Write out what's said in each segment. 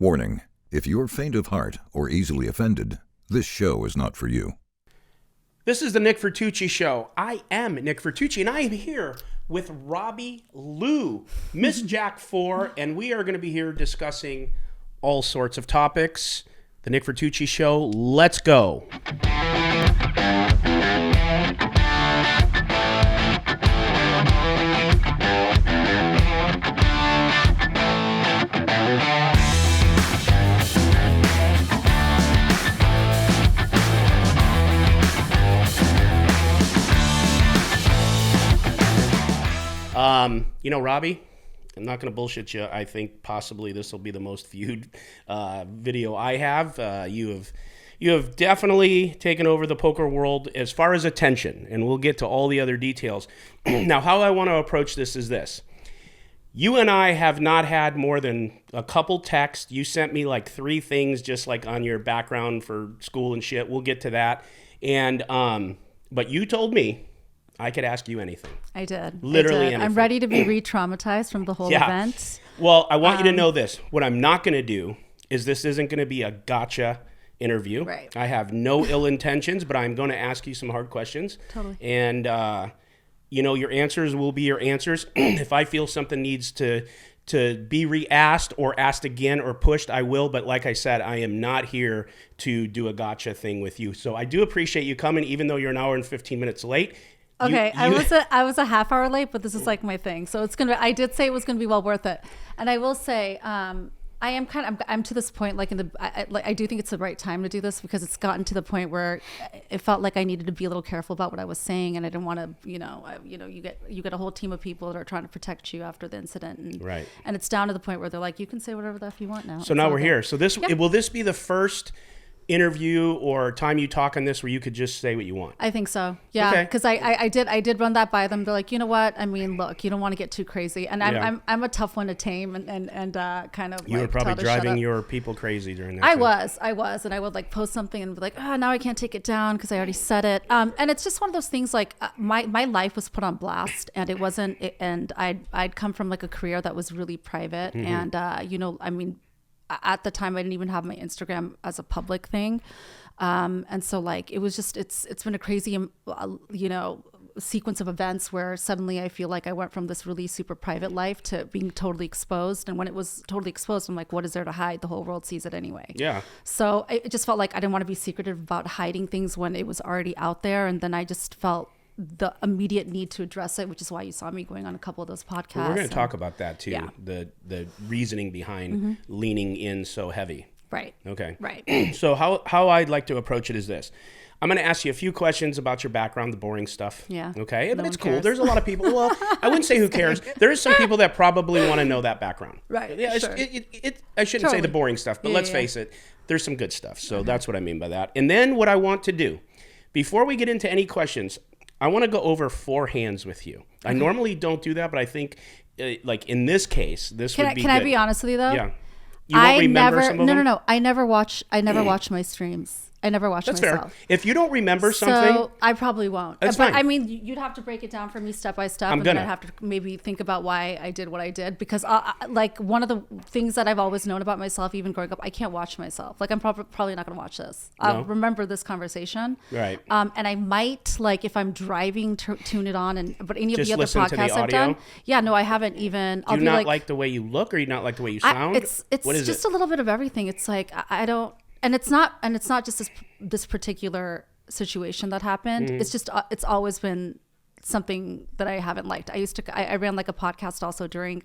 Warning, if you're faint of heart or easily offended, this show is not for you. This is the Nick Vertucci Show. I am Nick Vertucci, and I am here with Robbi Lew, Miss Jack 4, and we are going to be here discussing all sorts of topics. The Nick Vertucci Show, let's go. Robbie, I'm not going to bullshit you. I think possibly this will be the most viewed video I have. You have definitely taken over the poker world as far as attention, and we'll get to all the other details. Now, how I want to approach this is this. You and I have not had more than a couple texts. You sent me like 3 things just like on your background for school and shit. We'll get to that. And but you told me I could ask you anything. I did. Literally anything. I'm ready to be re-traumatized from the whole event. Well, I want you to know this. What I'm not going to do is this isn't going to be a gotcha interview. Right. I have no ill intentions, but I'm going to ask you some hard questions. Totally. And, your answers will be your answers. If I feel something needs to be re-asked or asked again or pushed, I will. But like I said, I am not here to do a gotcha thing with you. So I do appreciate you coming, even though you're an hour and 15 minutes late. Okay, I was a half hour late, but this is like my thing. So I did say it was gonna be well worth it, and I will say, I'm to this point, like I do think it's the right time to do this because it's gotten to the point where it felt like I needed to be a little careful about what I was saying, and I didn't want to, you get a whole team of people that are trying to protect you after the incident, and right, and it's down to the point where they're like, you can say whatever the F you want now. So now we're here. So will this be the first interview or time you talk on this where you could just say what you want? I think so. Yeah. Because I did run that by them. They're like, you know what? I mean, look, you don't want to get too crazy. And I'm a tough one to tame and kind of. You were probably driving your people crazy during that. I was. And I would like post something and be like, now I can't take it down because I already said it. And it's just one of those things like my life was put on blast, and it wasn't. And I'd come from like a career that was really private, and at the time I didn't even have my Instagram as a public thing. And so like, it was just, it's been a crazy, sequence of events where suddenly I feel like I went from this really super private life to being totally exposed. And when it was totally exposed, I'm like, what is there to hide? The whole world sees it anyway. Yeah. So it just felt like I didn't want to be secretive about hiding things when it was already out there. And then I just felt the immediate need to address it, which is why you saw me going on a couple of those podcasts. Well, we're going to talk about that too. Yeah. The reasoning behind leaning in so heavy. Right. Okay. Right. So how I'd like to approach it is this. I'm going to ask you a few questions about your background, the boring stuff. Yeah. Okay. But No it's one cool. cares. There's a lot of people. Well, I wouldn't say who cares. There is some people that probably want to know that background. Right. Yeah. Sure. I shouldn't say the boring stuff, but let's face it. There's some good stuff. So that's what I mean by that. And then what I want to do, before we get into any questions, I want to go over 4 hands with you. I normally don't do that, but I think, like in this case, this would be good. Can I be honest with you though? Yeah. You won't remember some of them? No. I never watch my streams. I never watch That's myself. fair. If you don't remember something, so I probably won't. That's but fine. I mean, you'd have to break it down for me step by step, and then I'd have to maybe think about why I did what I did. Because like one of the things that I've always known about myself, even growing up, I can't watch myself. Like I'm probably not going to watch this. I'll remember this conversation, right? And I might, like if I'm driving, tune it on. But any of Just the other podcasts I've done, no, I haven't even. Do you not like the way you look, or you not like the way you sound? It's just a little bit of everything. It's like I don't. And it's not just this particular situation that happened. It's just it's always been something that I haven't liked. I ran like a podcast also during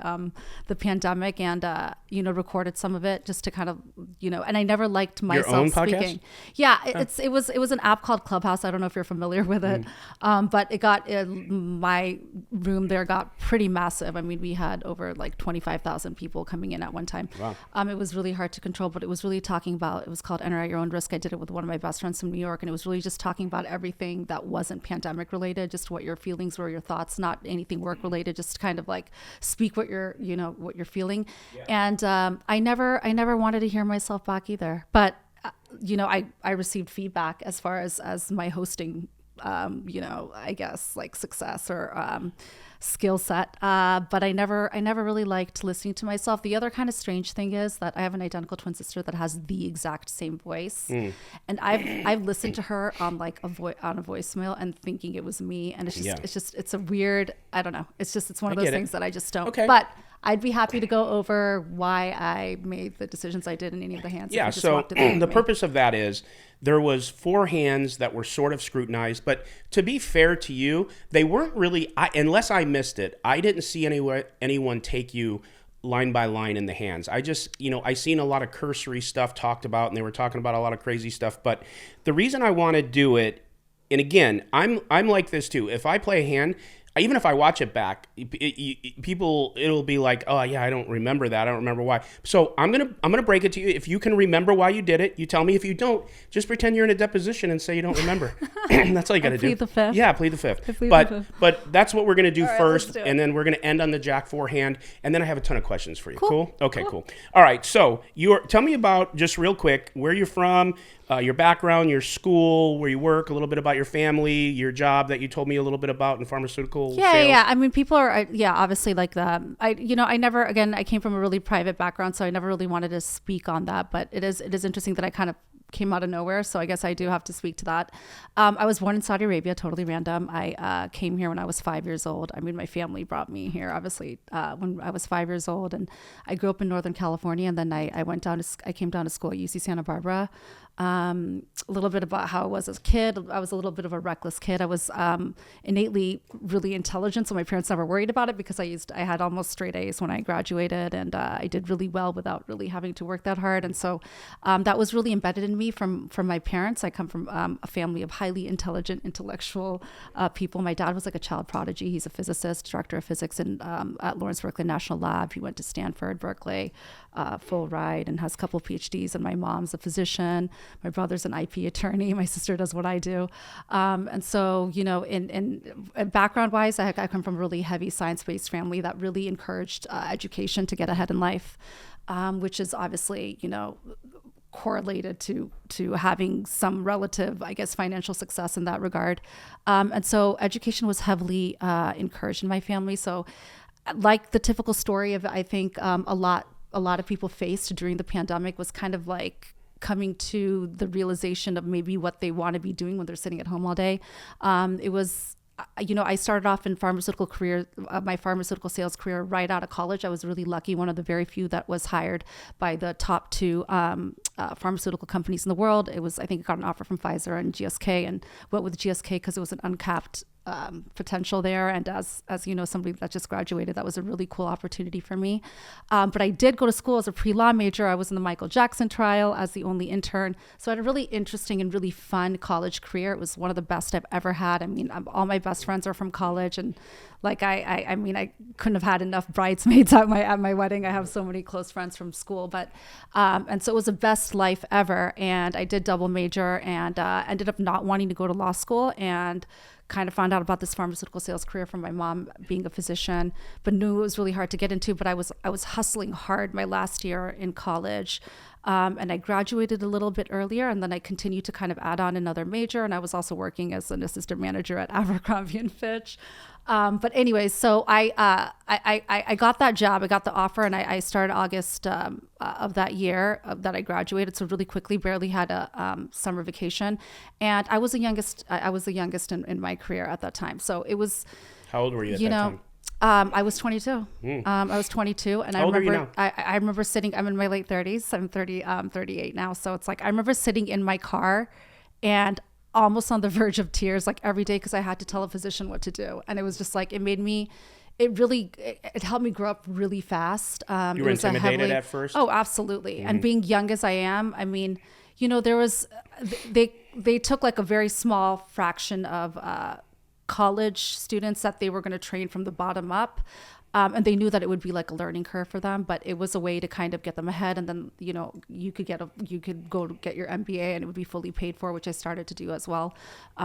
the pandemic, and recorded some of it just to kind of and I never liked myself Your own speaking. Podcast? Yeah, it was an app called Clubhouse. I don't know if you're familiar with it, but it got my room there got pretty massive. I mean, we had over like 25,000 people coming in at one time. Wow. It was really hard to control, but it was really talking about. It was called Enter at Your Own Risk. I did it with one of my best friends from New York, and it was really just talking about everything that wasn't pandemic related, just what your feelings were, your thoughts, not anything work related, just kind of like speak what you're feeling. Yeah. And I never wanted to hear myself back either. But I received feedback as far as my hosting I guess like success or skill set. But I never really liked listening to myself. The other kind of strange thing is that I have an identical twin sister that has the exact same voice. And I've listened to her on like on a voicemail and thinking it was me. And it's a weird, I don't know. It's one of those things that I just don't. Okay. But I'd be happy to go over why I made the decisions I did in any of the hands. Yeah, so the purpose of that is there was 4 hands that were sort of scrutinized, but to be fair to you, they weren't really, unless I missed it, I didn't see anyone take you line by line in the hands. I just, I seen a lot of cursory stuff talked about, and they were talking about a lot of crazy stuff, but the reason I want to do it, and again, I'm like this too, if I play a hand, even if I watch it back, it'll be like, oh yeah, I don't remember that. I don't remember why. So I'm gonna break it to you. If you can remember why you did it, you tell me. If you don't, just pretend you're in a deposition and say you don't remember. That's all you got to do. Plead the fifth. Yeah, plead the fifth. But that's what we're gonna do first, and then we're gonna end on the Jack 4 hand, and then I have a ton of questions for you. Cool? Okay, cool. All right. So tell me about, just real quick, where you're from. Your background, your school, where you work, a little bit about your family, your job that you told me a little bit about in pharmaceutical sales. Yeah. I mean, people are, obviously like that. I came from a really private background, so I never really wanted to speak on that. But it is interesting that I kind of came out of nowhere. So I guess I do have to speak to that. I was born in Saudi Arabia, totally random. I came here when I was 5 years old. I mean, my family brought me here, obviously, when I was 5 years old. And I grew up in Northern California. And then I came down to school at UC Santa Barbara. A little bit about how I was as a kid. I was a little bit of a reckless kid. I was innately really intelligent, so my parents never worried about it because I had almost straight A's when I graduated, and I did really well without really having to work that hard. And so that was really embedded in me from my parents. I come from a family of highly intelligent, intellectual people. My dad was like a child prodigy. He's a physicist, director of physics at Lawrence Berkeley National Lab. He went to Stanford, Berkeley, full ride, and has a couple of PhDs. And my mom's a physician. My brother's an IP attorney. My sister does what I do. And so, in background wise, I come from a really heavy science-based family that really encouraged education to get ahead in life, which is obviously, correlated to having some relative, I guess, financial success in that regard. And so education was heavily encouraged in my family. So like the typical story of, I think, a lot of people faced during the pandemic was kind of like coming to the realization of maybe what they want to be doing when they're sitting at home all day. It was, I started off in my pharmaceutical sales career right out of college. I was really lucky, one of the very few that was hired by the top 2 pharmaceutical companies in the world. I think I got an offer from Pfizer and GSK, and went with GSK because it was an uncapped potential there. And as somebody that just graduated, that was a really cool opportunity for me. But I did go to school as a pre-law major. I was in the Michael Jackson trial as the only intern. So I had a really interesting and really fun college career. It was one of the best I've ever had. I mean, all my best friends are from college, and like I mean, I couldn't have had enough bridesmaids at my wedding. I have so many close friends from school, but and so it was the best life ever. And I did double major and ended up not wanting to go to law school, and kind of found out about this pharmaceutical sales career from my mom being a physician, but knew it was really hard to get into. But I was hustling hard my last year in college. And I graduated a little bit earlier, and then I continued to kind of add on another major. And I was also working as an assistant manager at Abercrombie and Fitch. But anyways, so I got that job. I got the offer, and I started August of that year that I graduated. So really quickly, barely had a summer vacation, and I was the youngest. I was the youngest in my career at that time. So it was. How old were you at that time? I was 22. I was 22, and How old are you now? I remember sitting. I'm in my late 30s. I'm 38 now. So it's like I remember sitting in my car, and almost on the verge of tears, like every day, because I had to tell a physician what to do, and it was just like it helped me grow up really fast. You were intimidated at first? Oh, absolutely. And being young as I am, I mean, there was they took like a very small fraction of college students that they were going to train from the bottom up. And they knew that it would be like a learning curve for them, but it was a way to kind of get them ahead. And then, you could go to get your MBA, and it would be fully paid for, which I started to do as well.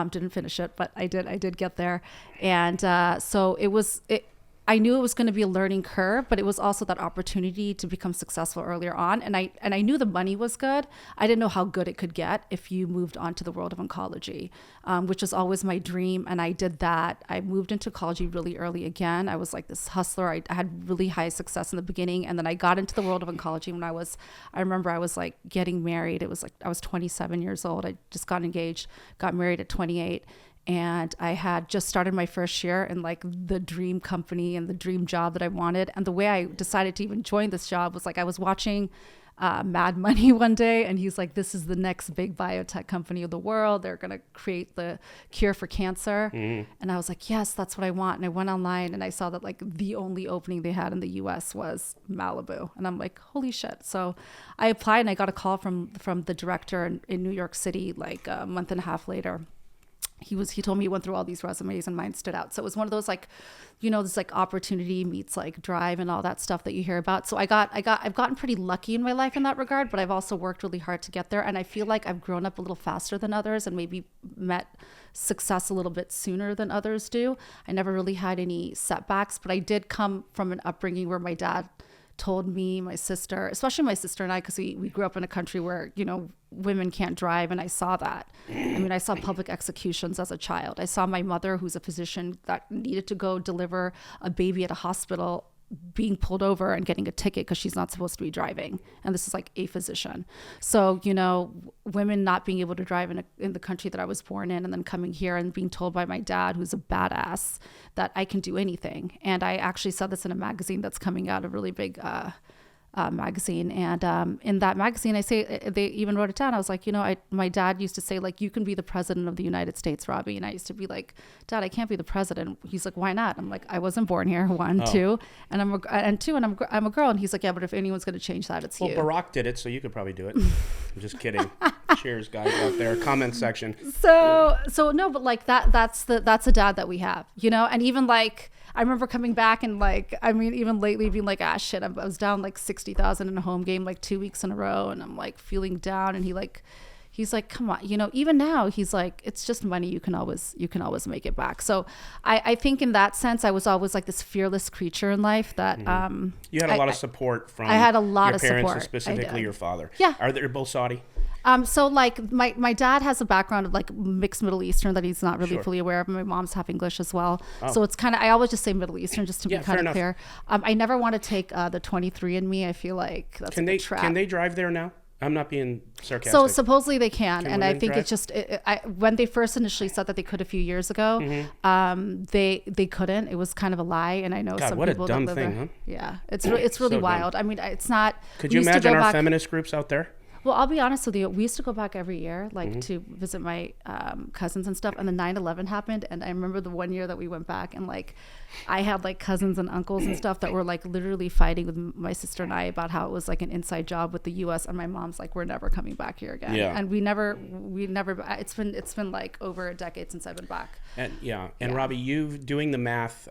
Didn't finish it, but I did get there. And so I knew it was going to be a learning curve, but it was also that opportunity to become successful earlier on. And I knew the money was good. I didn't know how good it could get if you moved on to the world of oncology, which was always my dream. And I did that. I moved into oncology really early again. I was like this hustler. I had really high success in the beginning. And then I got into the world of oncology when I remember I was like getting married. It was like I was 27 years old. I just got engaged, got married at 28. And I had just started my first year in like the dream company and the dream job that I wanted. And the way I decided to even join this job was like I was watching Mad Money one day, and he's like, this is the next big biotech company of the world. They're going to create the cure for cancer. And I was like, yes, that's what I want. And I went online and I saw that like the only opening they had in the US was Malibu. And I'm like, holy shit. So I applied and I got a call from the director in New York City like a month and a half later. He told me he went through all these resumes and mine stood out. So it was one of those like, you know, this like opportunity meets like drive and all that stuff that you hear about. So I've gotten pretty lucky in my life in that regard, but I've also worked really hard to get there. And I feel like I've grown up a little faster than others and maybe met success a little bit sooner than others do. I never really had any setbacks, but I did come from an upbringing where my dad told me, my sister, especially my sister and I, because we grew up in a country where, you know, women can't drive. And I saw that. I mean, I saw public executions as a child. I saw my mother, who's a physician that needed to go deliver a baby at a hospital, being pulled over and getting a ticket because she's not supposed to be driving. And this is like a physician. So, you know, women not being able to drive in the country that I was born in, and then coming here and being told by my dad, who's a badass, that I can do anything. And I actually saw this in a magazine that's coming out, a really big magazine. And in that magazine, they even wrote it down. I was like, you know, my dad used to say, like, you can be the president of the United States, Robbie. And I used to be like, Dad, I can't be the president. He's like, why not? I'm like, I wasn't born here. One, two, and I'm a girl. And he's like, yeah, but if anyone's going to change that, it's you. Well, Barack did it, so you could probably do it. I'm just kidding. Cheers, guys out there. Comment section. So no, but like that's a dad that we have, you know. And even like, I remember coming back and like, I mean, even lately being like, shit, I was down like 60,000 in a home game, like 2 weeks in a row. And I'm like feeling down. And he's like, come on, you know, even now he's like, it's just money. You can always make it back. So I think in that sense, I was always like this fearless creature in life that, you had a lot of support from I had a lot your of parents, support. specifically your father. Yeah. Are they both Saudi? So like my dad has a background of like mixed Middle Eastern that he's not really Sure. fully aware of. My mom's half English as well. So it's kind of, I always just say Middle Eastern just to be kind of clear. I never want to take the 23andMe. I feel like that's a trap. Can they drive there now? I'm not being sarcastic. So supposedly they can and I think drive? it's just, when they first initially said that they could a few years ago, they couldn't. It was kind of a lie. And I know God, some what people a dumb that live thing, there. Huh? Yeah, it's really so wild. dumb. I mean, it's not. Could you imagine our feminist groups out there? Well, I'll be honest with you. We used to go back every year, like to visit my cousins and stuff. And then 9/11 happened. And I remember the one year that we went back and like I had like cousins and uncles and stuff that were like literally fighting with my sister and I about how it was like an inside job with the US. And my mom's like, we're never coming back here again. Yeah. And we never, it's been like over a decade since I've been back. And Robbie, you've doing the math.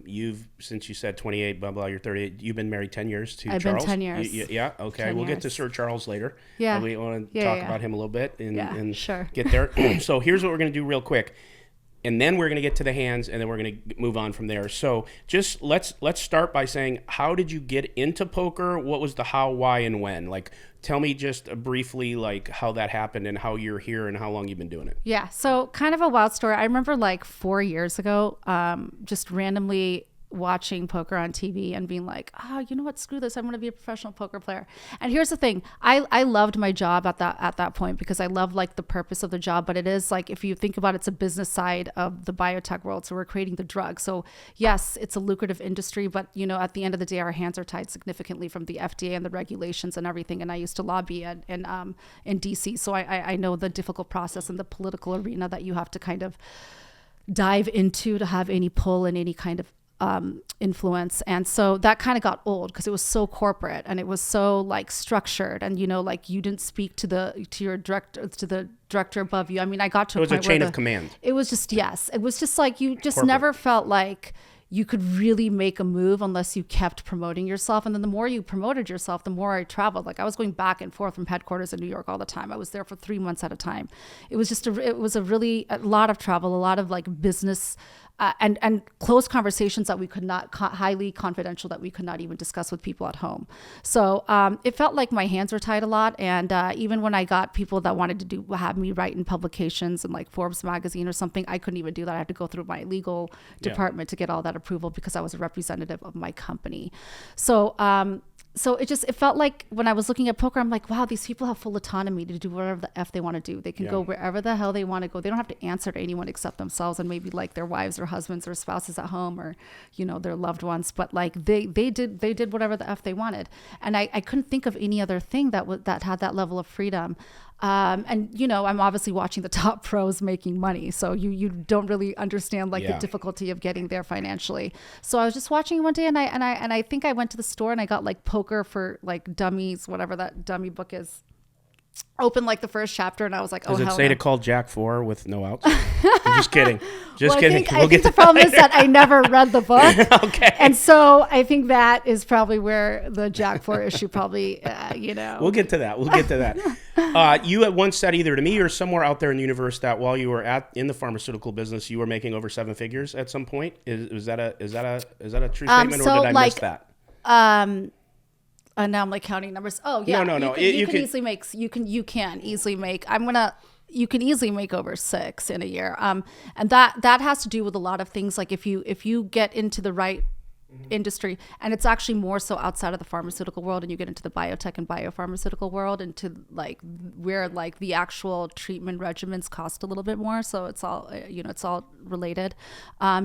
You've, since you said 28, blah, blah, you're 38. You've been married 10 years to Charles. I've been 10 years. Yeah. Okay. 10 we'll get years. to Sir Charles later. Yeah. We want to talk about him a little bit and sure. get there. So here's what we're going to do real quick. And then we're going to get to the hands, and then we're going to move on from there. So just let's start by saying, how did you get into poker? What was the how, why, and when? Like, tell me just briefly, like, how that happened and how you're here and how long you've been doing it. Yeah. So kind of a wild story. I remember like 4 years ago, just randomly watching poker on TV and being like, you know what, screw this, I'm going to be a professional poker player. And here's the thing, I loved my job at that point because I love like the purpose of the job, but it is like, if you think about it, it's a business side of the biotech world. So we're creating the drug. So yes, it's a lucrative industry, but you know, at the end of the day, our hands are tied significantly from the FDA and the regulations and everything. And I used to lobby in DC. So I know the difficult process and the political arena that you have to kind of dive into to have any pull in any kind of influence. And so that kind of got old because it was so corporate and it was so like structured, and you know, like you didn't speak to the director above you. I mean, I got to it was a chain of command. It was just, yes, it was just like you just never felt like you could really make a move unless you kept promoting yourself. And then the more you promoted yourself, the more I traveled. Like I was going back and forth from headquarters in New York all the time. I was there for 3 months at a time. It was just a lot of travel, a lot of like business and close conversations that we could not, highly confidential, that we could not even discuss with people at home. So it felt like my hands were tied a lot. And even when I got people that wanted to have me write in publications and like Forbes magazine or something, I couldn't even do that. I had to go through my legal department to get all that approval because I was a representative of my company. So it felt like when I was looking at poker, I'm like, wow, these people have full autonomy to do whatever the F they want to do. They can go wherever the hell they want to go. They don't have to answer to anyone except themselves and maybe like their wives or husbands or spouses at home or, you know, their loved ones. But like they did whatever the F they wanted. And I couldn't think of any other thing that had that level of freedom. And you know, I'm obviously watching the top pros making money. So you don't really understand like the difficulty of getting there financially. So I was just watching one day and I think I went to the store and I got like Poker for like Dummies, whatever that dummy book is. Opened like the first chapter and I was like, Does oh, it hell say no. to call Jack 4 with no outs? I'm just kidding. Just kidding. I think the problem is that I never read the book. Okay. And so I think that is probably where the Jack 4 issue probably, you know. We'll get to that. You had once said either to me or somewhere out there in the universe that while you were in the pharmaceutical business, you were making over 7 figures at some point. Is that a true statement or did I miss that? Now I'm like counting numbers. Oh yeah, no. You can easily make. You can easily make. You can easily make over 6 in a year. And that has to do with a lot of things. Like if you get into the right industry, and it's actually more so outside of the pharmaceutical world, and you get into the biotech and biopharmaceutical world, into like where like the actual treatment regimens cost a little bit more. So it's all it's all related.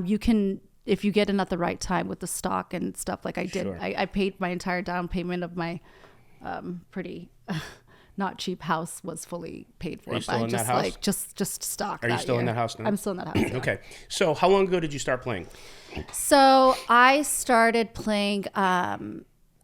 You can. If you get in at the right time with the stock and stuff like I did, sure. I paid my entire down payment of my pretty not cheap house was fully paid for. Are you still in that house? Like just stock. Are you still in that house now? I'm still in that house. Yeah. Okay. So how long ago did you start playing? So I started playing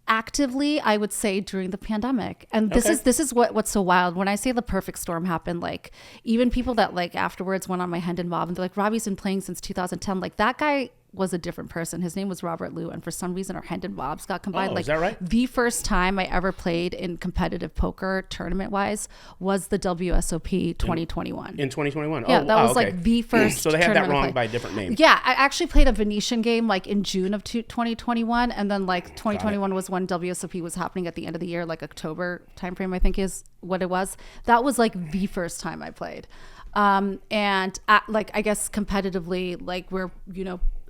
actively, I would say, during the pandemic. And this is what's so wild. When I say the perfect storm happened, like even people that like afterwards went on my Hendon Mob and they're like, Robbi's been playing since 2010. Like that guy was a different person. His name was Robbi Lew, and for some reason our Hendon Mobs got combined. Oh, is that right? The first time I ever played in competitive poker tournament wise was the WSOP 2021. In 2021? Yeah, that was like the first. So they had that wrong by a different name. Yeah, I actually played a Venetian game like in June of 2021, and then like 2021 was when WSOP was happening at the end of the year, like October timeframe, I think is what it was. That was like the first time I played. And like, I guess competitively, like where,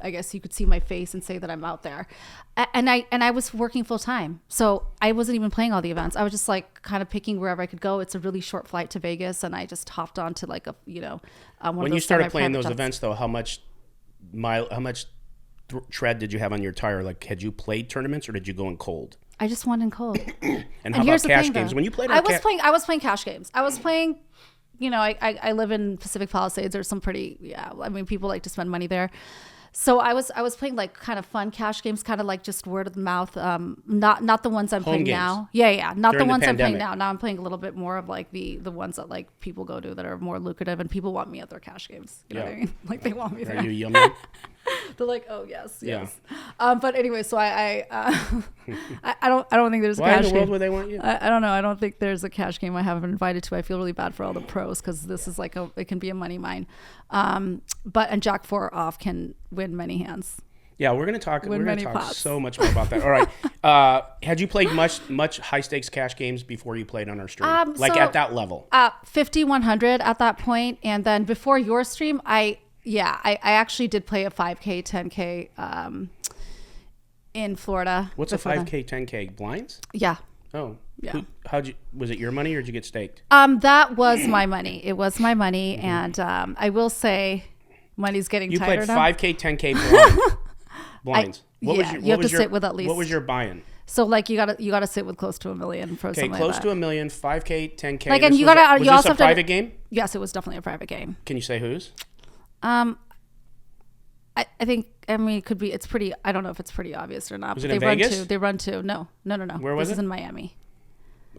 I guess you could see my face and say that I'm out there. And I was working full time. So I wasn't even playing all the events. I was just like kind of picking wherever I could go. It's a really short flight to Vegas. And I just hopped on to like when you started playing those events though, how much tread did you have on your tire? Like, had you played tournaments or did you go in cold? I just went in cold. And how about cash games? When you played, I was playing cash games. I was playing, I live in Pacific Palisades. There's some pretty, people like to spend money there. So I was playing like kind of fun cash games, kind of like just word of mouth. Not the ones I'm playing now. Yeah. Not the ones I'm playing now. Now I'm playing a little bit more of like the ones that like people go to that are more lucrative, and people want me at their cash games. You know what I mean? Like they want me there. Are you yummy? They're like, oh yes. But anyway, so I don't think there's a cash game. Why in the world would they want you? I don't know. I don't think there's a cash game I haven't been invited to. I feel really bad for all the pros because this is like it can be a money mine. And Jack 4 off can win many hands. Yeah, we're gonna talk so much more about that. All right. Had you played much high stakes cash games before you played on our stream? At that level? 50-100 at that point, and then before your stream, I actually did play a 5K, 10K in Florida. What's a 5K, 10K? Blinds? Yeah. Oh. Yeah. Was it your money or did you get staked? That was my money. It was my money, and I will say money's getting tighter now. You played 5K, 10K blinds. You have to sit with at least. What was your buy-in? So like you gotta sit with close to $1 million for something like that. Close to $1 million, 5K, 10K. Like, and was this a private game? Yes, it was definitely a private game. Can you say whose? I think, it could be, it's pretty, I don't know if it's pretty obvious or not. Was it in Vegas? They run two. No. Where was it? This is in Miami.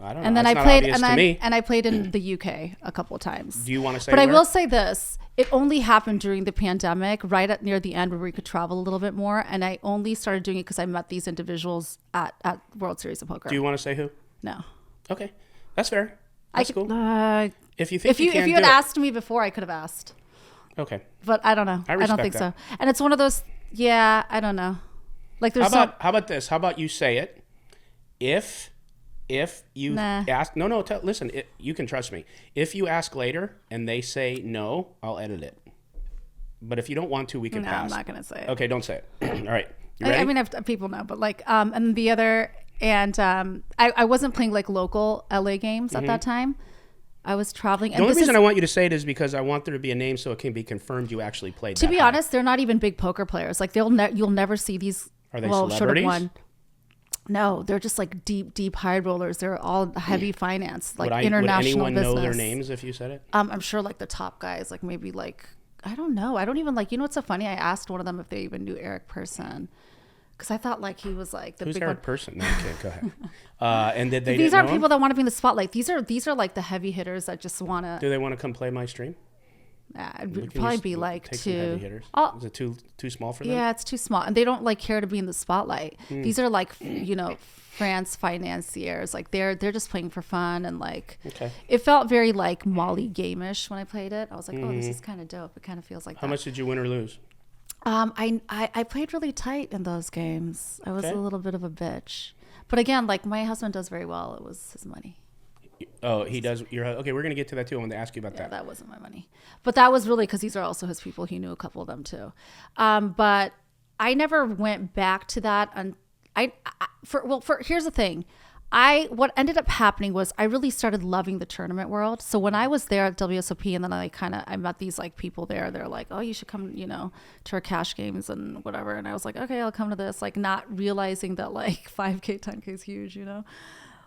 I don't know. And then That's I not played, obvious to me. and I played in the UK a couple of times. Do you want to say? But where? I will say this: it only happened during the pandemic, right at near the end, where we could travel a little bit more. And I only started doing it because I met these individuals at World Series of Poker. Do you want to say who? No. Okay, that's fair. That's cool. If you think if you had asked me before, I could have asked. Okay. But I don't know. I don't think so. And it's one of those. Yeah, I don't know. Like there's. How about this? How about you say it? If you ask, listen, you can trust me. If you ask later and they say no, I'll edit it. But if you don't want to, we can pass. I'm not gonna say it. Okay, don't say it. All right. You ready? I mean, people know, but like, and the other, and I wasn't playing like local LA games at that time. I was traveling. The only reason I want you to say it is because I want there to be a name so it can be confirmed you actually played. To be honest, they're not even big poker players. Like you'll never see these. Are they celebrities? Short of one. No, they're just like deep high rollers. They're all heavy finance, like international would anyone business. know their names if you said it? I'm sure like the top guys, like maybe like, I don't know. I don't even like, what's so funny? I asked one of them if they even knew Eric Person. Because I thought like he was like the Who's big Eric one. Person? No, okay, go ahead. And did they? These aren't people that want to be in the spotlight. These are like the heavy hitters that just want to. Do they want to come play my stream? It'd probably be like take some heavy hitters. Is it too small for them? Yeah, it's too small, and they don't like care to be in the spotlight. These are like France financiers. Like they're just playing for fun, and like it felt very like Molly game-ish when I played it. I was like, oh, this is kind of dope. It kind of feels like. How much did you win or lose? I played really tight in those games. I was a little bit of a bitch. But again, like my husband does very well. It was his money. Oh, he does. Okay, we're going to get to that too. I wanted to ask you about that. That wasn't my money. But that was really because these are also his people. He knew a couple of them too. But I never went back to that. And here's the thing. What ended up happening was I really started loving the tournament world. So when I was there at WSOP and then I met these like people there, they're like, oh, you should come, to our cash games and whatever. And I was like, okay, I'll come to this, like not realizing that like 5K, 10K is huge,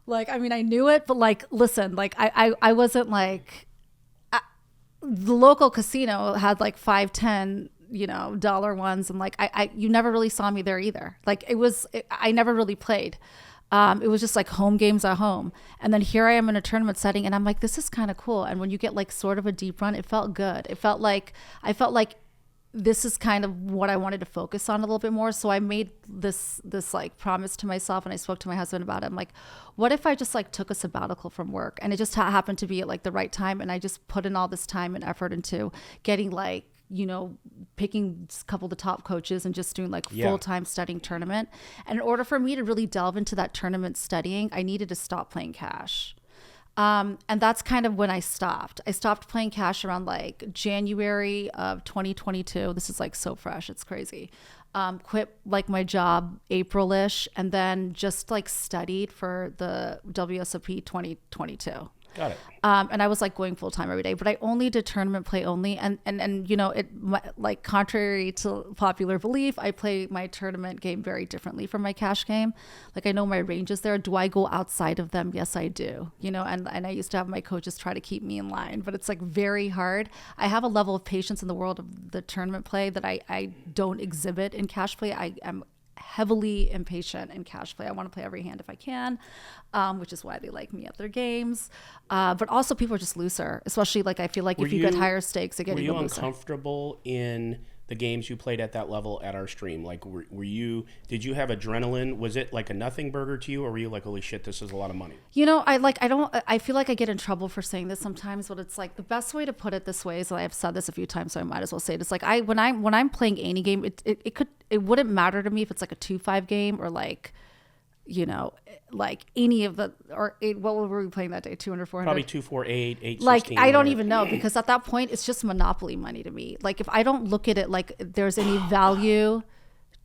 Like, I mean, I knew it, but like, listen, like I wasn't like, the local casino had like 5, 10, dollar ones. And like, you never really saw me there either. Like I never really played. It was just like home games at home. And then here I am in a tournament setting and I'm like, this is kind of cool. And when you get like sort of a deep run, it felt good. I felt like this is kind of what I wanted to focus on a little bit more. So I made this like promise to myself, and I spoke to my husband about it. I'm like, what if I just like took a sabbatical from work? And it just happened to be at like the right time. And I just put in all this time and effort into getting like, picking a couple of the top coaches and just doing like full-time studying tournament. And in order for me to really delve into that tournament studying, I needed to stop playing cash. And that's kind of when I stopped. I stopped playing cash around like January of 2022. This is like so fresh. It's crazy. Quit like my job April-ish, and then just like studied for the WSOP 2022. Got it. And I was like going full time every day, but I only did tournament play only. And like contrary to popular belief, I play my tournament game very differently from my cash game. Like I know my ranges there. Do I go outside of them? Yes, I do. And I used to have my coaches try to keep me in line, but it's like very hard. I have a level of patience in the world of the tournament play that I don't exhibit in cash play. I am heavily impatient in cash play. I want to play every hand if I can, which is why they like me at their games. But also people are just looser, especially like I feel like if you get higher stakes, they get even looser. Were you uncomfortable in the games you played at that level at our stream? Like did you have adrenaline? Was it like a nothing burger to you, or were you like, holy shit, this is a lot of money? I feel like I get in trouble for saying this sometimes, but it's like the best way to put it this way is, I've said this a few times, so I might as well say it. It's like when I'm playing any game, it wouldn't matter to me if it's like a 2-5 game or like, like any of the, what were we playing that day? 200, 400? Probably 2, 4, 8, 8, like 16, I don't even know, because at that point it's just monopoly money to me. Like if I don't look at it like there's any value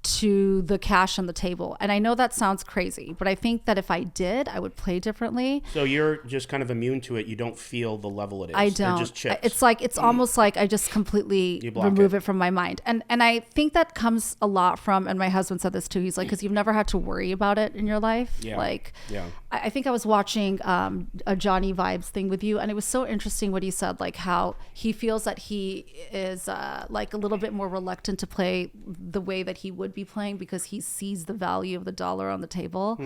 to the cash on the table. And I know that sounds crazy, but I think that if I did, I would play differently. So you're just kind of immune to it. You don't feel the level it is. I don't. They're just chips. It's like, it's almost like I just completely remove it from my mind. And I think that comes a lot from, and my husband said this too, he's like, because you've never had to worry about it in your life. Yeah. Like, yeah. I think I was watching a Johnny Vibes thing with you, and it was so interesting what he said, like how he feels that he is like a little bit more reluctant to play the way that he would would be playing because he sees the value of the dollar on the table.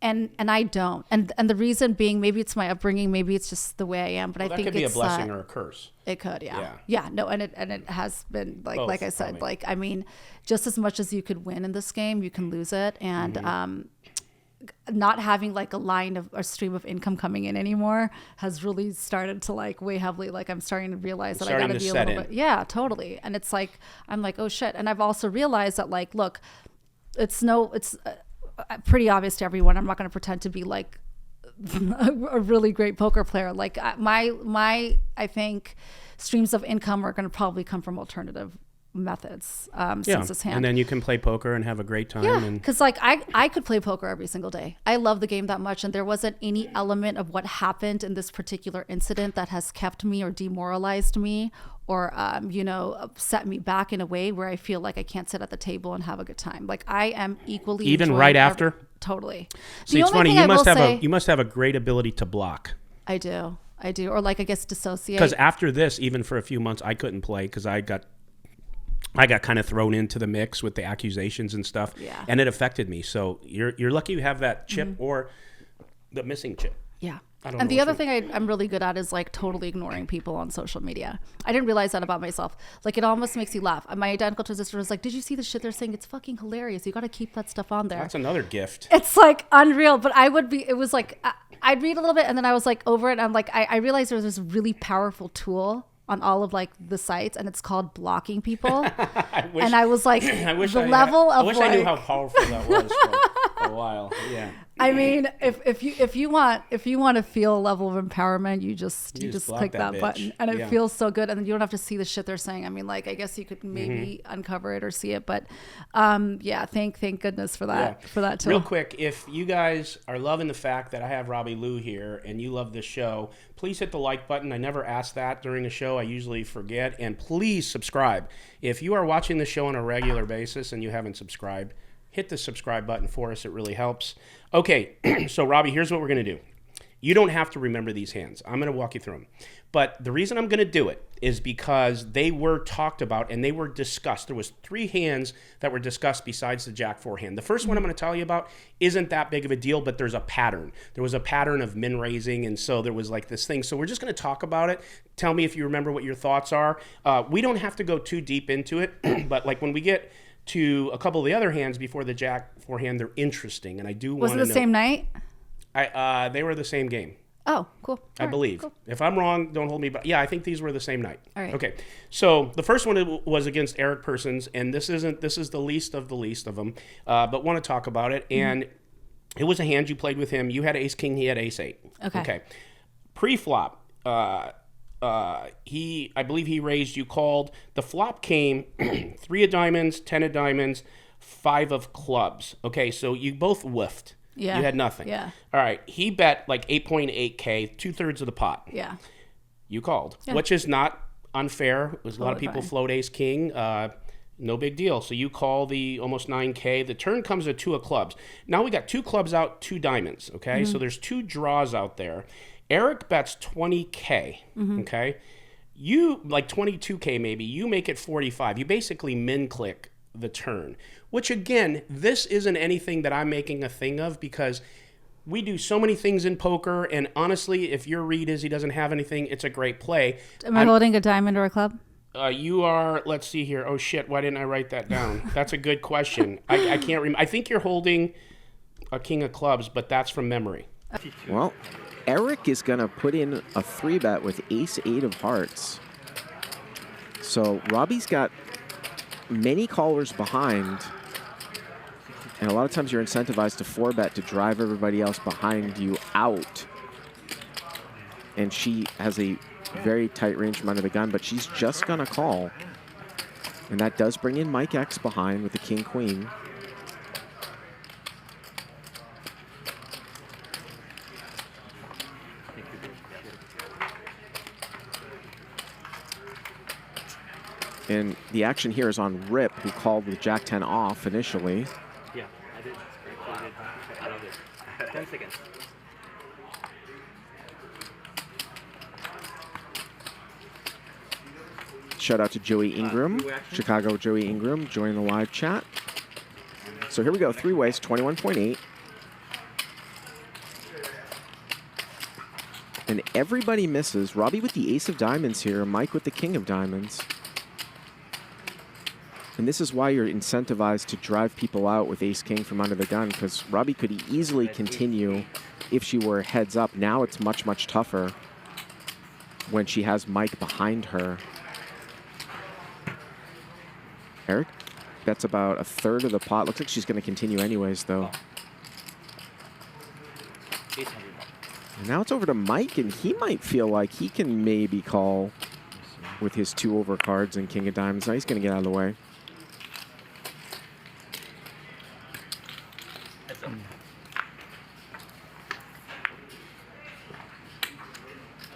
And I don't. And the reason being, maybe it's my upbringing, maybe it's just the way I am, but I think that could be a blessing or a curse. It could, yeah. No, and it has been Both, like I said, I mean, just as much as you could win in this game, you can lose it. And not having like a line of a stream of income coming in anymore has really started to like weigh heavily. Like I'm starting to realize that I got to be a little bit, totally. And it's like, I'm like, oh shit. And I've also realized that like, look, it's pretty obvious to everyone. I'm not going to pretend to be like a really great poker player. Like my I think streams of income are going to probably come from alternative methods since this hand. And then you can play poker and have a great time. Yeah, because like I could play poker every single day. I love the game that much, and there wasn't any element of what happened in this particular incident that has kept me or demoralized me or set me back in a way where I feel like I can't sit at the table and have a good time. Like I am equally even right after. Totally. See, it's funny. You must have a great ability to block. I do, or like I guess dissociate. Because after this, even for a few months, I couldn't play because I got kind of thrown into the mix with the accusations and stuff, and it affected me. So you're lucky you have that chip or the missing chip. Yeah. And the other thing I'm really good at is like totally ignoring people on social media. I didn't realize that about myself. Like it almost makes you laugh. My identical twin sister was like, "Did you see the shit they're saying? It's fucking hilarious. You got to keep that stuff on there." That's another gift. It's like unreal. But it was like I'd read a little bit and then I was like over it. And I'm like I realized there was this really powerful tool on all of like the sites, and it's called blocking people. I was like, I wish I knew how powerful that was for a while. Yeah. I mean, if you want to feel a level of empowerment, you just click that button, and it feels so good, and then you don't have to see the shit they're saying. I mean, like I guess you could maybe uncover it or see it, but thank goodness for that tool. Real quick, if you guys are loving the fact that I have Robbi Lew here and you love this show, please hit the like button. I never ask that during the show. I usually forget. And please subscribe. If you are watching the show on a regular basis and you haven't subscribed, hit the subscribe button for us. It really helps. Okay, so Robbie, here's what we're going to do. You don't have to remember these hands. I'm going to walk you through them. But the reason I'm going to do it is because they were talked about and they were discussed. There was 3 hands that were discussed besides the Jack 4 hand. The first one I'm going to tell you about isn't that big of a deal, but there's a pattern. There was a pattern of min raising, and so there was like this thing. So we're just going to talk about it. Tell me if you remember what your thoughts are. We don't have to go too deep into it, but like when we get to a couple of the other hands before the Jack 4 hand, they're interesting, and I do want to know. Was it the same night? They were the same game. Oh, cool. I believe. Cool. If I'm wrong, don't hold me back. Yeah, I think these were the same night. All right. Okay. So the first one was against Eric Persons, and this is the least of them, but want to talk about it. And it was a hand you played with him. You had ace king, he had ace 8. Okay. Pre-flop, I believe he raised, you called. The flop came 3 of diamonds, 10 of diamonds, 5 of clubs. Okay, so you both whiffed. Yeah. You had nothing. Yeah. All right. He bet like 8.8K, 2/3 of the pot. Yeah. You called, which is not unfair. There's a lot of people fine. float ace king. No big deal. So you call the almost 9K. The turn comes at 2 of clubs. Now we got 2 clubs out, 2 diamonds. Okay. So there's 2 draws out there. Eric bets 20K. Okay. You like 22K maybe. You make it 45. You basically min click the turn, which again, this isn't anything that I'm making a thing of because we do so many things in poker, and honestly, if your read is he doesn't have anything, it's a great play. Am I holding a diamond or a club? You are, let's see here. Oh shit, why didn't I write that down? That's a good question. I can't remember. I think you're holding a king of clubs, but that's from memory. Well, Eric is going to put in a 3-bet with ace 8 of hearts. So Robbie's got many callers behind, and a lot of times you're incentivized to 4-bet to drive everybody else behind you out. And she has a very tight range from under the gun, but she's just gonna call. And that does bring in Mike X behind with the king-queen. And the action here is on Rip, who called with Jack 10 off initially. Yeah, I did. I love it. 10 seconds. Shout out to Joey Ingram, Chicago Joey Ingram, joining the live chat. So here we go, three ways, 21.8. And everybody misses. Robbi with the ace of diamonds here, Mike with the king of diamonds. And this is why you're incentivized to drive people out with ace-king from under the gun, because Robbi could easily continue if she were heads up. Now it's much, much tougher when she has Mike behind her. Eric, that's about a third of the pot. Looks like she's going to continue anyways, though. And now it's over to Mike, and he might feel like he can maybe call with his 2 over cards and king of diamonds. Now he's going to get out of the way.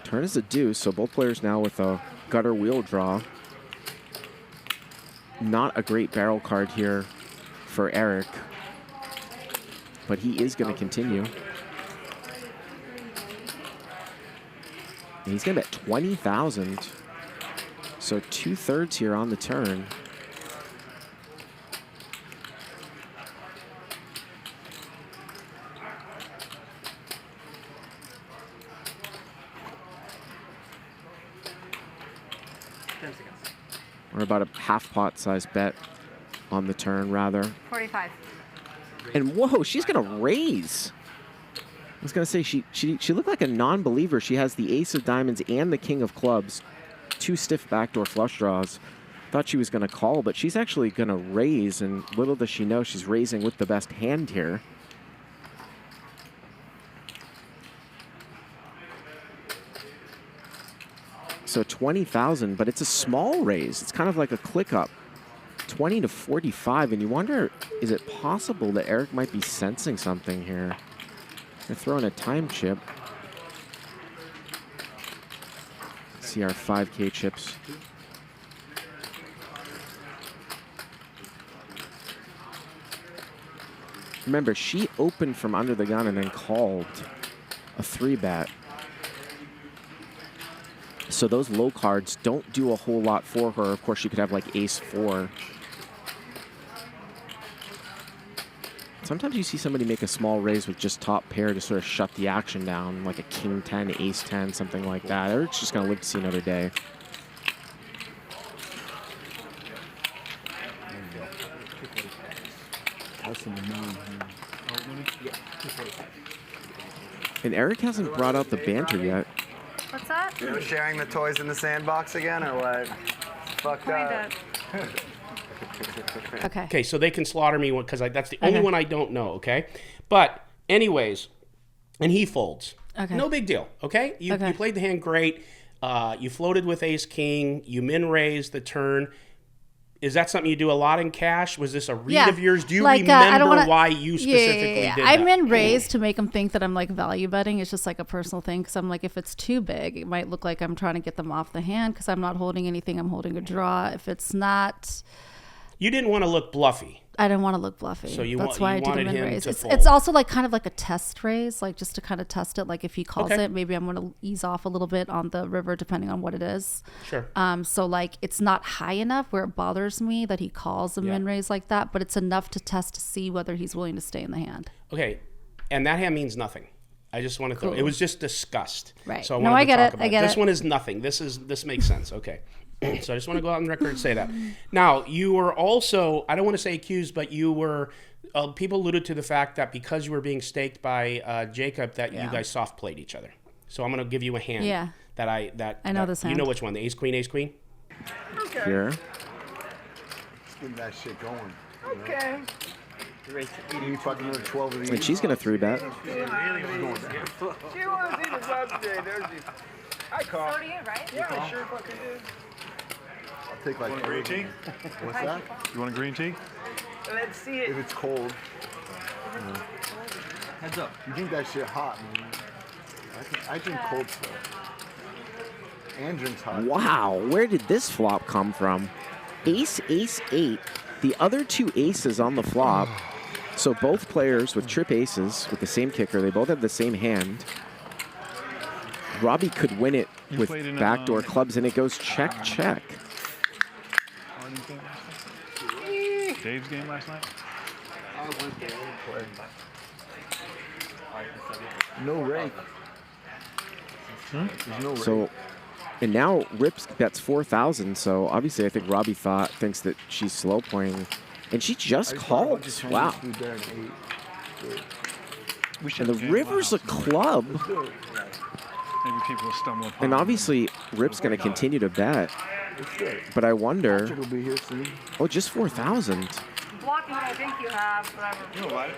Turn is a deuce, so both players now with a gutter wheel draw. Not a great barrel card here for Eric, but he is going to continue. And he's going to bet 20,000. So 2/3 here on the turn. Or about a half pot size bet on the turn, rather. 45. And whoa, she's going to raise. I was going to say, she looked like a non-believer. She has the ace of diamonds and the king of clubs. 2 stiff backdoor flush draws. Thought she was going to call, but she's actually going to raise. And little does she know, she's raising with the best hand here. So 20,000, but it's a small raise. It's kind of like a click up. 20 to 45, and you wonder, is it possible that Eric might be sensing something here? They're throwing a time chip. See our 5K chips. Remember, she opened from under the gun and then called a 3-bet. So those low cards don't do a whole lot for her. Of course, she could have like ace-4. Sometimes you see somebody make a small raise with just top pair to sort of shut the action down, like a king-10, ace-10, something like that. Eric's just going to live to see another day. And Eric hasn't brought out the banter yet. What's that? You sharing the toys in the sandbox again, or what? Fucked up. Okay. Okay, so they can slaughter me because that's the only one I don't know, okay? But anyways, and he folds. Okay. No big deal, okay? You played the hand great. You floated with ace-king. You min-raised the turn. Is that something you do a lot in cash? Was this a read of yours? Do you remember why you specifically did that? I'm in raised to make them think that I'm like value betting. It's just like a personal thing because I'm like, if it's too big, it might look like I'm trying to get them off the hand because I'm not holding anything. I'm holding a draw. If it's not... You didn't want to look bluffy. I didn't want to look bluffy. So that's why I did wanted him him raise. to fold. It's also like kind of like a test raise, like just to kind of test it. Like if he calls it, maybe I'm going to ease off a little bit on the river depending on what it is. Sure. So like it's not high enough where it bothers me that he calls a min raise like that, but it's enough to test to see whether he's willing to stay in the hand. Okay, and that hand means nothing. I just want to throw. It was just discussed. Right. So I No, wanted I to get talk it. about I get This it. one is nothing. This makes sense. Okay. So I just want to go out on record and say that. Now, you were also, I don't want to say accused, but you were, people alluded to the fact that because you were being staked by Jacob, that you guys soft played each other. So I'm going to give you a hand. Yeah. I know this hand. You know which one, the ace, queen, ace, queen? Okay. Here. Let's get that shit going. Okay. You fucking with 12 of these. And she's going to 3-bet. She wants to see the top today, there's you. I call. So do you, right? Yeah, I sure fucking did. I'll take like green tea. What's that? You want a green tea? Let's see it. If it's cold. Heads up. You drink that shit hot, man. I drink cold stuff. And drinks hot. Wow, where did this flop come from? Ace, ace, 8. The other 2 aces on the flop. So both players with trip aces with the same kicker. They both have the same hand. Robbi could win it with backdoor clubs, and it goes check, check. Dave's game last night? No rake. There's no rake. So, and now Rip's bets 4,000. So obviously, I think Robbi thinks that she's slow playing, and she just called. Wow. And the river's a club. Maybe people will stumble upon And obviously, Rip's going to continue to bet. But I wonder. Patrick will be here soon. Oh, just 4,000. Blocking what I think you have, whatever. You all right?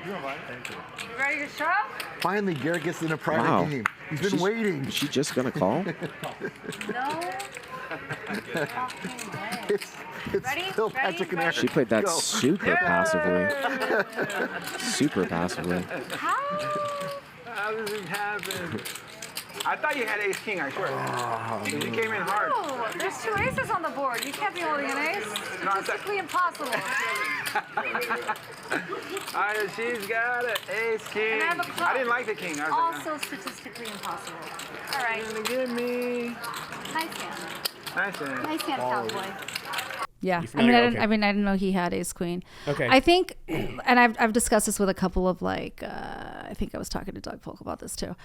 You all right? Thank you. You ready to show? Finally, Garrett gets in a private Wow. game. He's been waiting. Is she just going to call? No. It's Ready? still Ready? Patrick and Eric. She played that Go. super passively. Super passively. How? How does it happen? I thought you had ace king, I swear. You came in hard. Oh, there's 2 aces on the board. You can't be holding an ace. Statistically impossible. She's got an ace king. And I have a club. I didn't like the king. I was Also statistically impossible. All right. like, give me. Nice hand. Nice hand. Nice hand, cowboy. Yeah, familiar? Okay. I didn't know he had ace queen. Okay. I think, and I've discussed this with a couple of I think I was talking to Doug Polk about this too.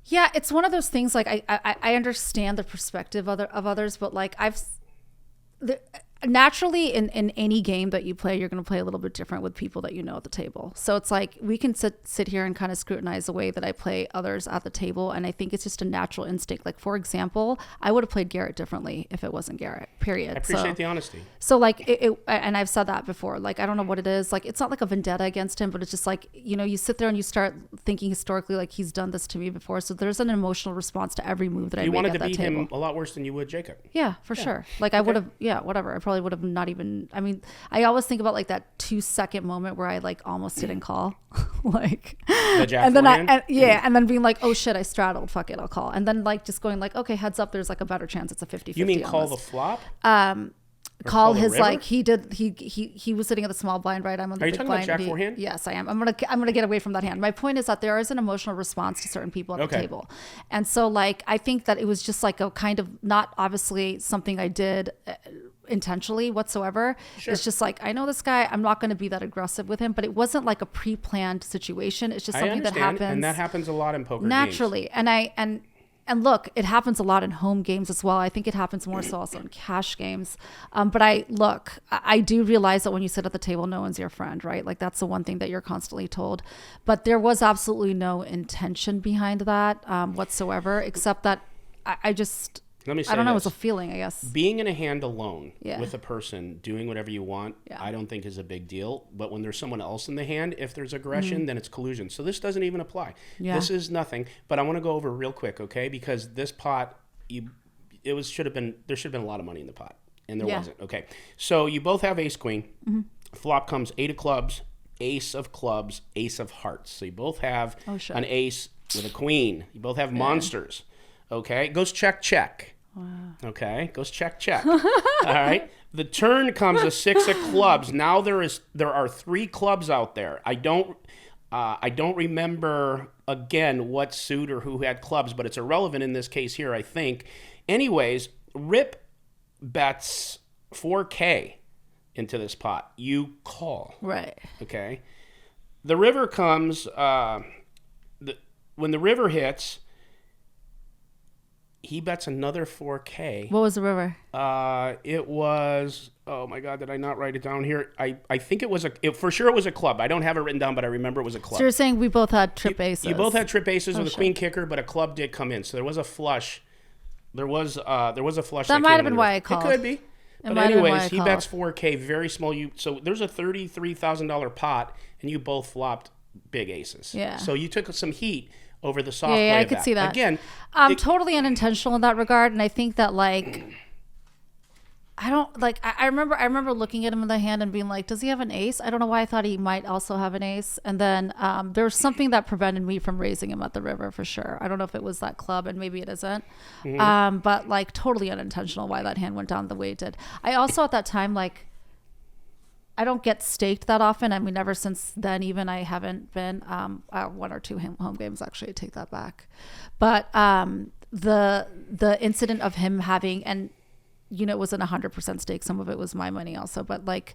Yeah, it's one of those things. Like I understand the perspective of others, but like naturally in any game that you play, you're going to play a little bit different with people that you know at the table. So it's like we can sit here and kind of scrutinize the way that I play others at the table, and I think it's just a natural instinct. Like, for example, I would have played Garrett differently if it wasn't Garrett, period. I appreciate the honesty. So like and I've said that before, like I don't know what it is, like it's not like a vendetta against him, but it's just like, you know, you sit there and you start thinking historically, like he's done this to me before, so there's an emotional response to every move that I You make wanted at to that beat table. him a lot worse than you would Jacob. Yeah, for sure. Like I would have, whatever. I probably would have not even, I mean, I always think about like that 2-second moment where I like almost didn't call. Like, The jack and then forehand? and then being like, oh shit, I straddled, fuck it, I'll call. And then like just going like, okay, heads up, there's like a better chance it's a 50-50. You mean call on the this. flop? Call call the his river? like he was sitting at the small blind, right? I'm on the Are you big talking about blind. jack B. forehand? Yes, I am. I'm gonna get away from that hand. My point is that there is an emotional response to certain people at the Okay. table, and so like I think that it was just like a kind of not obviously something I did intentionally whatsoever. Sure. It's just like I know this guy. I'm not going to be that aggressive with him, but it wasn't like a pre-planned situation. It's just I something that understand, happens and that happens a lot in poker naturally. And look, it happens a lot in home games as well. I think it happens more so also in cash games. But I do realize that when you sit at the table, no one's your friend, right? Like that's the one thing that you're constantly told. But there was absolutely no intention behind that whatsoever, except that I just, Let me say I don't know, it this. was a feeling, I guess. Being in a hand alone Yeah. with a person doing whatever you want, Yeah. I don't think is a big deal. But when there's someone else in the hand, if there's aggression, then it's collusion. So this doesn't even apply. Yeah. This is nothing. But I want to go over real quick, okay? Because this pot, there should have been a lot of money in the pot, and there Yeah. wasn't. Okay, so you both have ace queen. Flop comes 8 of clubs, ace of clubs, ace of hearts. So you both have Oh, shit. an ace with a queen. You both have monsters. Okay, goes check check. Okay, goes check check. All right. The turn comes a 6 of clubs. Now there are 3 clubs out there. I don't remember again what suit or who had clubs, but it's irrelevant in this case here, I think. Anyways, Rip bets 4K into this pot. You call. Right. Okay. The river comes. When the river hits, he bets another 4K. What was the river? It was, oh my God, did I not write it down here? I think it was for sure it was a club. I don't have it written down, but I remember it was a club. So you're saying we both had trip aces. You both had trip aces with a shit. queen kicker, but a club did come in. So there was a flush. There was a flush. That might came have been in. why I called. It could be. But might have been why I anyways, he bets called. 4K, very small. So there's a $33,000 pot, and you both flopped big aces. Yeah. So you took some heat over the soft Yeah, play I of could that. see that. Again, Totally unintentional in that regard, and I think that like I don't like. I remember looking at him in the hand and being like, "Does he have an ace?" I don't know why I thought he might also have an ace. And then there was something that prevented me from raising him at the river for sure. I don't know if it was that club, and maybe it isn't. But like totally unintentional why that hand went down the way it did. I also at that time like. I don't get staked that often. I mean, ever since then, even I haven't been 1 or 2 home games. Actually, I take that back. But the incident of him having, and you know, it wasn't 100% stake. Some of it was my money also. But like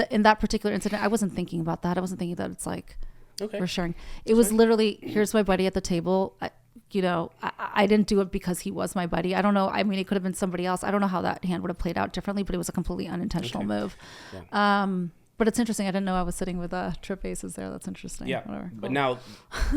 in that particular incident, I wasn't thinking about that. I wasn't thinking that it's like we're sharing. It was literally, here's my buddy at the table. I didn't do it because he was my buddy. I don't know. I mean, it could have been somebody else. I don't know how that hand would have played out differently, but it was a completely unintentional move. Yeah. But it's interesting. I didn't know I was sitting with trip aces there. That's interesting. Yeah. Whatever. But now,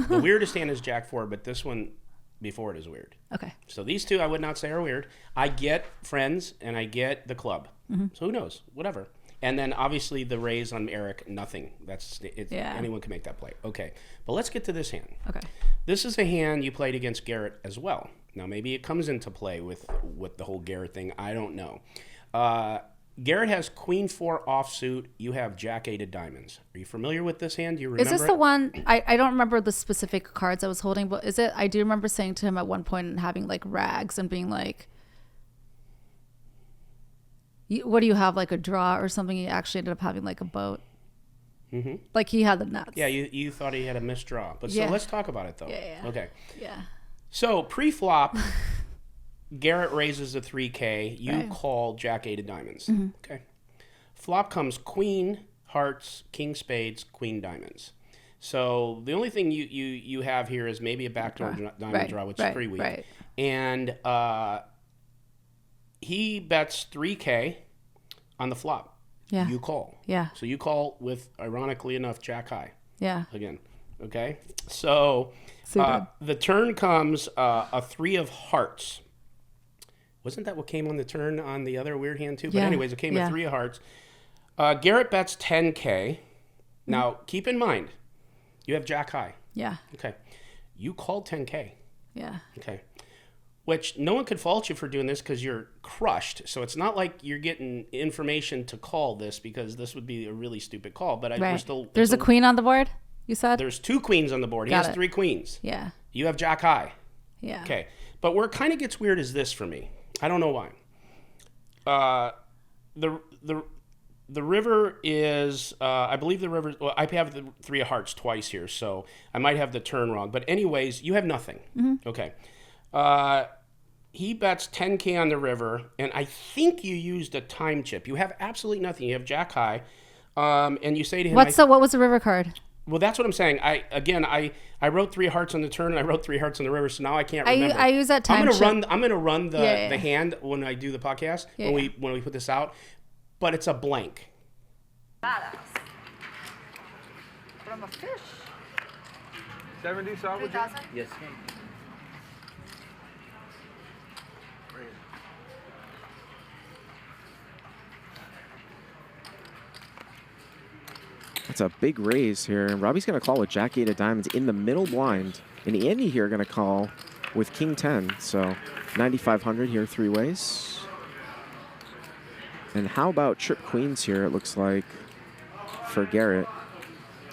the weirdest hand is Jack 4, but this one before it is weird. Okay. So these two I would not say are weird. I get friends and I get the club. So who knows? Whatever. And then obviously the raise on Eric, nothing. Anyone can make that play. Okay. But let's get to this hand. Okay. This is a hand you played against Garrett as well. Now maybe it comes into play with the whole Garrett thing. I don't know. Garrett has Queen 4 offsuit. You have Jack 8 of diamonds. Are you familiar with this hand? Do you remember Is this the one? I don't remember the specific cards I was holding, but is it? I do remember saying to him at one point and having like rags and being like, what do you have, like a draw or something? He actually ended up having like a boat. Mm-hmm. Like he had the nuts. Yeah, you thought he had a missed draw. But so let's talk about it though. Yeah. Okay. Yeah. So pre-flop, Garrett raises a 3K. You call Jack 8 of diamonds. Mm-hmm. Okay. Flop comes Queen hearts, King spades, Queen diamonds. So the only thing you have here is maybe a backdoor diamond draw, which is pretty weak. Right. And he bets 3K on the flop. Yeah. You call. Yeah. So you call with, ironically enough, Jack high. Yeah. Again. Okay. So the turn comes a 3 of hearts. Wasn't that what came on the turn on the other weird hand too? But anyways, it came a 3 of hearts. Garrett bets 10K. Now, keep in mind, you have Jack high. Yeah. Okay. You called 10K. Yeah. Okay. Which no one could fault you for doing this because you're crushed. So it's not like you're getting information to call this because this would be a really stupid call. But there's a queen on the board, you said? There's 2 queens on the board. He has 3 queens. Yeah. You have Jack high. Yeah. Okay. But where it kind of gets weird is this for me. I don't know why. The river is, I believe the river, well, I have the 3 of hearts twice here, so I might have the turn wrong. But anyways, you have nothing. Mm-hmm. Okay. He bets 10K on the river, and I think you used a time chip. You have absolutely nothing. You have Jack high, and you say to him, what was the river card? Well, that's what I'm saying. I wrote 3 hearts on the turn and I wrote 3 hearts on the river, so now I can't remember. I use that time. I'm gonna run the hand when I do the podcast when we put this out, but it's a blank. Badass. But I'm a fish. 70 saw with you? Yes. It's a big raise here. And Robbie's going to call with Jack 8 of diamonds in the middle blind. And Andy here going to call with King 10. So 9,500 here 3 ways. And how about trip queens here, it looks like, for Garrett.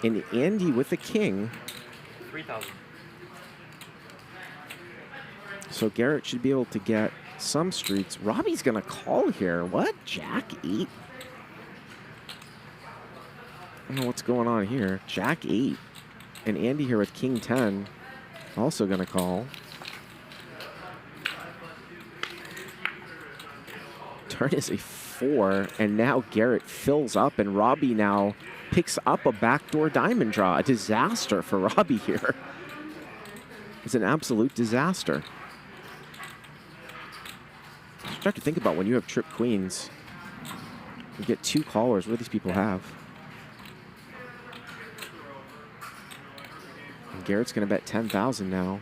And Andy with the king. 3,000. So Garrett should be able to get some streets. Robbie's going to call here. What? Jack 8? I don't know what's going on here. Jack 8. And Andy here with King 10. Also going to call. Turn is a 4. And now Garrett fills up. And Robbi now picks up a backdoor diamond draw. A disaster for Robbi here. It's an absolute disaster. Start to think about when you have trip queens. You get 2 callers. What do these people have? And Garrett's going to bet 10,000 now.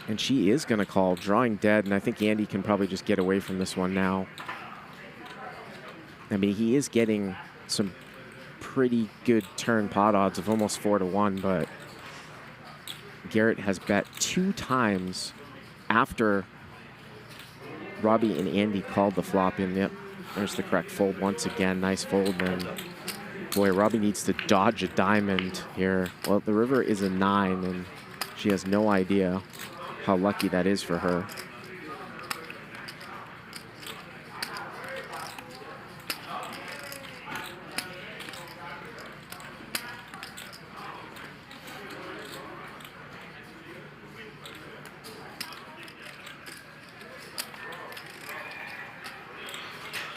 And she is going to call, drawing dead, and I think Andy can probably just get away from this one now. I mean, he is getting some pretty good turn pot odds of almost 4-1, but Garrett has bet 2 times after Robbi and Andy called the flop in. Yep, there's the correct fold once again. Nice fold, and boy, Robbi needs to dodge a diamond here. Well, the river is a 9, and she has no idea how lucky that is for her.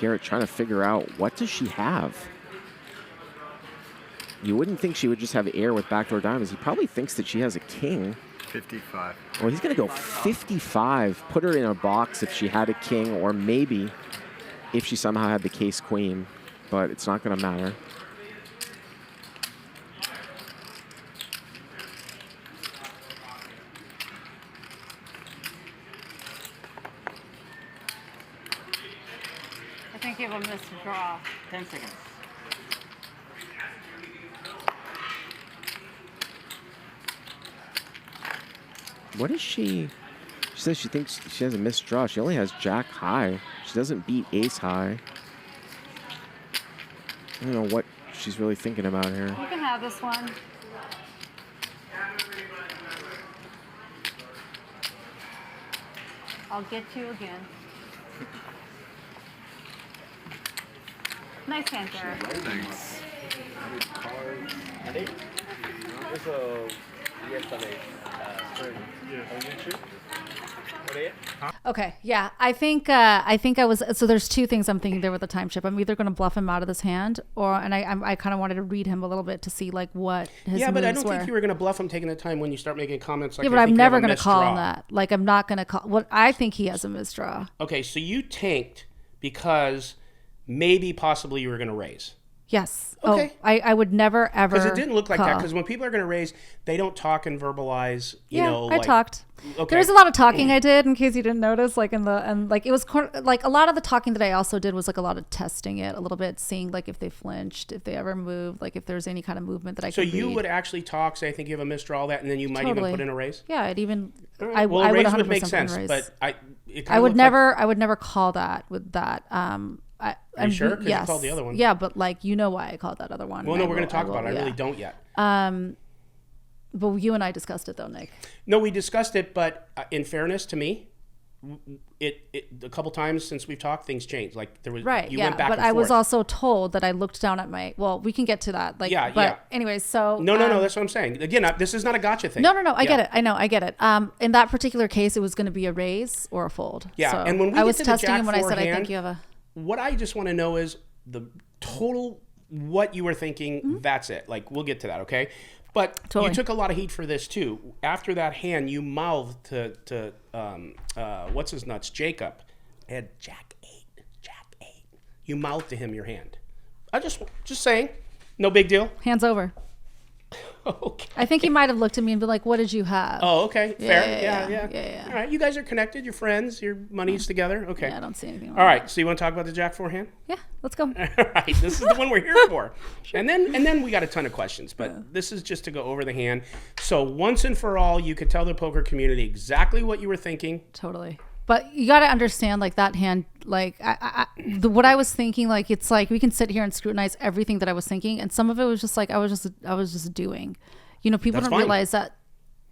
Garrett trying to figure out, what does she have? You wouldn't think she would just have air with backdoor diamonds. He probably thinks that she has a king. 55. Well, he's going to go 55, put her in a box if she had a king, or maybe if she somehow had the case queen, but it's not going to matter. I think you have a missed draw. 10 seconds. What is she? She says she thinks she has a missed draw. She only has jack high. She doesn't beat ace high. I don't know what she's really thinking about here. You can have this one. I'll get you again. Nice hand, Garrett. Thanks. Okay, yeah, I think I was. So there's two things I'm thinking there with the time chip. I'm either going to bluff him out of this hand, and I kind of wanted to read him a little bit to see like what his Yeah, but I moves don't were. think you were going to bluff him taking the time when you start making comments like. Yeah, but I I'm think you have never a going to call misdraw. him that. Like I'm not going to call. What I think he has a misdraw. Okay, so you tanked because maybe possibly you were going to raise. Yes. Okay. Oh, I would never ever. Because it didn't look like that. call. Because when people are going to raise, they don't talk and verbalize. You Yeah, know, I like, talked. Okay. There was a lot of talking I did, in case you didn't notice. Like it was like a lot of the talking that I also did was like a lot of testing it a little bit, seeing like if they flinched, if they ever moved, like if there's any kind of movement that I So could you read. would actually talk, say, I think you have a misdraw, all that, and then you might Totally. even put in a raise. Yeah, it even. All right. I Well, a would raise 100% would make put in sense, raise. but I would never call that with that. Are you sure? 'Cause you yes. called the other one. Yeah, but like you know why I called that other one. Well, and no, I we're going to will- talk about it. I yeah. really don't yet. But you and I discussed it though, Nick. No, we discussed it, but in fairness to me, it a couple times since we've talked, things changed. Like there was Right. You yeah. went back But and I was forth. also told that I looked down at my. Well, we can get to that. Like. Yeah, But yeah. anyways, so. No. That's what I'm saying. Again, this is not a gotcha thing. No. I Yeah. get it. I know. I get it. In that particular case, it was going to be a raise or a fold. Yeah, So and when we I get was to the testing Jack him when I said I forehand, think you have a. What I just want to know is the total what you were thinking. Mm-hmm. That's it. Like we'll get to that, okay? But Totally. you took a lot of heat for this too. After that hand, you mouthed to what's his nuts, Jacob, had Jack 8. You mouthed to him your hand. I just saying, no big deal. Hands over. Okay. I think he might have looked at me and been like, "What did you have?" Oh, okay. Fair. Yeah. Yeah. All right. You guys are connected. You're friends. Your money's together. Okay. Yeah, I don't see anything wrong. All right. So you want to talk about the Jack forehand? Yeah, let's go. All right, this is the one we're here for. And then we got a ton of questions, but this is just to go over the hand. So once and for all, you could tell the poker community exactly what you were thinking. Totally. But you got to understand, like that hand, like what I was thinking, like it's like we can sit here and scrutinize everything that I was thinking, and some of it was just like I was just doing. You know, people That's don't fine. realize that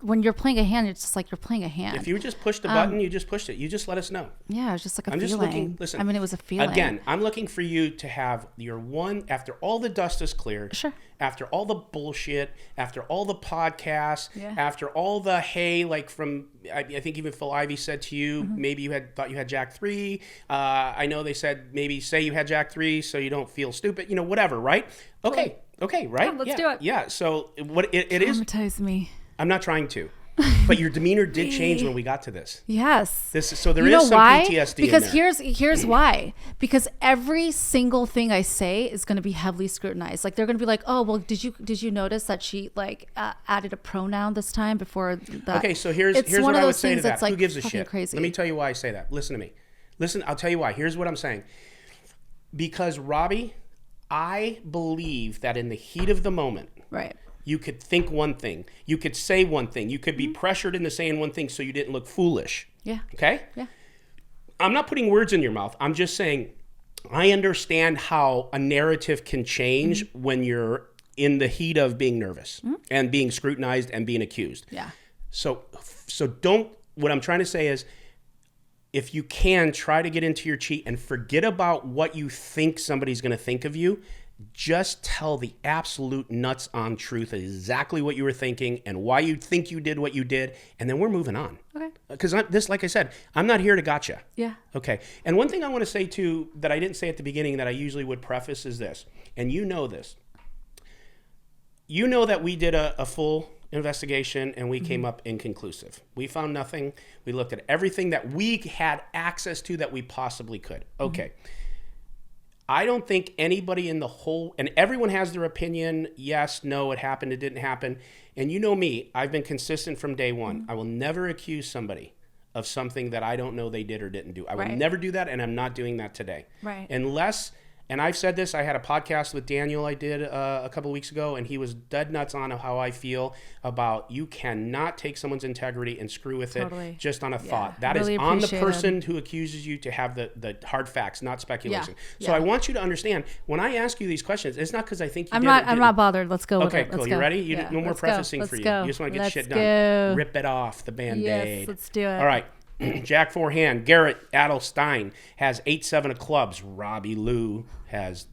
when you're playing a hand, it's just like you're playing a hand. If you just pushed the button, you just pushed it. You just let us know. Yeah, it's just like a I'm feeling. just looking. Listen. I mean, it was a feeling. Again, I'm looking for you to have your one after all the dust is cleared. Sure. After all the bullshit, after all the podcasts, Yeah. after all the hey, like from I think even Phil Ivey said to you, Mm-hmm. maybe you thought you had Jack 3. I know they said maybe say you had Jack 3 so you don't feel stupid. You know, whatever, right? Okay, right? Yeah, let's do it. Yeah. So what it is? Traumatize me. I'm not trying to, but your demeanor did change when we got to this. Yes. There you is know some why? PTSD Because in there. here's why. Because every single thing I say is going to be heavily scrutinized. Like they're going to be like, "Oh, well, did you notice that she like added a pronoun this time before that?" Okay, so here's It's one what of I would those say to things that. that's, like, Who gives a fucking shit? crazy. Let me tell you why I say that. Listen to me. Listen, I'll tell you why. Here's what I'm saying. Because Robbie, I believe that in the heat of the moment, Right. you could think one thing. You could say one thing. You could be Mm-hmm. pressured into saying one thing so you didn't look foolish. Yeah. Okay? Yeah. I'm not putting words in your mouth. I'm just saying I understand how a narrative can change Mm-hmm. when you're in the heat of being nervous and being scrutinized and being accused. Yeah. So don't, what I'm trying to say is, if you can, try to get into your cheat and forget about what you think somebody's going to think of you. Just tell the absolute nuts on truth, exactly what you were thinking and why you think you did what you did, and then we're moving on. Okay. because like I said, I'm not here to gotcha. Yeah. Okay. And one thing I want to say too that I didn't say at the beginning that I usually would preface is this, and you know this. You know that we did a full investigation and we came up inconclusive. We found nothing. We looked at everything that we had access to that we possibly could. Okay. I don't think anybody in the whole, and everyone has their opinion. Yes, no, it happened, it didn't happen. And you know me, I've been consistent from day one. I will never accuse somebody of something that I don't know they did or didn't do. I will never do that, and I'm not doing that today. Right. Unless, and I've said this, I had a podcast with Daniel I did a couple weeks ago, and he was dead nuts on how I feel about you cannot take someone's integrity and screw with it just on a thought. That really is on the appreciated. person who accuses you to have the hard facts, not speculation. Yeah. So I want you to understand, when I ask you these questions, it's not because I think you I'm did not. or I'm not bothered. Let's go. Okay, with it. cool. Let's You go. ready? Yeah. No more Let's prefacing go. for Let's you. go. You just want to get Let's shit go. done. Rip it off the Band-Aid. Yes, let's do it. All right. Jack 4 hand. Garrett Adelstein has 8-7 of clubs. Robbi Lew has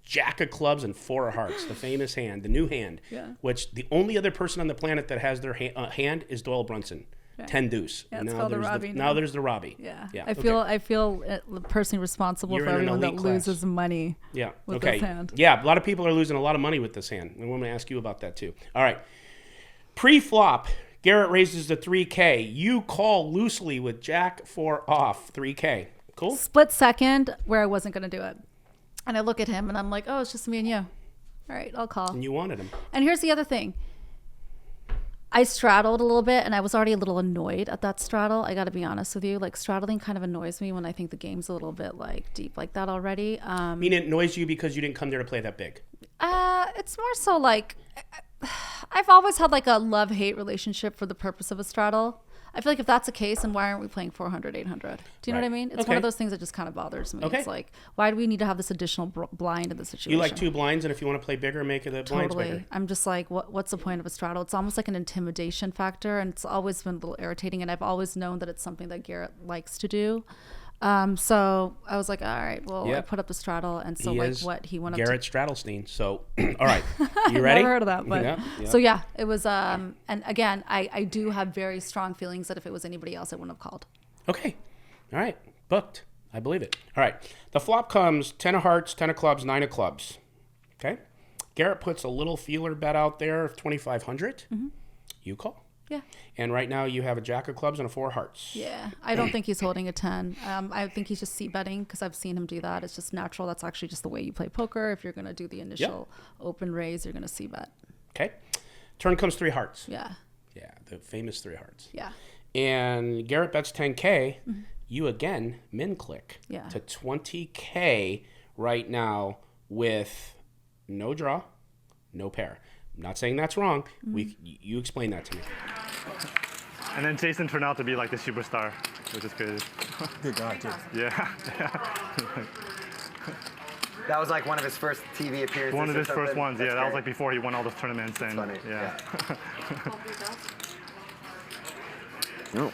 Jack of clubs and 4 of hearts, the famous hand, the new hand, which the only other person on the planet that has their hand is Doyle Brunson. 10 deuce. Yeah, it's called the Robbie now there's the Robbie. Yeah. Yeah. I feel personally responsible You're for in an everyone that elite class. loses money. Yeah. With Okay. this hand. Yeah. A lot of people are losing a lot of money with this hand. And we're going to ask you about that too. All right. Pre-flop, Garrett raises the 3K. You call loosely with Jack 4 off 3K. Cool. Split second where I wasn't going to do it. And I look at him and I'm like, oh, it's just me and you. All right, I'll call. And you wanted him. And here's the other thing. I straddled a little bit and I was already a little annoyed at that straddle. I got to be honest with you. Like, straddling kind of annoys me when I think the game's a little bit like deep like that already. I mean, it annoys you because you didn't come there to play that big. It's more so like I've always had like a love-hate relationship for the purpose of a straddle. I feel like if that's the case, then why aren't we playing 400, 800? Do you know what I mean? It's one of those things that just kind of bothers me. It's like, why do we need to have this additional blind in the situation? You like 2 blinds, and if you want to play bigger, make it the blinds bigger. I'm just like, what's the point of a straddle? It's almost like an intimidation factor, and it's always been a little irritating, and I've always known that it's something that Garrett likes to do. So I was like, all right, well, I put up the straddle, and so He like is what he went up Garrett to. Stradelstein. So, all right, you ready? Never heard of that, but Yeah. so yeah, it was. And again, I do have very strong feelings that if it was anybody else, I wouldn't have called. Okay, all right, booked. I believe it. All right, the flop comes 10 of hearts, 10 of clubs, 9 of clubs. Okay, Garrett puts a little feeler bet out there of 2,500. You call. Yeah. And right now you have a Jack of clubs and a 4 of hearts. Yeah. I don't think he's holding a 10. I think he's just seat betting because I've seen him do that. It's just natural. That's actually just the way you play poker. If you're going to do the initial open raise, you're going to seat bet. Okay. Turn comes 3 hearts. Yeah. Yeah, the famous 3 hearts. Yeah. And Garrett bets 10K. You again min click to 20K right now with no draw, no pair. I'm not saying that's wrong. You explain that to me. And then Jason turned out to be like the superstar, which is crazy. Good guy, too. Yeah. That was like one of his first TV appearances. One of his first ones. That's That was great. like before he won all those tournaments. And funny. yeah. Oh,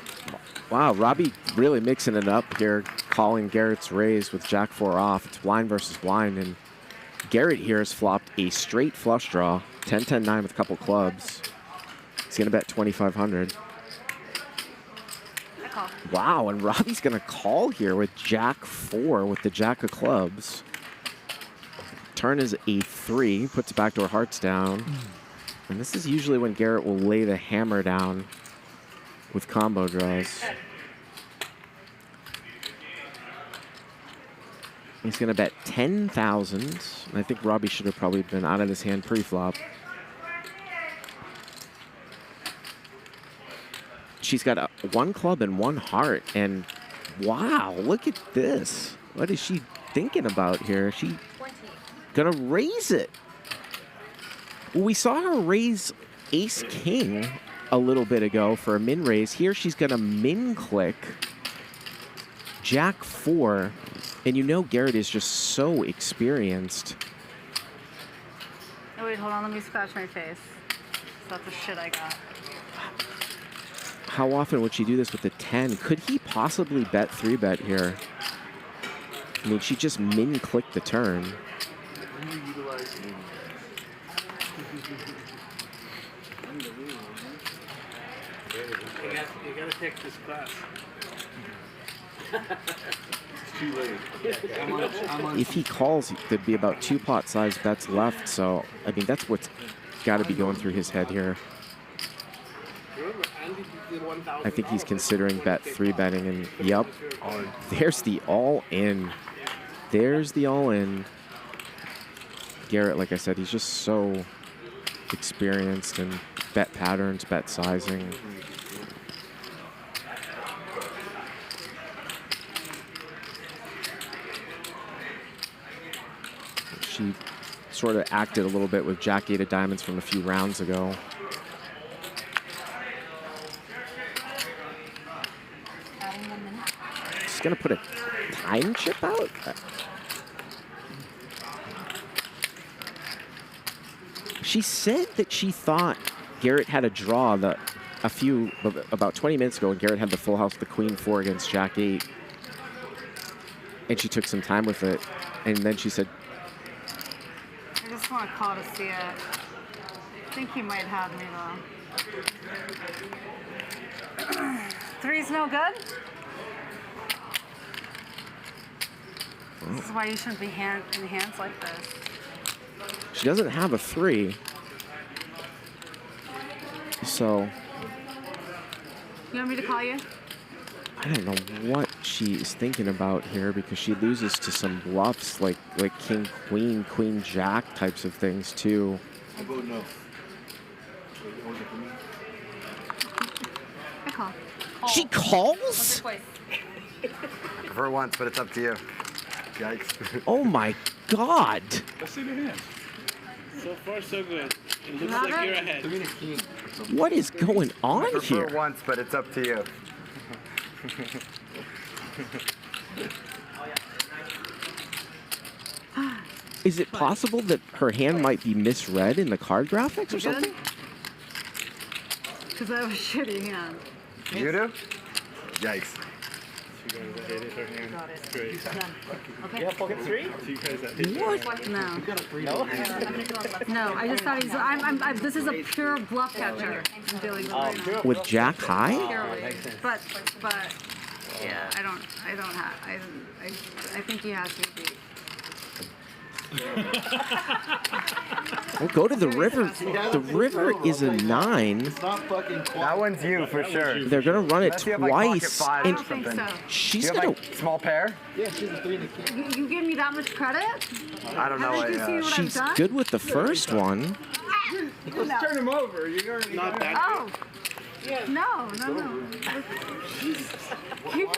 wow, Robbie really mixing it up here, calling Garrett's raise with Jack 4 off. It's blind versus blind, and Garrett here has flopped a straight flush draw, 10-10-9 with a couple clubs. He's going to bet 2,500. Wow, and Robbie's going to call here with Jack 4 with the Jack of clubs. Turn is a 3, puts backdoor hearts down. And this is usually when Garrett will lay the hammer down with combo draws. He's going to bet 10,000. And I think Robbie should have probably been out of this hand pre-flop. She's got 1 club and 1 heart. And wow, look at this. What is she thinking about here? She going to raise it. Well, we saw her raise ace-king a little bit ago for a min raise. Here she's going to min click Jack 4. And you know Garrett is just so experienced. Oh, wait, hold on. Let me scratch my face. That's the shit I got. How often would she do this with the 10? Could he possibly bet 3-bet here? I mean, she just min clicked the turn. You gotta take this class. Too late. If he calls, there'd be about 2 pot-sized bets left. So, I mean, that's what's got to be going through his head here. I think he's considering bet 3-betting, and yep, there's the all-in. There's the all-in. Garrett, like I said, he's just so experienced in bet patterns, bet sizing. She sort of acted a little bit with Jack-8 of diamonds from a few rounds ago. She's gonna put a time chip out? She said that she thought Garrett had a draw about 20 minutes ago, and Garrett had the full house, the Queen 4 against Jack-8. And she took some time with it. And then she said, I just want to call to see it. I think he might have me though. 3's no good? This is why you shouldn't be in hands like this. she doesn't have a 3. So You want me to call you? I don't know what she is thinking about here, because she loses to some bluffs like King, Queen, Queen, Jack types of things too. I vote no. I call. She calls? For once, but it's up to you. Yikes. Oh my God. Let's see the hands. So far, so good. It looks Love like it. you're ahead. What is going on For here? once, but it's up to you. Is it possible that her hand might be misread in the card graphics or something? Because I have a shitty hand. You do? Yikes. You guys that hit it, her hand. Got it. Great. Done. Okay. You have pocket 3? You guys that hit What? No. No? No, I just thought he's. This is a pure bluff catcher I'm dealing with right now. With Jack high? Purely. But yeah, I think he has to be beat. We'll go to the river. The river is a 9. It's not fucking That one's you for sure. They're gonna run it Unless you have, like, pocket twice, 5 I or don't think something. so. she's You have gonna. like small pair? Yeah, she's a 3 and a king. You give me that much credit? I don't know. Haven't you seen what I've She's done? good with the first one. Let's turn him over. You're already Not that Oh. No.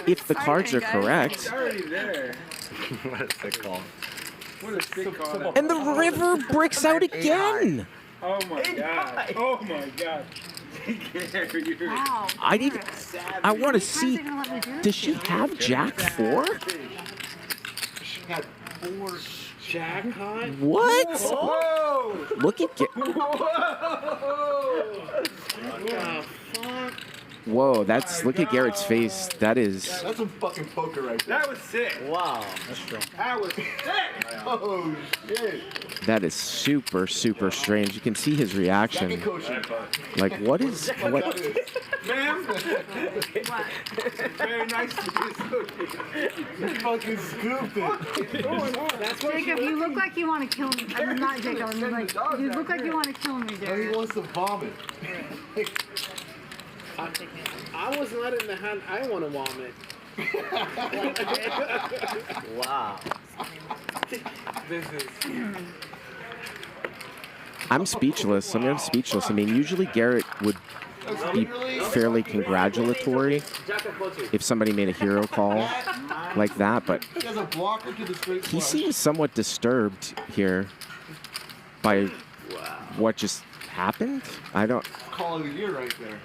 If the cards are correct. It's already there. What a sick call. What a sick call. And the river bricks out again. Oh my god. Oh my god. Wow. I want to see. Does she have Jack 4? She had 4 Jack high? What? Whoa! Look at Whoa! What the fuck? Whoa, look at Garrett's face. That is. That's some fucking poker right there. That was sick. Wow. That was sick. Oh shit. That is super, super strange. You can see his reaction. Second coaching. Like, what is. What? Ma'am? Very nice to be You fucking scooped it. That's what Jacob, you look like you want to kill me. I mean, not Jacob. I mean, like, you look like you want to kill me, Now he Jared. wants to vomit. I was not in the hand. I want to vomit. Wow. This is. I'm speechless. I'm speechless. I mean, usually Garrett would be fairly congratulatory if somebody made a hero call like that, but He has a blocker to the straight he flush. seems somewhat disturbed here by what just happened. I don't. Call of the year right there.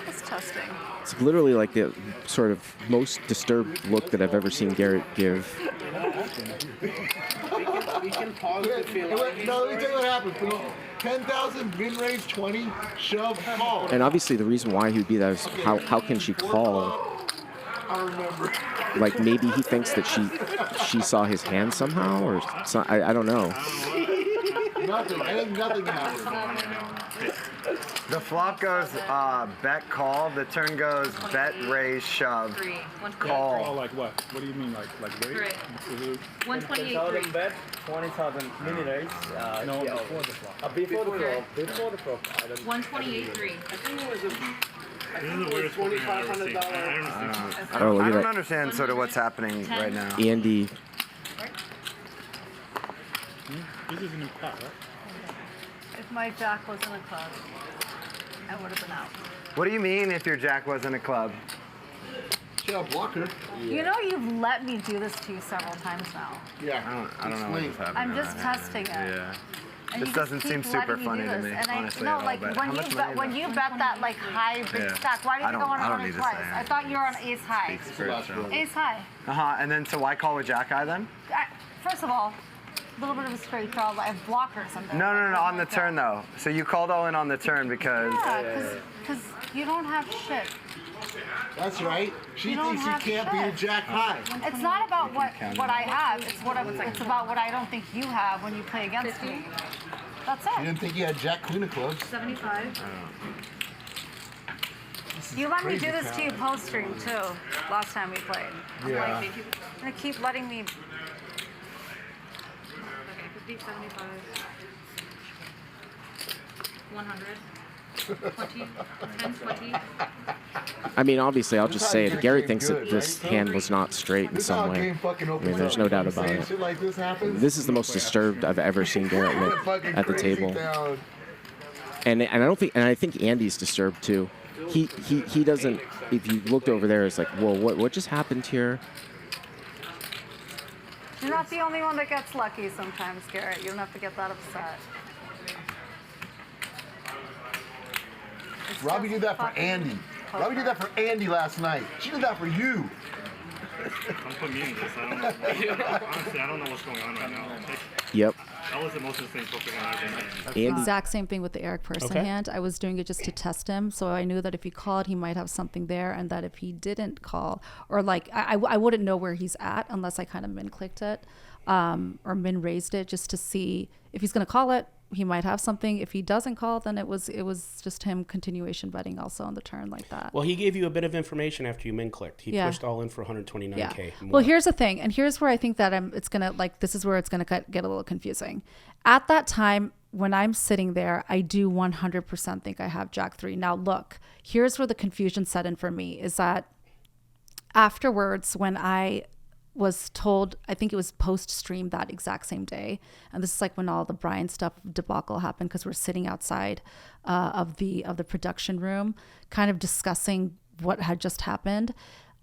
It's testing. It's literally like the sort of most disturbed look that I've ever seen Garrett give. We can pause the feel. No, let me tell you what happened, please. 10,000, mid-range 20, shove, call. And obviously the reason why he would be that is how can she call? I remember. Like maybe he thinks that she saw his hand somehow, or I don't know. Nothing. I think nothing happened. The flop goes bet call. The turn goes bet raise shove. Call. Oh, like what? What do you mean, like wait? 128. bet, 20,000 mini raise. No, before the flop. Before the flop. Before the flop. 128.3. I think it was a. This is the weirdest fucking thing I've ever seen. I Oh, look I at don't that. understand sort of what's happening right now. Andy. This is a new pot, right? If my jack was in a club, I would have been out. What do you mean if your jack wasn't a club? She had a blocker. You know you've let me do this to you several times now. Yeah. I don't know what is happening. I'm just right now. testing it. Yeah. And This you just doesn't keep seem super letting funny do to this. me, And honestly, no, at all, like but when how you much bet money when is you that? bet that like high big Yeah. stack, why did I you go don't- on I don't it need to twice? say I thought you were on ace high. Ace high. And then so why call with jack high then? First of all, a little bit of a straight draw. I have blockers on there. No, on the turn though. So you called all in on the turn because. Yeah, because you don't have shit. That's right. She You don't thinks you have can't beat a shit. jack high. It's not about what I have. It's about what I don't think you have when you play against me. That's You it. didn't think you had jack queen of clubs. 75. You let me do this to you post stream too. Last time we played. Yeah. And keep letting me. Okay, 50, 75, 100, 20, 10, 20. I mean, obviously, I'll This just is how say you it. get a Garrett game thinks that good, this right? hand was not straight in This is how some a way. game fucking opens there's up. no doubt Saying about it. Shit like this happens. This is the most disturbed I've ever seen Garrett look Fucking at the crazy table. town. And I think Andy's disturbed too. He doesn't. If you looked over there, it's like, whoa, what just happened here? You're not the only one that gets lucky sometimes, Garrett. You don't have to get that upset. Robbie did that for Andy. Robbie did that for Andy last night. She did that for you. I'm putting me in this. Honestly, I don't know what's going on right now. Like, Yep. that was the most insane poker hand I've ever seen. Andy. Exact same thing with the Eric Person Okay. hand. I was doing it just to test him, so I knew that if he called, he might have something there, and that if he didn't call, or like I wouldn't know where he's at unless I kind of min clicked it, or min raised it just to see if he's gonna call it. He might have something. If he doesn't call, then it was just him continuation betting also on the turn like that. Well, he gave you a bit of information after you min clicked. He Yeah. pushed all in for 129K. Yeah. more. Well, here's the thing, and here's where I think that it's gonna this is where it's gonna get a little confusing. At that time, when I'm sitting there, I do 100% think I have Jack 3. Now, look, here's where the confusion set in for me is that afterwards, when I was told, I think it was post stream that exact same day, and this is like when all the Brian stuff debacle happened, because we're sitting outside of the production room, kind of discussing what had just happened.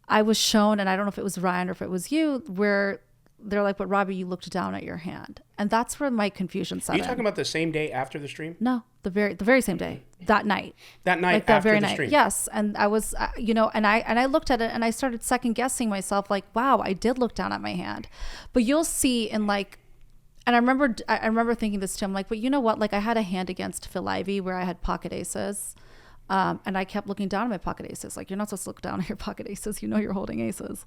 I was shown, and I don't know if it was Ryan or if it was you, where they're like, "But Robbie, you looked down at your hand," and that's where my confusion set Are you in. talking about the same day after the stream? No, the very same day, that night. That night Like that after very the night. stream? Yes, and I was, and I looked at it and I started second guessing myself, like, wow, I did look down at my hand. But you'll see in like, and I remember thinking this too. I'm like, but you know what? Like I had a hand against Phil Ivey where I had pocket aces. And I kept looking down at my pocket aces. Like, you're not supposed to look down at your pocket aces. You know you're holding aces.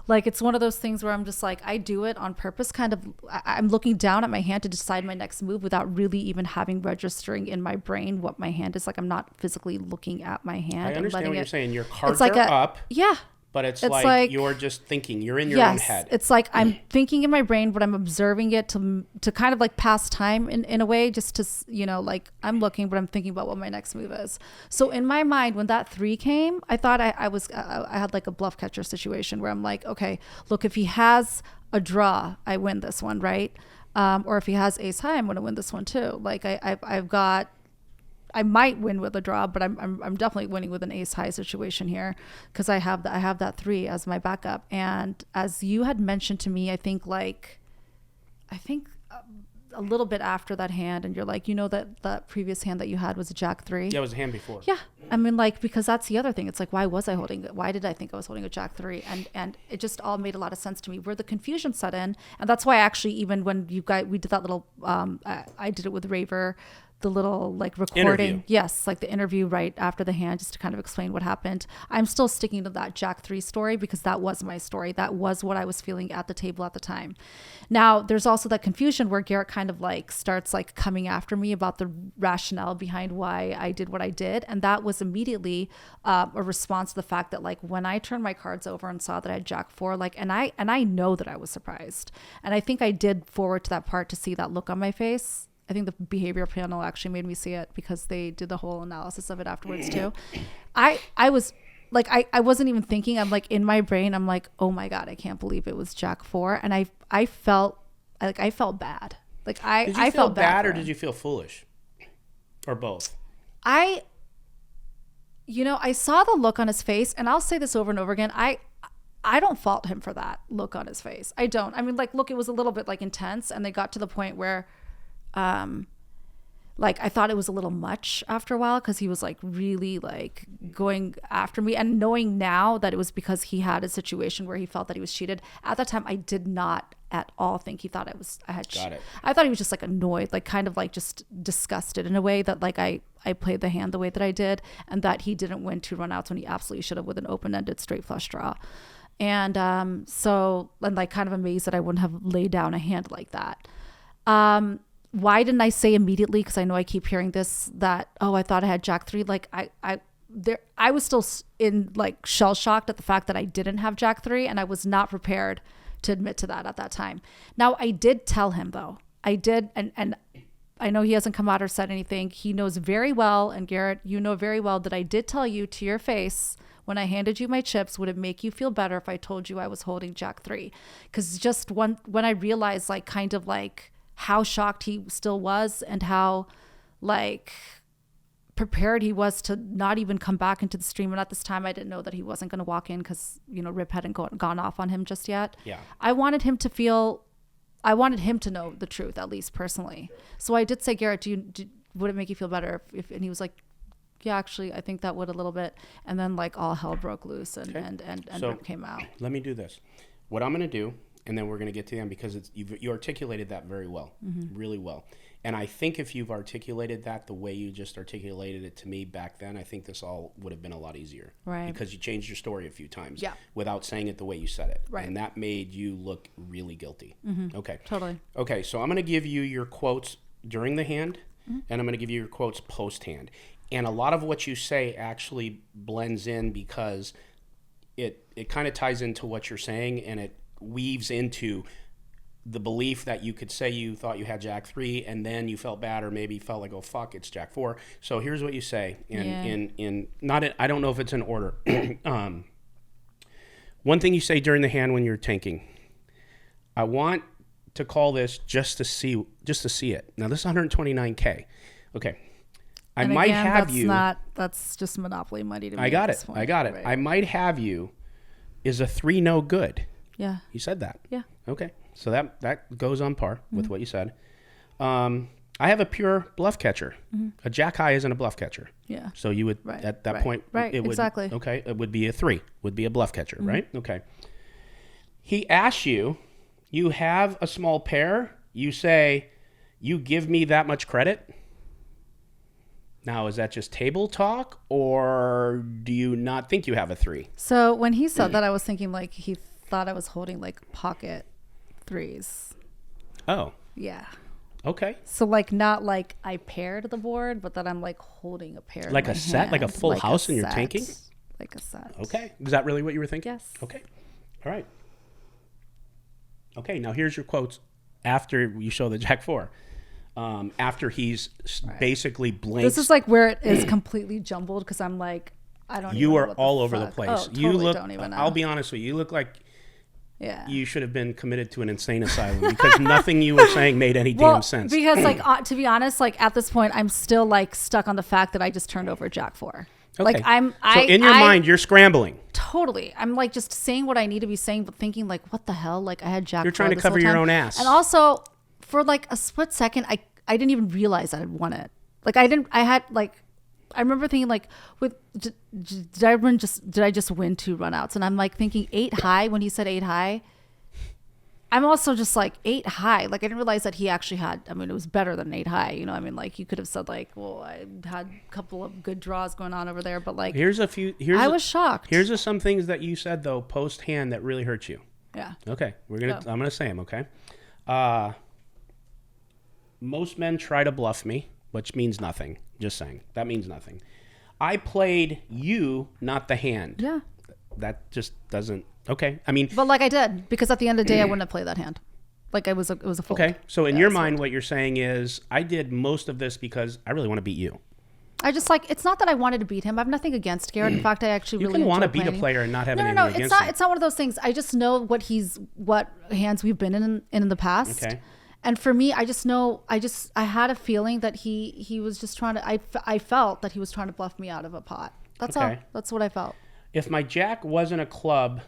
Like, it's one of those things where I'm just like, I do it on purpose. Kind of, I'm looking down at my hand to decide my next move without really even having registering in my brain what my hand is. Like, I'm not physically looking at my hand. I understand what you're saying. Your cards like are up. Yeah. But it's Like- like you're just thinking. You're in your own head. It's like I'm thinking in my brain, but I'm observing it to kind of like pass time in a way, just to, like I'm looking, but I'm thinking about what my next move is. So in my mind, when that 3 came, I thought I had like a bluff catcher situation where I'm like, okay, look, if he has a draw, I win this one, right? Or if he has ace high, I'm going to win this one too. Like I might win with a draw, but I'm definitely winning with an ace high situation here because I have that 3 as my backup. And as you had mentioned to me, I think a little bit after that hand, and you're like, that previous hand that you had was a Jack 3. Yeah, it was a hand before. Yeah, I mean, like, because that's the other thing. It's like, why was I holding it? Why did I think I was holding a Jack 3? And it just all made a lot of sense to me. Where the confusion set in, and that's why actually even when we did that little, I did it with Raver. little like recording. Interview. Yes, like the interview right after the hand, just to kind of explain what happened. I'm still sticking to that Jack 3 story because that was my story. That was what I was feeling at the table at the time. Now, there's also that confusion where Garrett kind of like starts like coming after me about the rationale behind why I did what I did. And that was immediately a response to the fact that like when I turned my cards over and saw that I had Jack 4, like, and I know that I was surprised. And I think I did forward to that part to see that look on my face. I think the behavior panel actually made me see it because they did the whole analysis of it afterwards too. I was like, I wasn't even thinking. I'm like in my brain, I'm like, oh my God, I can't believe it was Jack 4. And I felt bad. Like Did you I feel felt bad or for him. did you feel foolish? Or both? I saw the look on his face, and I'll say this over and over again. I don't fault him for that look on his face. I don't. I mean, like, look, it was a little bit like intense, and they got to the point where like I thought it was a little much after a while because he was like really like going after me, and knowing now that it was because he had a situation where he felt that he was cheated. At that time, I did not at all think he thought I thought he was just like annoyed, like kind of like just disgusted in a way that like I played the hand the way that I did, and that he didn't win 2 runouts when he absolutely should have with an open-ended straight flush draw. And so I'm like kind of amazed that I wouldn't have laid down a hand like that. Why didn't I say immediately? Because I know I keep hearing this, that, oh, I thought I had Jack 3. Like I was still in like shell shocked at the fact that I didn't have Jack 3, and I was not prepared to admit to that at that time. Now I did tell him though. I did, and I know he hasn't come out or said anything. He knows very well, and Garrett, you know very well that I did tell you to your face when I handed you my chips, would it make you feel better if I told you I was holding Jack 3? Because just when I realized like kind of like how shocked he still was and how like prepared he was to not even come back into the stream. And at this time I didn't know that he wasn't going to walk in because, you know, Rip hadn't gone off on him just yet. Yeah. I wanted him to know the truth, at least personally. So I did say, Garrett, would it make you feel better if and he was like, yeah, actually, I think that would a little bit. And then like all hell broke loose and So, Rip came out. Let me do this. What I'm going to do, and then we're going to get to the end because you articulated that very well, really well. And I think if you've articulated that the way you just articulated it to me back then, I think this all would have been a lot easier. Right. Because you changed your story a few times without saying it the way you said it. Right. And that made you look really guilty. Okay. Totally. Okay, so I'm going to give you your quotes during the hand, and I'm going to give you your quotes post-hand. And a lot of what you say actually blends in because it kind of ties into what you're saying, and it weaves into the belief that you could say you thought you had Jack 3 and then you felt bad or maybe felt like, oh fuck, it's Jack 4. So here's what you say I don't know if it's in order. One thing you say during the hand when you're tanking, I want to call this just to see it. Now this is 129K. Okay. That's just Monopoly money to me. I got it. Right. I might have you is a 3 no good. Yeah. You said that. Yeah. Okay. So that goes on par with what you said. I have a pure bluff catcher. A Jack high isn't a bluff catcher. Yeah. So you would at that point it would exactly. Okay, it would be a 3, would be a bluff catcher, right? Okay. He asks you have a small pair, you say, you give me that much credit? Now, is that just table talk, or do you not think you have a 3? So when he said that, I was thinking like he thought I was holding like pocket 3s. Oh. Yeah. Okay. So like not like I paired the board, but that I'm like holding a pair. Like in a my set, like a hand, full like house a and you're set. tanking? Like a set. Okay. Is that really what you were thinking? Yes. Okay. All right. Okay, now here's your quotes after you show the Jack 4. After he's basically blanks. This is like where it is completely jumbled because I'm like, I don't. You even are know what all the over the fuck. place. Oh, totally you look. Don't even know. I'll be honest with you. You look like. Yeah. You should have been committed to an insane asylum because nothing you were saying made any damn sense. Because like to be honest, like at this point, I'm still like stuck on the fact that I just turned over Jack 4. Okay. Like So in your mind, you're scrambling. Totally. I'm like just saying what I need to be saying, but thinking like, what the hell? Like I had Jack 4. You're trying to this cover whole your time. own ass. And also, for like a split second, I didn't even realize I had won it. Like I remember thinking like, did I just win 2 runouts? And I'm like thinking 8 high when he said 8 high. I'm also just like 8 high. Like, I didn't realize that he actually had, I mean, it was better than 8 high. You know, I mean, like, you could have said, like, well, I had a couple of good draws going on over there, but like, I was shocked. Here's some things that you said, though, post hand that really hurt you. Yeah. Okay. I'm going to say them, okay? Most men try to bluff me, which means nothing. Just saying. That means nothing. I played you, not the hand. Yeah. That just doesn't. Okay. I mean. But like I did, because at the end of the day, I wouldn't have played that hand. Like it was a fold. Okay. So in your mind, what you're saying is, I did most of this because I really want to beat you. I just like, it's not that I wanted to beat him. I have nothing against Garrett. In fact, I actually really want to beat planning. a player and not have anything No, against him. it's not one of those things. I just know what hands we've been in the past. Okay. And for me, I just know, I had a feeling that he was just trying to, I felt that he was trying to bluff me out of a pot. That's all. That's what I felt. If my jack wasn't a club,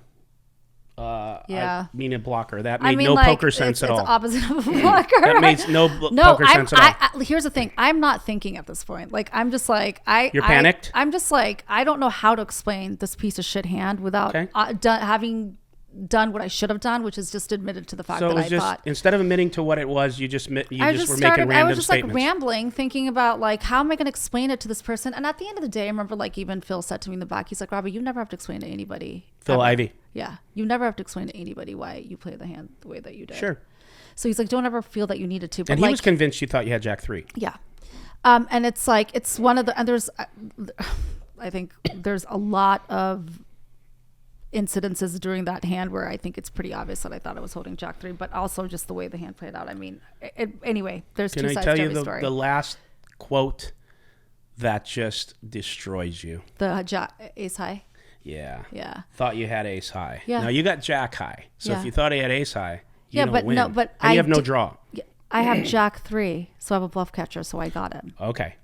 I mean a blocker, that made no like, poker sense at all. It's opposite of a blocker. That makes no poker sense at all. Here's the thing. I'm not thinking at this point. Like, I'm just like, You're panicked? I'm just like, I don't know how to explain this piece of shit hand without having done what I should have done, which is just admitted to the fact that I thought. Instead of admitting to what it was, you just were making random statements. I was just like rambling, thinking about like, how am I going to explain it to this person? And at the end of the day, I remember like even Phil said to me in the back, he's like, Robbi, you never have to explain to anybody. Phil Ivey. Yeah. You never have to explain to anybody why you play the hand the way that you did. Sure. So he's like, don't ever feel that you needed to. But and he was convinced you thought you had Jack 3. Yeah. And it's like, it's one of the, and there's, I think there's a lot of incidences during that hand where I think it's pretty obvious that I thought I was holding Jack 3, but also just the way the hand played out. I mean, anyway, there's two sides to every story. Can I tell you the last quote that just destroys you? The ace high? Yeah. Yeah. Thought you had ace high. Yeah. Now you got Jack high. So if you thought he had ace high, you don't win. No, but and you have no draw. I have Jack 3, so I have a bluff catcher, so I got him. Okay.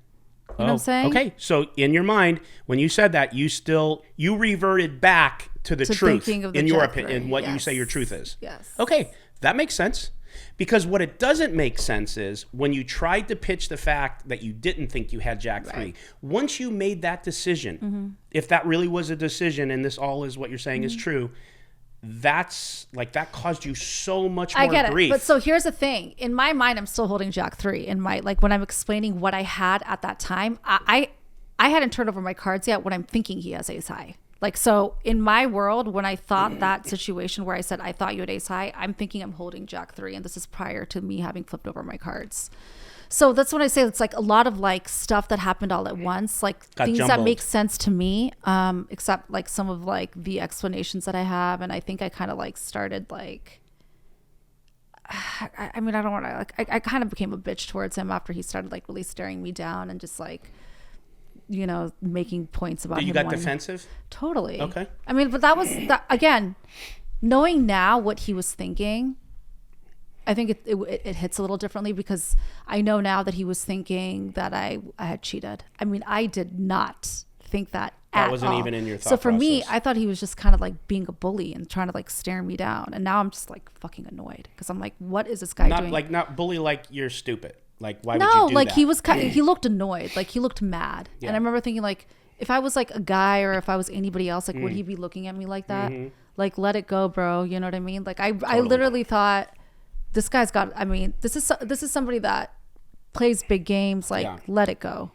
You know what I'm saying? Okay. So in your mind, when you said that, you reverted back to the truth in your opinion, what you say your truth is. Yes. Okay. That makes sense. Because what it doesn't make sense is when you tried to pitch the fact that you didn't think you had Jack 3, once you made that decision, if that really was a decision and this all is what you're saying is true, that's like, that caused you so much more grief. I get it. But so here's the thing. In my mind, I'm still holding Jack 3. In my, like when I'm explaining what I had at that time, I hadn't turned over my cards yet when I'm thinking he has ace high. Like, so in my world, when I thought that situation where I said, I thought you had ace high, I'm thinking I'm holding Jack 3. And this is prior to me having flipped over my cards. So that's when I say it's like a lot of like stuff that happened all at once, like things that make sense to me, except like some of like the explanations that I have. And I think I kind of like started like, I mean, I don't want to like, I kind of became a bitch towards him after he started like really staring me down and just like, you know, making points about him. You got defensive? Totally. Okay. I mean, but that was, again, knowing now what he was thinking, I think it hits a little differently because I know now that he was thinking that I had cheated. I mean, I did not think that at all. That wasn't even in your thought So for process. me, I thought he was just kind of like being a bully and trying to like stare me down. And now I'm just like fucking annoyed because I'm like, what is this guy doing? Not bully like you're stupid. Like, why would you do like that? he looked annoyed. Like he looked mad. Yeah. And I remember thinking like, if I was like a guy or if I was anybody else, like would he be looking at me like that? Like, let it go, bro. You know what I mean? Like I literally thought this guy's got, I mean, this is somebody that plays big games. Like, let it go.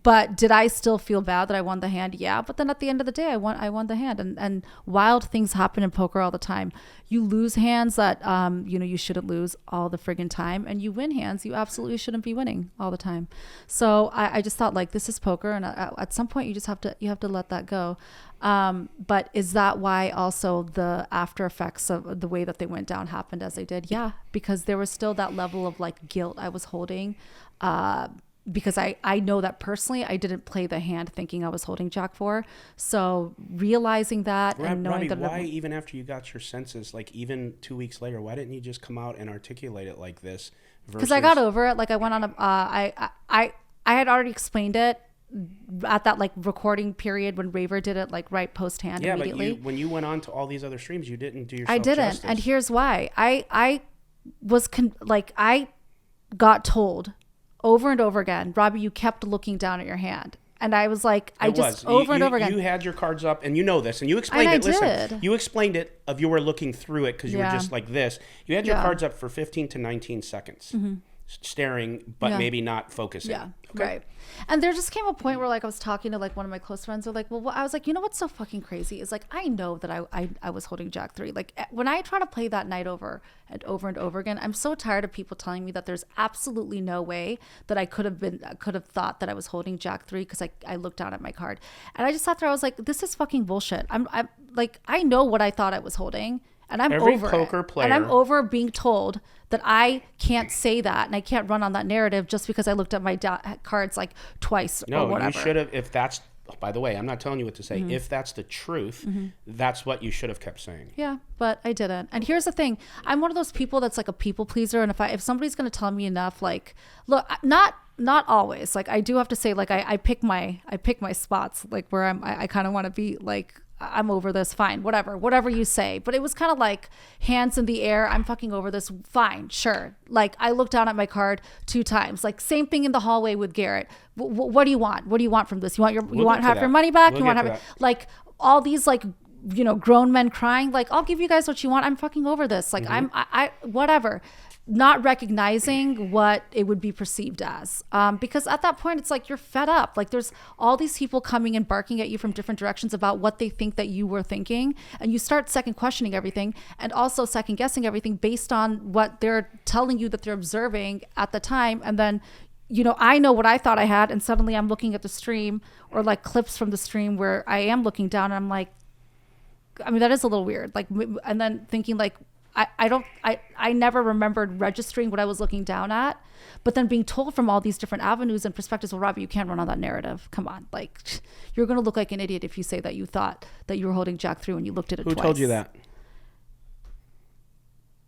But did I still feel bad that I won the hand? Yeah. But then at the end of the day, I won the hand. And wild things happen in poker all the time. You lose hands that, you know, you shouldn't lose all the friggin' time. And you win hands you absolutely shouldn't be winning all the time. So I just thought like, this is poker. And at some point you just have to let that go. But is that why also the after effects of the way that they went down happened as they did? Yeah. Because there was still that level of like guilt I was holding, because I know that personally I didn't play the hand thinking I was holding Jack 4. So realizing that and knowing Robbie, that why even after you got your senses, like even 2 weeks later, why didn't you just come out and articulate it like this? Because I got over it. Like I went on a I had already explained it at that like recording period when Raver did it like right post hand immediately. But when you went on to all these other streams, you didn't do yourself I didn't. justice. And here's why. I got told over and over again, Robbie, you kept looking down at your hand. And I was like, over and over again. You had your cards up, and you know this, and you explained it. Listen, did. you explained it of you were looking through it because you were just like this. You had your cards up for 15 to 19 seconds, staring, but maybe not focusing. Yeah, right. And there just came a point where like I was talking to like one of my close friends. Were like, well, I was like, you know what's so fucking crazy is like I know that I was holding Jack 3. Like when I try to play that night over and over again, I'm so tired of people telling me that there's absolutely no way that I could have thought that I was holding Jack 3 because I looked down at my card, and I just sat there. I was like, this is fucking bullshit. I'm like I know what I thought I was holding. And I'm over it. And I'm over being told that I can't say that and I can't run on that narrative just because I looked at my cards like twice or whatever. No, you should have. If that's, by the way, I'm not telling you what to say. If that's the truth, that's what you should have kept saying. Yeah, but I didn't. And here's the thing: I'm one of those people that's like a people pleaser. And if somebody's going to tell me enough, like, look, not always. Like I do have to say, like I pick my spots, like where I kind of want to be like. I'm over this, fine, whatever you say. But it was kind of like hands in the air. I'm fucking over this, fine, sure. Like I looked down at my card 2 times. Like same thing in the hallway with Garrett. What do you want? What do you want from this? You want half your money back? You want half like all these like grown men crying. Like I'll give you guys what you want. I'm fucking over this. Like I whatever. Not recognizing what it would be perceived as. Because at that point, it's like you're fed up. Like there's all these people coming and barking at you from different directions about what they think that you were thinking. And you start second questioning everything and also second guessing everything based on what they're telling you that they're observing at the time. And then, I know what I thought I had. And suddenly I'm looking at the stream or like clips from the stream where I am looking down and I'm like, I mean, that is a little weird. Like, and then thinking like, I never remembered registering what I was looking down at, but then being told from all these different avenues and perspectives, well, Robbie, you can't run on that narrative. Come on. Like you're going to look like an idiot if you say that you thought that you were holding Jack 3 when you looked at it twice. Who told you that?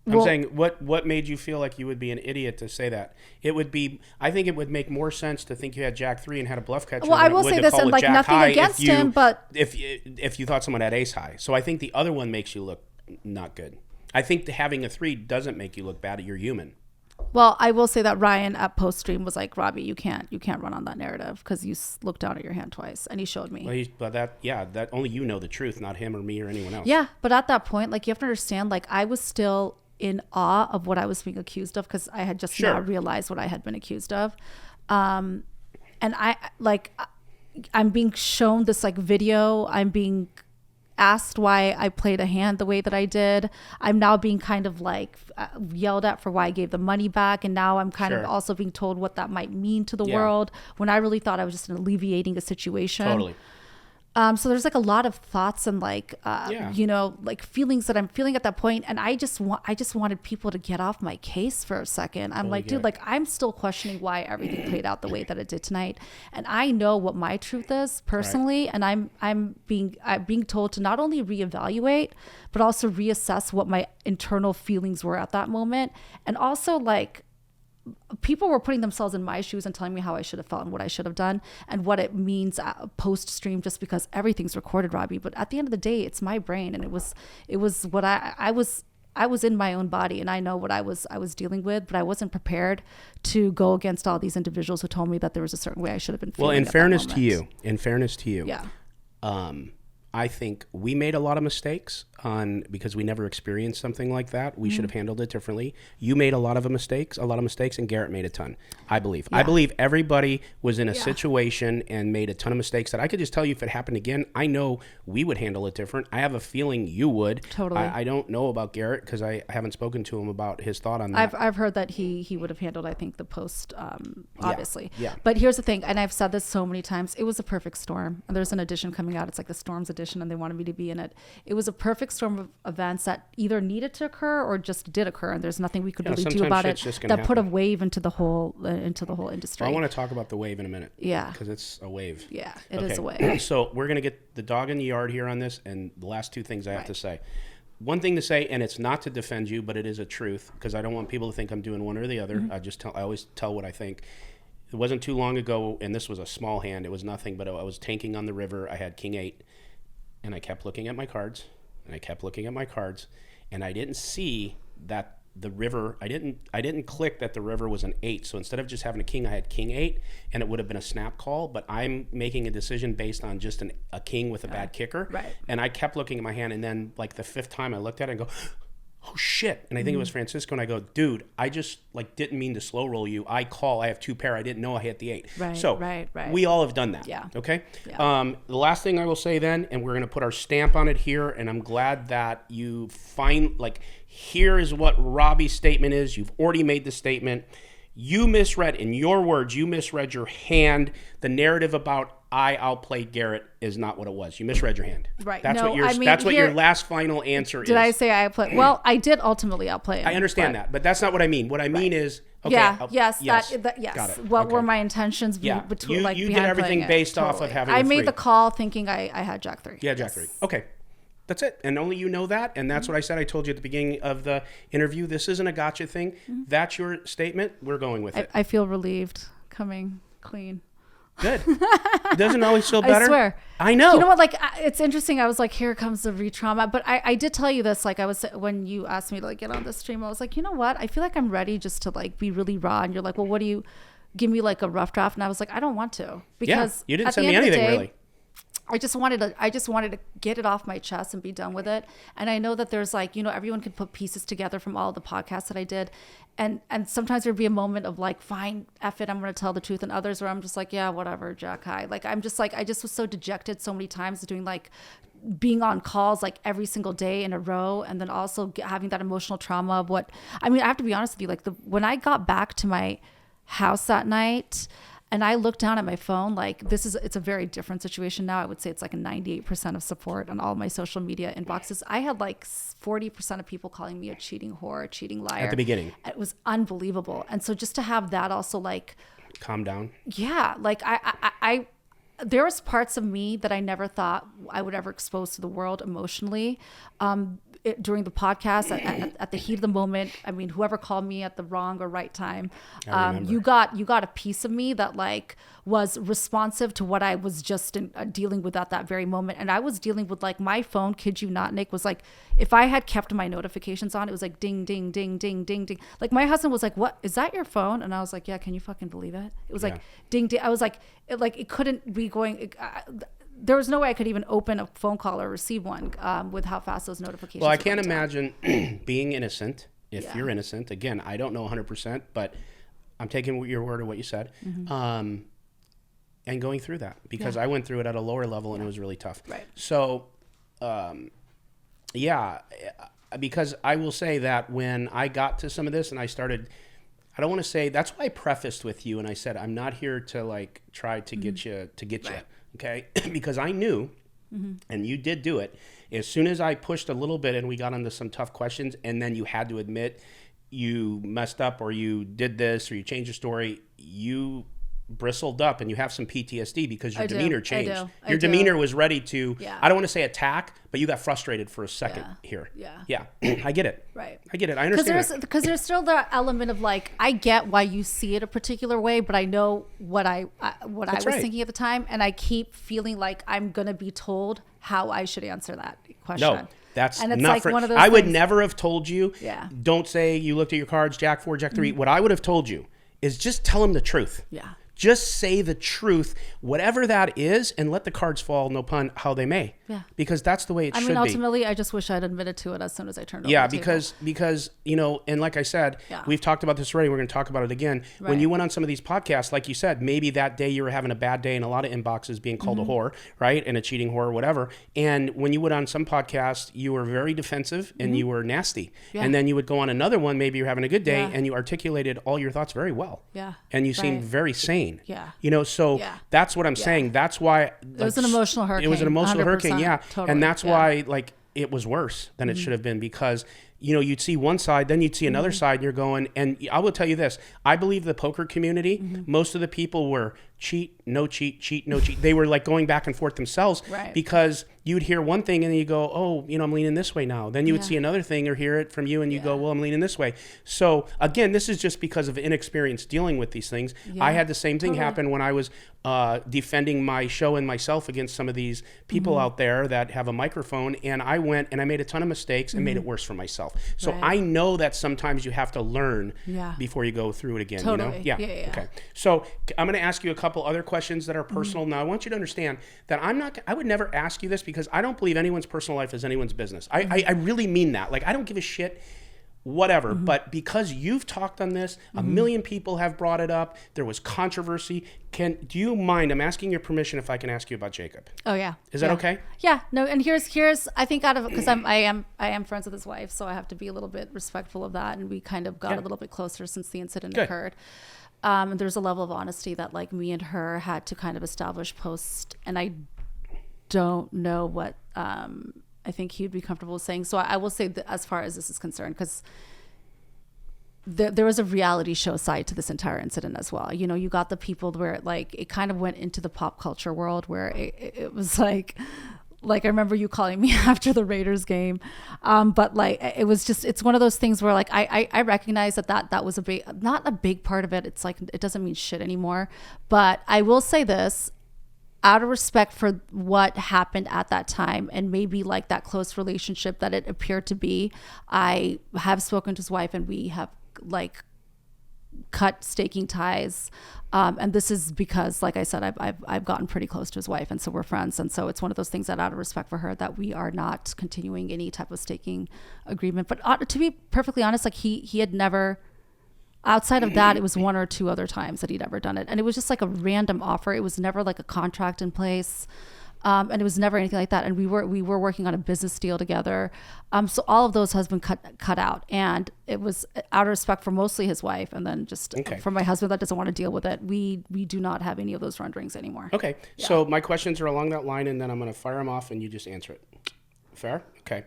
I'm saying what made you feel like you would be an idiot to say that? I think it would make more sense to think you had Jack 3 and had a bluff catcher. Well, I will say this, and like nothing against him, but if you thought someone had ace high. So I think the other one makes you look not good. I think having a 3 doesn't make you look bad. You're human. Well, I will say that Ryan at post stream was like, Robbie, you can't run on that narrative because you looked down at your hand twice, and he showed me. Well, that only you know the truth, not him or me or anyone else. Yeah, but at that point, like you have to understand, like I was still in awe of what I was being accused of because I had just now realized what I had been accused of, and I'm being shown this like video. I'm being asked why I played a hand the way that I did. I'm now being kind of like yelled at for why I gave the money back. And now I'm kind of also being told what that might mean to the world when I really thought I was just alleviating a situation. Totally. So there's like a lot of thoughts and like, like feelings that I'm feeling at that point. And I just wanted people to get off my case for a second. I'm like, dude, like I'm still questioning why everything played out the way that it did tonight. And I know what my truth is personally. Right. And I'm being told to not only reevaluate, but also reassess what my internal feelings were at that moment. And also like, people were putting themselves in my shoes and telling me how I should have felt and what I should have done and what it means post stream, just because everything's recorded, Robbie. But at the end of the day, it's my brain, and it was what I was in my own body, and I know what I was dealing with, but I wasn't prepared to go against all these individuals who told me that there was a certain way I should have been feeling. Well, in fairness to you, yeah. I think we made a lot of mistakes because we never experienced something like that. We should have handled it differently. You made a lot of mistakes, and Garrett made a ton, I believe. Yeah. I believe everybody was in a situation and made a ton of mistakes that I could just tell you if it happened again, I know we would handle it different. I have a feeling you would. Totally. I don't know about Garrett because I haven't spoken to him about his thought on that. I've heard that he would have handled, I think, the post, obviously. Yeah. But here's the thing, and I've said this so many times, it was a perfect storm. And there's an edition coming out. It's like the Storms edition, and they wanted me to be in it. It was a perfect storm of events that either needed to occur or just did occur, and there's nothing we could really do about it that put a wave into the whole industry. Well, I want to talk about the wave in a minute. Yeah, because it's a wave. Yeah, it is a wave. So we're gonna get the dog in the yard here on this, and the last 2 things I have to say. One thing to say, and it's not to defend you, but it is a truth, because I don't want people to think I'm doing one or the other. I always tell what I think. It wasn't too long ago, and this was a small hand. It was nothing, but I was tanking on the river. I had King 8. And I kept looking at my cards, and I didn't see that the river, I didn't click that the river was an 8. So instead of just having a king, I had king 8, and it would have been a snap call. But I'm making a decision based on just a king with a bad kicker. Right. And I kept looking at my hand, and then like the 5th time I looked at it and go, oh shit. And I think it was Francisco, and I go, dude, I just like didn't mean to slow roll you. I have 2 pair. I didn't know I hit the 8. Right, so right. we all have done that. Yeah. Okay. Yeah. The last thing I will say then, and we're going to put our stamp on it here, and I'm glad that you here is what Robbie's statement is. You've already made the statement. You misread, in your words, you misread your hand. The narrative about I outplayed Garrett is not what it was. You misread your hand. Right. That's No, what your I mean, that's what here- your last final answer is. Did I say I outplayed? Well, I did ultimately outplay him. I understand that, but that's not what I mean. What I mean is, okay, yeah, yes, yes, yes. got it. What Okay. were my intentions between you did behind everything playing it? based off of having I a made 3. the call thinking I had Jack 3. Yeah, Jack 3. Okay. That's it. And only you know that. And that's what I said. I told you at the beginning of the interview. This isn't a gotcha thing. That's your statement. We're going with it. I feel relieved coming clean. Good. It doesn't always feel better. I swear. I know. You know what? Like, it's interesting. I was like, here comes the re-trauma. But I did tell you this. Like, when you asked me to like get on the stream, I was like, you know what? I feel like I'm ready just to like be really raw. And you're like, well, what do you give me like a rough draft? And I was like, I don't want to, because you didn't at send the me end of the anything day, really. I just wanted to get it off my chest and be done with it. And I know that there's like, you know, everyone can put pieces together from all the podcasts that I did. And sometimes there'd be a moment of like, fine, F it, I'm going to tell the truth. And others where I'm just like, yeah, whatever, Jack, hi. Like, I'm just like, I just was so dejected so many times doing like being on calls like every single day in a row. And then also having that emotional trauma of I have to be honest with you, like when I got back to my house that night, and I looked down at my phone, like it's a very different situation now. I would say it's like a 98% of support on all my social media inboxes. I had like 40% of people calling me a cheating whore, a cheating liar. At the beginning. It was unbelievable. And so just to have that also like... Calm down. Yeah. Like I there was parts of me that I never thought I would ever expose to the world emotionally. During the podcast, at the heat of the moment, I mean, whoever called me at the wrong or right time, you got a piece of me that like was responsive to what I was just dealing with at that very moment. And I was dealing with like my phone, kid you not, Nick, was like, if I had kept my notifications on, it was like ding, ding, ding, ding, ding, ding. Like my husband was like, what, is that your phone? And I was like, yeah, can you fucking believe it? It was like ding, ding. I was like, it couldn't be going... there was no way I could even open a phone call or receive one with how fast those notifications. Well, I can't imagine being innocent. If you're innocent, again, I don't know 100%, but I'm taking your word of what you said, and going through that because I went through it at a lower level and it was really tough. Right. So, because I will say that when I got to some of this and I started. I don't want to say, that's why I prefaced with you and I said, I'm not here to like try to get you, okay? Because I knew, and you did do it, as soon as I pushed a little bit and we got into some tough questions and then you had to admit you messed up or you did this or you changed your story, you bristled up and you have some PTSD because your demeanor changed. Your demeanor was ready to, I don't want to say attack, but you got frustrated for a second here. Yeah. I get it. Right. I get it. I understand. Because there's still the element of like, I get why you see it a particular way, but I know what I was thinking at the time. And I keep feeling like I'm going to be told how I should answer that question. No. That's and it's not like one of those I would things. never have told you, don't say you looked at your cards, Jack 4, Jack 3. What I would have told you is just tell him the truth. Yeah. Just say the truth, whatever that is, and let the cards fall, no pun, how they may. Yeah. Because that's the way it should be. Ultimately, I just wish I'd admitted to it as soon as I turned over the because you know, and like I said, we've talked about this already. We're going to talk about it again. Right. When you went on some of these podcasts, like you said, maybe that day you were having a bad day and a lot of inboxes being called a whore, right? And a cheating whore or whatever. And when you went on some podcasts, you were very defensive and you were nasty. Yeah. And then you would go on another one, maybe you're having a good day and you articulated all your thoughts very well. Yeah. And you seemed very sane. Yeah. You know, so that's what I'm saying. That's why it was an emotional hurricane. It was an emotional hurricane, totally. and that's why like it was worse than it should have been because you know you'd see one side, then you'd see another side, and you're going. And I will tell you this: I believe the poker community, most of the people were cheat, no cheat, cheat, no cheat. They were like going back and forth themselves because you'd hear one thing and then you go, oh, you know, I'm leaning this way now. Then you would see another thing or hear it from you and you go, well, I'm leaning this way. So again, this is just because of inexperience dealing with these things. I had the same thing happen when I was defending my show and myself against some of these people out there that have a microphone, and I went and I made a ton of mistakes and made it worse for myself. yourself. So Right. I know that sometimes you have to learn Yeah. before you go through it again. Totally. You know? Yeah. Okay. So I'm going to ask you a couple other questions that are personal. Now I want you to understand that I would never ask you this because I don't believe anyone's personal life is anyone's business. I really mean that. Like, I don't give a shit. Whatever, but because you've talked on this, a million people have brought it up. There was controversy. Do you mind? I'm asking your permission if I can ask you about Jacob. Oh yeah. Is that okay? Yeah. No. And here's I think because I am friends with his wife, so I have to be a little bit respectful of that. And we kind of got a little bit closer since the incident occurred. And there's a level of honesty that like me and her had to kind of establish post, and I don't know what I think he'd be comfortable saying. So I will say that as far as this is concerned, because there was a reality show side to this entire incident as well. You know, you got the people where it kind of went into the pop culture world where it was like I remember you calling me after the Raiders game. But like, it's one of those things where like, I recognize that was not a big part of it. It's like, it doesn't mean shit anymore. But I will say this, out of respect for what happened at that time and maybe like that close relationship that it appeared to be, I have spoken to his wife and we have like cut staking ties. And this is because, like I said, I've gotten pretty close to his wife, and so we're friends. And so it's one of those things that out of respect for her that we are not continuing any type of staking agreement. But to be perfectly honest, like he had never, outside of that, it was one or two other times that he'd ever done it. And it was just like a random offer. It was never like a contract in place. And it was never anything like that. And we were working on a business deal together. So all of those has been cut out. And it was out of respect for mostly his wife. And then just for my husband that doesn't want to deal with it. We do not have any of those renderings anymore. Okay. Yeah. So my questions are along that line, and then I'm going to fire them off and you just answer it. Fair? Okay.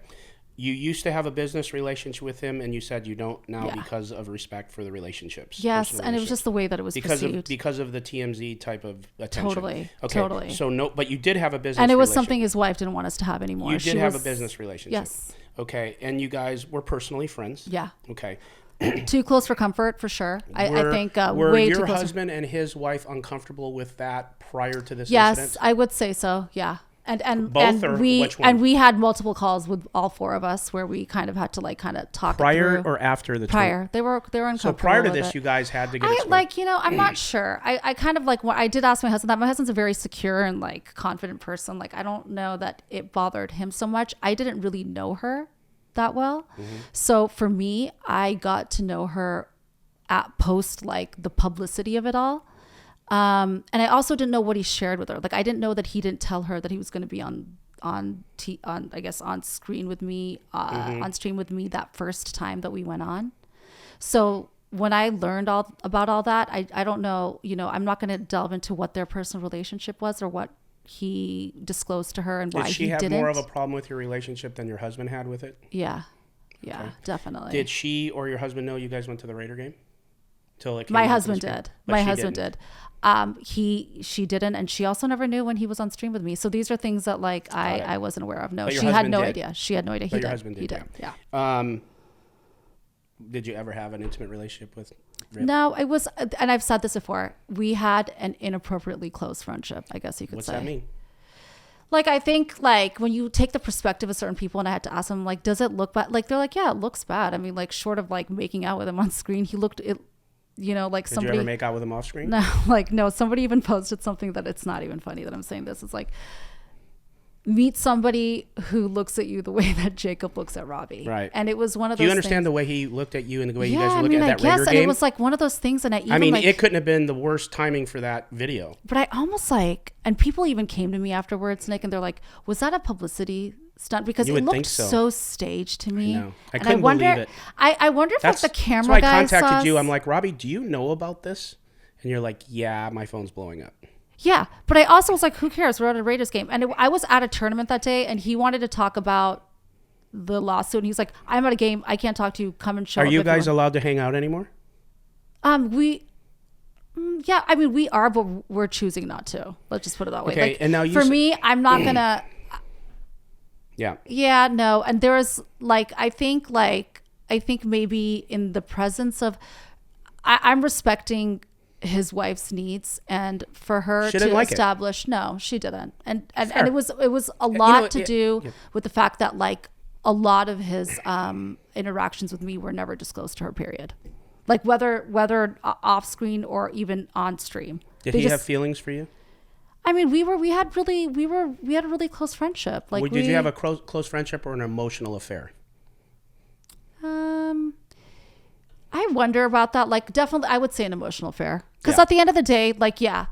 You used to have a business relationship with him, and you said you don't now because of respect for the relationships. Yes, and it was just the way that it was perceived. Because of the TMZ type of attention. Totally. Okay. Totally. So but you did have a business and it was relationship. something his wife didn't want us to have anymore. You did have a business relationship. Yes. Okay, and you guys were personally friends. Yeah. Okay. Too close for comfort, for sure. I think were way your too close. husband and his wife uncomfortable with that prior to this yes, incident? I would say so. Yeah. And Both, or we which one? and we had multiple calls with all four of us where we kind of had to like kind of talk prior it through. or after the prior. They were uncomfortable. So prior to with this, it. you guys had to get I'm not sure. I kind of like I did ask my husband that. My husband's a very secure and like confident person. Like I don't know that it bothered him so much. I didn't really know her that well, so for me, I got to know her at post like the publicity of it all. And I also didn't know what he shared with her. Like I didn't know that he didn't tell her that he was going to be on screen with me, on stream with me that first time that we went on. So when I learned about all that, I don't know, I'm not going to delve into what their personal relationship was or what he disclosed to her and why he didn't. Did she have more of a problem with your relationship than your husband had with it? Yeah. Yeah, okay. Definitely. Did she or your husband know you guys went to the Raider game? My husband did. My husband did. She didn't, and she also never knew when he was on stream with me. So these are things that like I wasn't aware of. No, she had no idea. She had no idea. But your husband did. He did. Yeah. Did you ever have an intimate relationship with Rip? No, it was, and I've said this before. We had an inappropriately close friendship, I guess you could say. What's that mean? Like, I think, like, when you take the perspective of certain people, and I had to ask them, like, does it look bad? Like, they're like, yeah, it looks bad. I mean, like, short of, like, making out with him on screen, he looked, like, Did somebody... Did you ever make out with him off screen? No, somebody even posted something that it's not even funny that I'm saying this. It's like, meet somebody who looks at you the way that Jacob looks at Robbi. Right. And it was one of those Do you understand things. the way he looked at you and the way you guys were looking at that Raider game? And it was like one of those things, and it couldn't have been the worst timing for that video. But I almost and people even came to me afterwards, Nick, and they're like, was that a publicity stunt? Because it looked so staged to me. I know. I couldn't believe it. I wonder if like the camera guy guys I contacted you. I'm like, Robbi, do you know about this? And you're like, yeah, my phone's blowing up. Yeah, but I also was like, who cares? We're at a Raiders game. And I was at a tournament that day, and he wanted to talk about the lawsuit. And he's like, I'm at a game. I can't talk to you. Come and show up. Are you guys allowed to hang out anymore? We are, but we're choosing not to. Let's just put it that way. Okay, like, and now for me, I'm not going to... Yeah. Yeah, no. And there was, I think maybe in the presence of... I'm respecting his wife's needs, and for her to establish no, she didn't, and it was a lot to do with the fact that a lot of his interactions with me were never disclosed to her, period. Like whether off screen or even on stream. Did he have feelings for you? I mean, we had a really close friendship. Like, did you have a close friendship or an emotional affair? I wonder about that. Like, definitely, I would say an emotional affair. Because at the end of the day, like, yeah.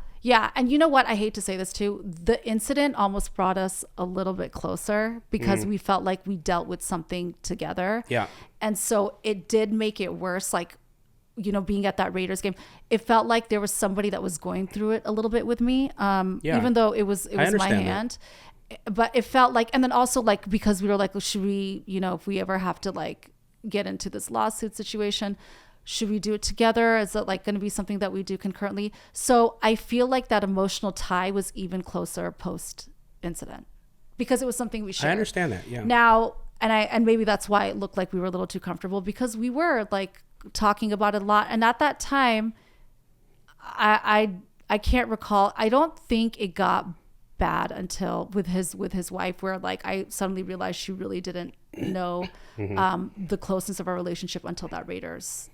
And you know what? I hate to say this too. The incident almost brought us a little bit closer because we felt like we dealt with something together. Yeah. And so it did make it worse. Like, you know, being at that Raiders game, it felt like there was somebody that was going through it a little bit with me. Even though it was my hand. But it felt like, and then also like, because we were like, well, should we, you know, if we ever have to like get into this lawsuit situation, should we do it together? Is it like going to be something that we do concurrently? So I feel like that emotional tie was even closer post incident because it was something we shared. I understand that. Yeah. Now, and maybe that's why it looked like we were a little too comfortable because we were like talking about it a lot. And at that time, I can't recall. I don't think it got bad until with his wife, where like I suddenly realized she really didn't know the closeness of our relationship until that Raiders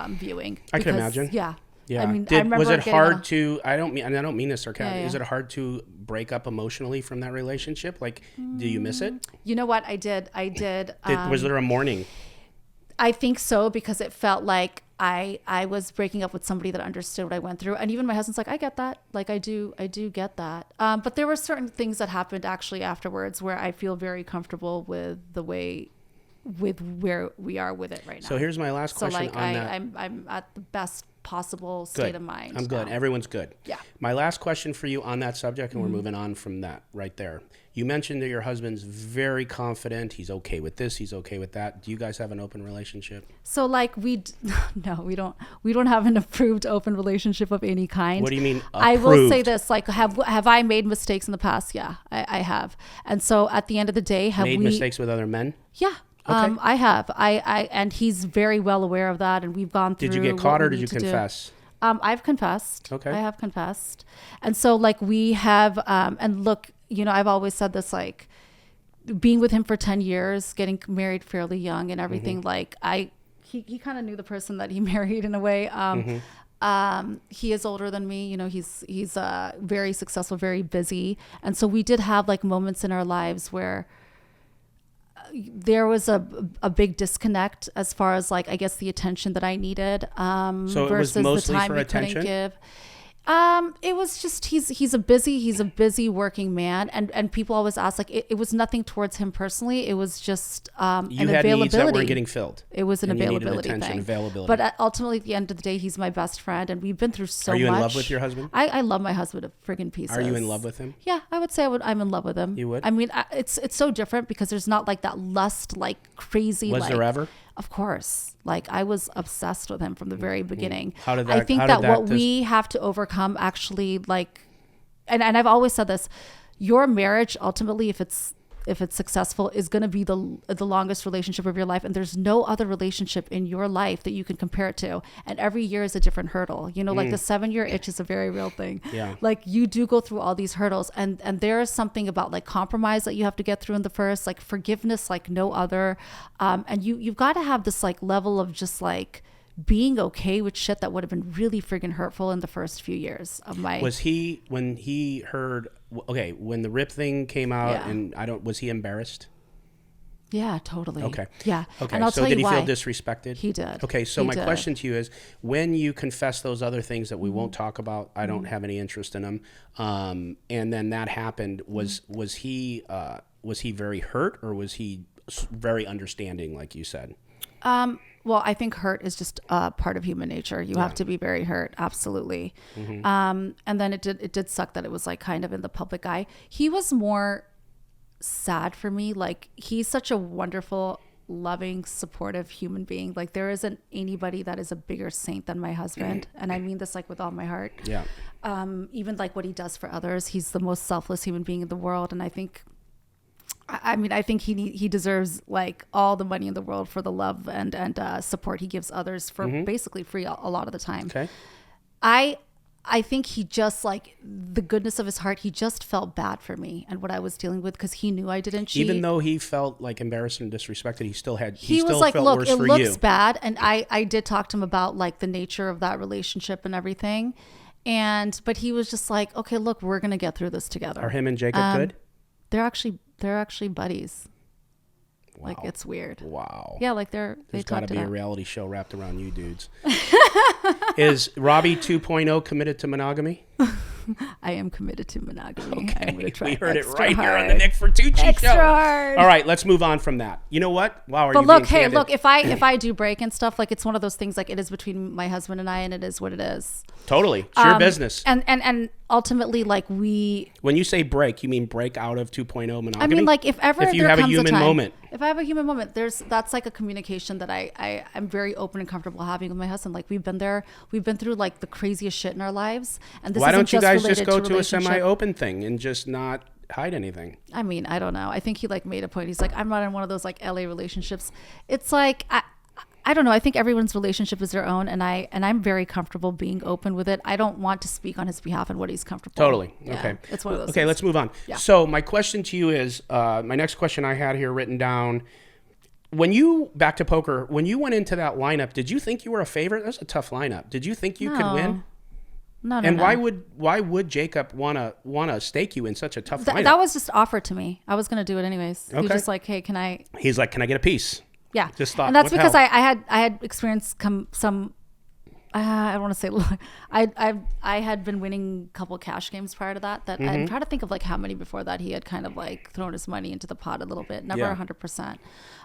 viewing. I can imagine. Yeah. Yeah. I mean, I remember was it hard to? I don't mean this sarcastically. Yeah. Is it hard to break up emotionally from that relationship? Like, do you miss it? You know what? I did. Was there a morning? I think so, because it felt like I was breaking up with somebody that understood what I went through. And even my husband's like, I get that. Like, I do get that. But there were certain things that happened actually afterwards where I feel very comfortable with where we are with it right now. So here's my last question like on that. I'm at the best possible state of mind. I'm good. Now. Everyone's good. Yeah. My last question for you on that subject, and we're moving on from that right there. You mentioned that your husband's very confident. He's okay with this. He's okay with that. Do you guys have an open relationship? So like no, we don't have an approved open relationship of any kind. What do you mean approved? I will say this, like, have I made mistakes in the past? Yeah, I have. And so at the end of the day, made mistakes with other men? Yeah. Okay. I have. And he's very well aware of that. And we've gone through. Did you get caught or did you confess? I've confessed. Okay. I have confessed. And so like we have, and look, you know, I've always said this, like being with him for 10 years, getting married fairly young and everything, like he kind of knew the person that he married in a way. He is older than me, you know, he's very successful, very busy. And so we did have like moments in our lives where there was a big disconnect as far as like, I guess, the attention that I needed so versus it was mostly the time for we attention? couldn't give. It was just he's a busy working man, and people always ask, like, it was nothing towards him personally. It was just an you had availability. needs that weren't getting filled. It was an and availability attention, thing. Availability. But ultimately, at the end of the day, he's my best friend, and we've been through so much. Are you in love with your husband? I love my husband to friggin' pieces. Are you in love with him? Yeah, I would say I'm in love with him. You would? I mean, it's so different because there's not like that lust, like crazy. Was there ever? Of course. Like I was obsessed with him from the very beginning. How did that? I think we have to overcome actually, like, and I've always said this, your marriage ultimately, if it's successful, is going to be the longest relationship of your life. And there's no other relationship in your life that you can compare it to. And every year is a different hurdle. You know, like the 7-year itch is a very real thing. Yeah. Like you do go through all these hurdles, and there is something about like compromise that you have to get through in the first, like forgiveness, like no other. And you've got to have this like level of just like being okay with shit that would have been really friggin' hurtful in the first few years of my. Was he, when he heard, okay, when the rip thing came out, and was he embarrassed? Yeah, totally. Okay. Yeah. Okay. And I'll so tell did you he why. feel disrespected? He did. Okay. So He my did. question to you is, when you confess those other things that we won't talk about, I don't have any interest in them. And then that happened. Was he very hurt, or was he very understanding, like you said? Well, I think hurt is just part of human nature. You have to be very hurt. Absolutely. And then it did suck that it was like kind of in the public eye. He was more sad for me. Like he's such a wonderful, loving, supportive human being. Like there isn't anybody that is a bigger saint than my husband. And I mean this like with all my heart. Yeah. Even like what he does for others. He's the most selfless human being in the world. And I think he deserves like all the money in the world for the love and support he gives others for basically free a lot of the time. Okay. I think he just like the goodness of his heart. He just felt bad for me and what I was dealing with because he knew I didn't cheat. Even though he felt like embarrassed and disrespected, he still had. He was still like, felt "Look, worse it for looks you. bad," and I did talk to him about like the nature of that relationship and everything, but he was just like, "Okay, look, we're gonna get through this together." Are him and Jacob good? They're actually buddies. Wow. Like it's weird. Wow. Yeah, like they There's talk got to to be a that. reality show wrapped around you dudes. Is Robbi 2.0 committed to monogamy? I am committed to monogamy. Okay, I'm gonna try we heard it extra right hard. here on the Nick Vertucci Extra Show. hard. All right, let's move on from that. You know what? Wow, are But you look, being hey, candid? look, if I do break and stuff, like it's one of those things. Like it is between my husband and I, and it is what it is. Totally, it's your business. And ultimately, like when you say break, you mean break out of 2.0 monogamy? I mean, like if ever if you there have a comes human time, moment. If I have a human moment, that's like a communication that I'm very open and comfortable having with my husband. Like we've been through like the craziest shit in our lives, and this Why isn't don't you guys just related go to a relationship. semi-open thing and just not hide anything? I mean, I don't know. I think he like made a point. He's like, I'm not in one of those like LA relationships. It's like I don't know. I think everyone's relationship is their own, and I'm very comfortable being open with it. I don't want to speak on his behalf and what he's comfortable. Totally. Yeah, Okay. it's one of those. Okay, things. let's move on. Yeah. So my question to you is, my next question I had here written down. When you back to poker, when you went into that lineup, did you think you were a favorite? That was a tough lineup. Did you think you could win? No. And why would Jacob wanna stake you in such a tough lineup? That was just offered to me. I was gonna do it anyways. He was Okay. just like, hey, can I? He's like, can I get a piece? Yeah. Just thought, and that's what the because hell? I had experienced some. I don't want to say I had been winning a couple cash games prior to that. I'm trying to think of like how many before that he had kind of like thrown his money into the pot a little bit, never 100%.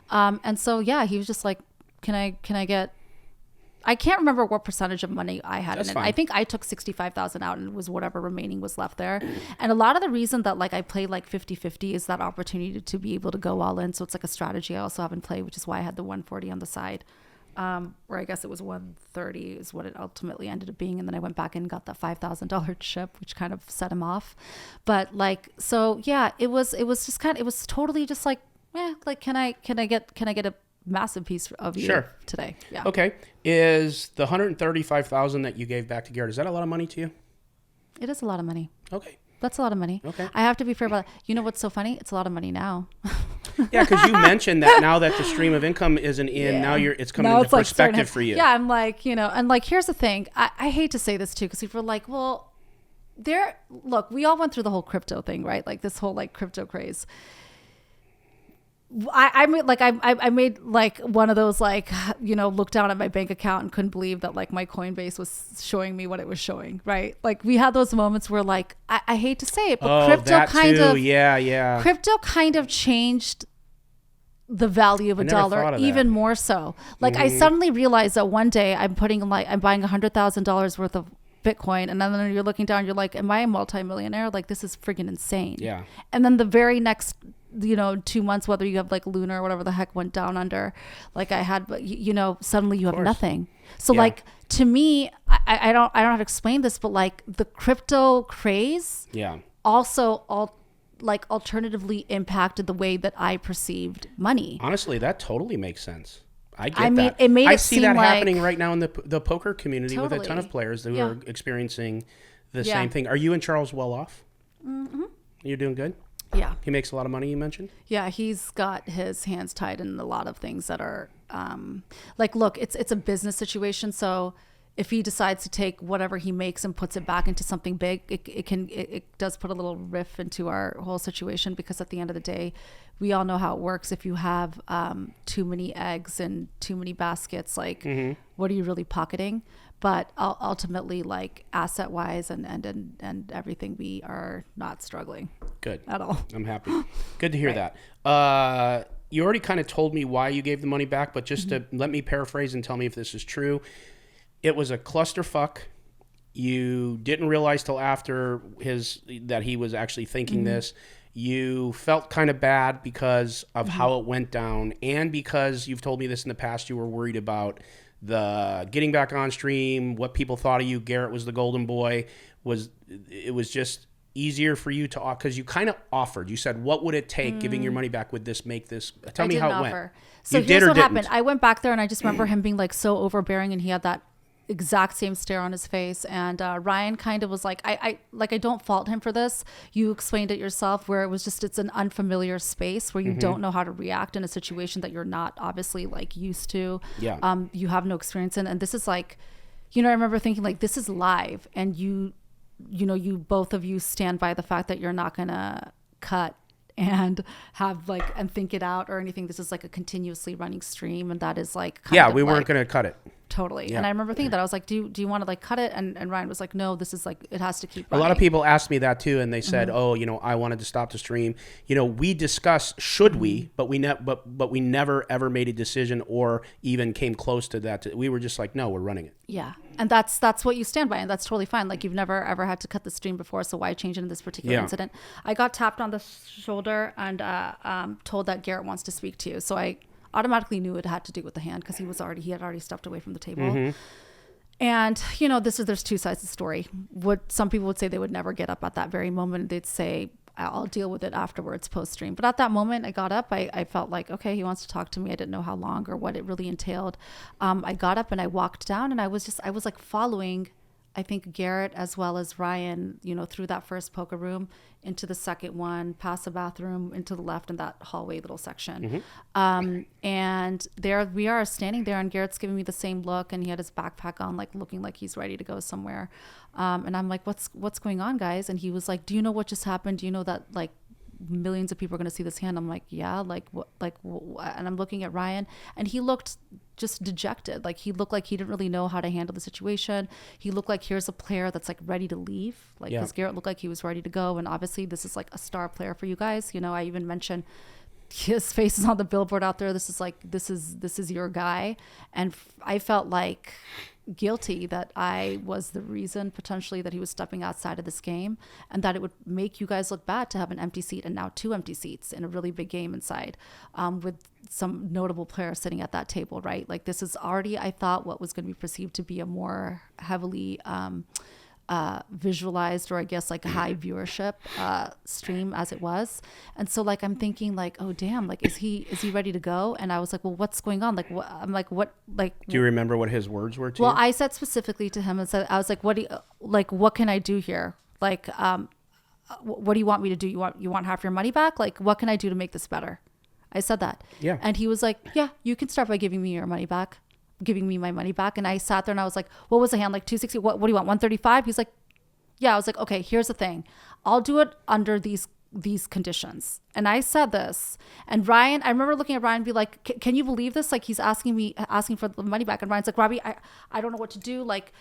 And so yeah, he was just like, can I get? I can't remember what percentage of money I had That's in it. fine. I think I took 65,000 out and it was whatever remaining was left there. And a lot of the reason that like I play like 50-50 is that opportunity to be able to go all in. So it's like a strategy I also have in play, which is why I had the 140 on the side. Or I guess it was 130 is what it ultimately ended up being. And then I went back and got that $5,000 chip, which kind of set him off. But like, so yeah, it was just kind of, it was totally just like, like, can I get a massive piece of you today? Yeah. Okay. Is the $135,000 that you gave back to Garrett, is that a lot of money to you? It is a lot of money. Okay. That's a lot of money. Okay. I have to be fair about it. You know what's so funny? It's a lot of money now. Yeah, because you mentioned that now that the stream of income isn't in, now it's coming into like perspective for you. Yeah, I'm like, and like, here's the thing. I hate to say this too, because people are like, well, look, we all went through the whole crypto thing, right? Like this whole like crypto craze. I made like one of those like, look down at my bank account and couldn't believe that like my Coinbase was showing me what it was showing, right? Like we had those moments where like, I hate to say it, but crypto kind of changed the value of a dollar even more so. Like I suddenly realized that one day I'm buying $100,000 worth of Bitcoin, and then you're looking down, you're like, am I a multimillionaire? Like this is friggin' insane. Yeah. And then the very next 2 months, whether you have like Luna or whatever the heck went down under, like I had, but suddenly you have nothing. So like to me, I don't have to explain this, but like the crypto craze also alternatively impacted the way that I perceived money. Honestly, that totally makes sense. I get that. It made I it see seem that like, happening right now in the poker community with a ton of players who are experiencing the same thing. Are you and Charles well off? Mm-hmm. You're doing good? Yeah. He makes a lot of money, you mentioned? Yeah, he's got his hands tied in a lot of things that are like, look, it's a business situation. So if he decides to take whatever he makes and puts it back into something big, it does put a little riff into our whole situation, because at the end of the day, we all know how it works. If you have too many eggs and too many baskets, like what are you really pocketing? But ultimately, like asset wise and everything, we are not struggling. Good. At all. I'm happy. Good to hear that. You already kind of told me why you gave the money back, but just to let me paraphrase and tell me if this is true. It was a clusterfuck. You didn't realize till after that he was actually thinking this. You felt kind of bad because of how it went down, and because you've told me this in the past, you were worried about the getting back on stream, what people thought of you. Garrett was the golden boy. It was just easier for you to, because you kind of offered. You said, what would it take giving your money back? Would this make this? Tell me how it went. So you here's did or what didn't? happened. I went back there and I just remember him being like so overbearing, and he had that exact same stare on his face. And Ryan kind of was like, I don't fault him for this. You explained it yourself, where it was just, it's an unfamiliar space where you don't know how to react in a situation that you're not obviously like used to. Yeah. You have no experience in. And this is like, you know, I remember thinking like, this is live, and you both of you stand by the fact that you're not gonna cut and have like and think it out or anything. This is like a continuously running stream, and that is like we weren't gonna cut it. Totally. Yeah. And I remember thinking that, I was like, do you want to like cut it? And Ryan was like, no, this is like, it has to keep running. A lot of people asked me that too, and they said, oh, you know, I wanted to stop the stream. You know, we discussed should we, but we never ever made a decision or even came close to that. We were just like, no, we're running it. Yeah. And that's what you stand by, and that's totally fine. Like, you've never ever had to cut the stream before, so why change it in this particular incident? I got tapped on the shoulder and told that Garrett wants to speak to you. So I automatically knew it had to do with the hand, because he had already stepped away from the table. And you know, there's two sides of the story. What some people would say, they would never get up at that very moment. They'd say, I'll deal with it afterwards, post stream. But at that moment I got up, I felt like, okay, he wants to talk to me. I didn't know how long or what it really entailed. I got up and I walked down, and I was like following, I think, Garrett as well as Ryan, you know, through that first poker room into the second one, past the bathroom, into the left in that hallway little section. And there we are standing there, and Garrett's giving me the same look, and he had his backpack on, like looking like he's ready to go somewhere. And I'm like, what's going on, guys? And he was like, do you know what just happened? Do you know that like millions of people are going to see this hand? I'm like, yeah, like what, and I'm looking at Ryan, and he looked just dejected. Like, he looked like he didn't really know how to handle the situation. He looked like, here's a player that's like ready to leave. Like, because Garrett looked like he was ready to go. And obviously this is like a star player for you guys. You know, I even mentioned his face is on the billboard out there. This is your guy. And I felt like guilty that I was the reason potentially that he was stepping outside of this game, and that it would make you guys look bad to have an empty seat, and now 2 empty seats in a really big game inside, with some notable players sitting at that table, right? Like, this is already, I thought, what was going to be perceived to be a more heavily visualized, or I guess like high viewership stream as it was. And so like, I'm thinking like, oh damn, like, is he ready to go? And I was like, well, what's going on? Like, what? I'm like, what? Like, do you remember what his words were to you? Well, I said specifically to him, and said, I was like, what can I do here? Like, what do you want me to do? You want half your money back? Like, what can I do to make this better? I said that. Yeah. And he was like, yeah, you can start by giving me your money back. Giving me my money back. And I sat there and I was like, what was the hand? Like 260? What do you want? 135? He's like, yeah. I was like, okay, here's the thing. I'll do it under these conditions. And I said this, and Ryan, I remember looking at Ryan and be like, can you believe this? Like, he's asking for the money back. And Ryan's like, Robbi, I don't know what to do. Like,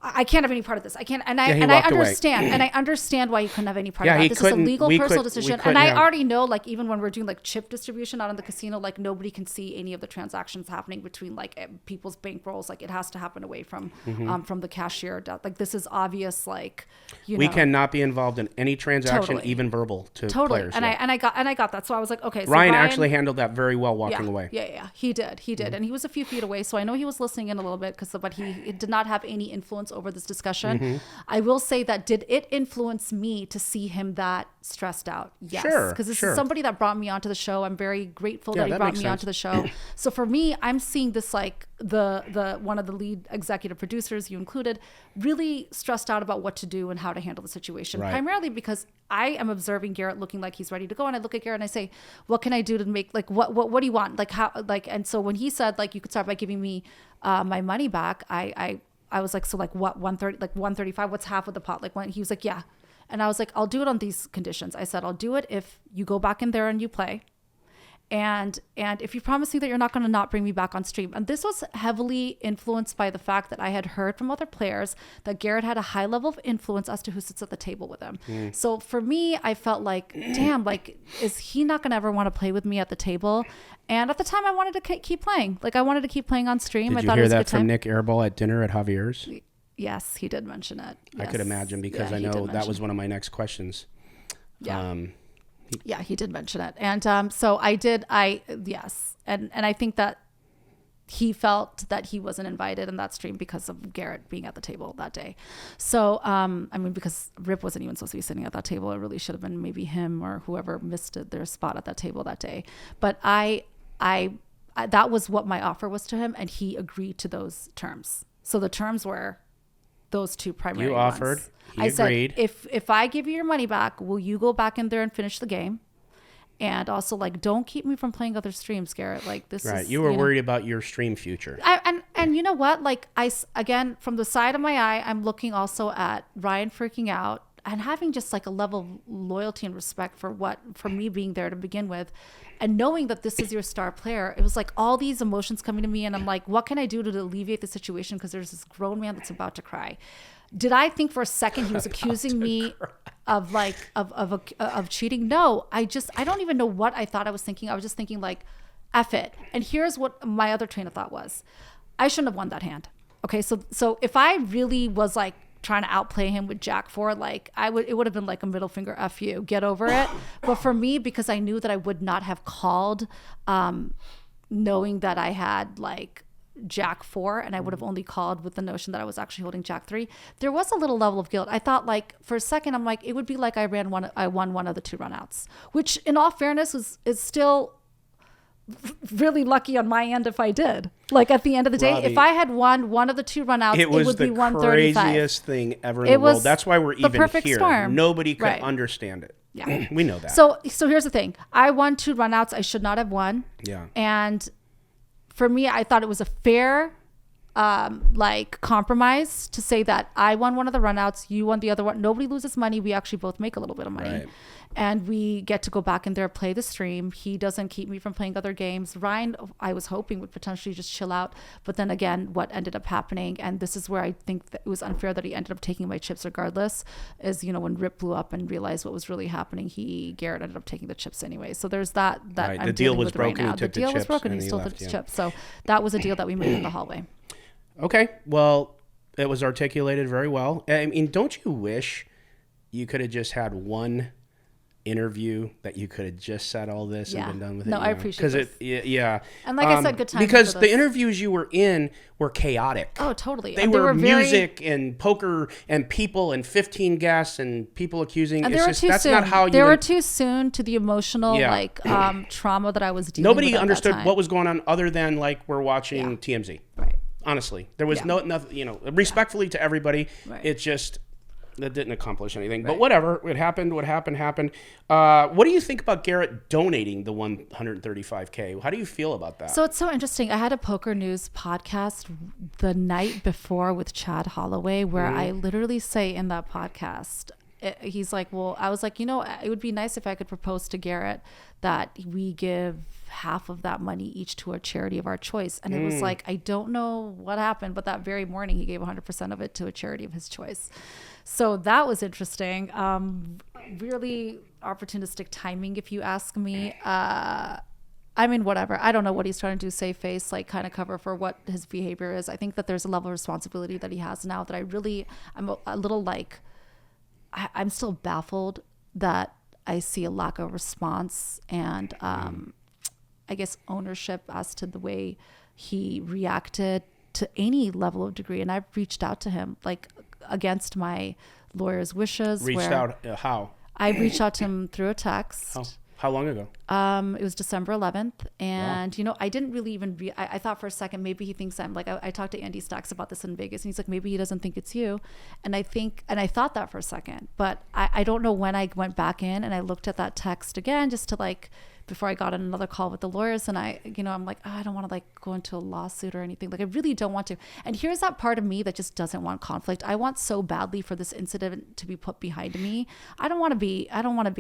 I can't have any part of this. I can't. And I understand. And I understand why you couldn't have any part of that. This is a legal personal decision. And I already know, like, even when we're doing like chip distribution out in the casino, like, nobody can see any of the transactions happening between like people's bankrolls. Like, it has to happen away from the cashier. Like, this is obvious. Like, we cannot be involved in any transaction, even verbal, to players. And I got that. So I was like, okay. So Ryan actually handled that very well, walking away. Yeah. He did. And he was a few feet away. So I know he was listening in a little bit, but he did not have any influence over this discussion. I will say that, did it influence me to see him that stressed out? Yes. Because this is somebody that brought me onto the show. I'm very grateful that he brought me onto the show. So for me, I'm seeing this like the one of the lead executive producers, you included, really stressed out about what to do and how to handle the situation. Right. Primarily because I am observing Garrett looking like he's ready to go, and I look at Garrett and I say, what can I do to make, like, what do you want? Like, how, like, and so when he said, like, you could start by giving me my money back, I was like, so like what, 130, like 135, what's half of the pot? Like, when he was like, yeah. And I was like, I'll do it on these conditions. I said, I'll do it if you go back in there and you play. And if you promise me that you're not going to not bring me back on stream. And this was heavily influenced by the fact that I had heard from other players that Garrett had a high level of influence as to who sits at the table with him. So for me, I felt like, damn, like, is he not going to ever want to play with me at the table? And at the time, I wanted to keep playing. Like, I wanted to keep playing on stream. Did you hear that from Nick Airball at dinner at Javier's? Yes, he did mention it. Yes. I could imagine, because I know that was one of my next questions. Yeah. Yeah, he did mention it. And so yes. And I think that he felt that he wasn't invited in that stream because of Garrett being at the table that day. So, I mean, because Rip wasn't even supposed to be sitting at that table. It really should have been maybe him or whoever missed their spot at that table that day. But I that was what my offer was to him, and he agreed to those terms. So the terms were those two primary You ones. offered. He I agreed. said, if I give you your money back, will you go back in there and finish the game? And also, like, don't keep me from playing other streams, Garrett. Like, this is... Right. You were know. worried about your stream future. And you know what? Like, again, from the side of my eye, I'm looking also at Ryan freaking out and having just like a level of loyalty and respect for me being there to begin with, and knowing that this is your star player. It was like all these emotions coming to me, and I'm like, what can I do to alleviate the situation? Because there's this grown man that's about to cry. Did I think for a second he was accusing me of like of cheating? No, I don't even know what I thought I was thinking. I was just thinking like, F it. And here's what my other train of thought was: I shouldn't have won that hand. Okay, so if I really was like trying to outplay him with Jack 4, like it would have been like a middle finger, F you, get over it. But for me, because I knew that I would not have called, knowing that I had like Jack 4, and I would have only called with the notion that I was actually holding Jack 3, there was a little level of guilt. I thought, like, for a second, I'm like, it would be like I won one of the 2 runouts, which in all fairness is still really lucky on my end if I did. Like, at the end of the day, Robbi, if I had won one of the 2 runouts, it would be 135. It was the craziest thing ever in the world. That's why we're even here. Storm. Nobody could understand it. Yeah. We know that. So here's the thing. I won 2 runouts I should not have won. Yeah. And for me, I thought it was a fair like compromise to say that I won one of the runouts, you won the other one. Nobody loses money. We actually both make a little bit of money. Right. And we get to go back in there, play the stream. He doesn't keep me from playing other games. Ryan, I was hoping, would potentially just chill out. But then again, what ended up happening, and this is where I think that it was unfair that he ended up taking my chips regardless, is, you know, when Rip blew up and realized what was really happening, Garrett ended up taking the chips anyway. So there's that right. I'm the deal was with broken. right now. The deal was broken. He still took his chips. So that was a deal that we made in the hallway. Okay. Well, it was articulated very well. I mean, don't you wish you could have just had one interview that you could have just said all this and been done with it? No, I appreciate it. Yeah. And like I said, good time. Because the interviews you were in were chaotic. Oh, totally. They were music and poker and people and 15 guests and people accusing. And that's not how you... They were too soon to the emotional trauma that I was dealing with. Nobody understood what was going on other than like we're watching TMZ. Right. Honestly, there was nothing, you know, respectfully to everybody. Right. It just... that didn't accomplish anything, but whatever. It happened. What happened. What do you think about Garrett donating the $135K? How do you feel about that? So it's so interesting. I had a Poker News podcast the night before with Chad Holloway, where I literally say in that podcast, he's like, well, I was like, you know, it would be nice if I could propose to Garrett that we give half of that money each to a charity of our choice. And it was like, I don't know what happened, but that very morning he gave 100% of it to a charity of his choice. So that was interesting. Really opportunistic timing, if you ask me. I mean, whatever. I don't know what he's trying to do, save face, like kind of cover for what his behavior is. I think that there's a level of responsibility that he has now that I'm a little like, I'm still baffled that I see a lack of response and I guess ownership as to the way he reacted to any level of degree. And I've reached out to him, like, against my lawyer's wishes. Reached out how? I reached out to him through a text. How long ago? It was December 11th. And, you know, I didn't really even I thought for a second, maybe he thinks I'm like, I talked to Andy Stacks about this in Vegas, and he's like, maybe he doesn't think it's you. And I thought that for a second, but I don't know when I went back in and I looked at that text again, just to like, before I got on another call with the lawyers, and I'm like, oh, I don't want to like go into a lawsuit or anything. Like, I really don't want to. And here's that part of me that just doesn't want conflict. I want so badly for this incident to be put behind me. I don't want to be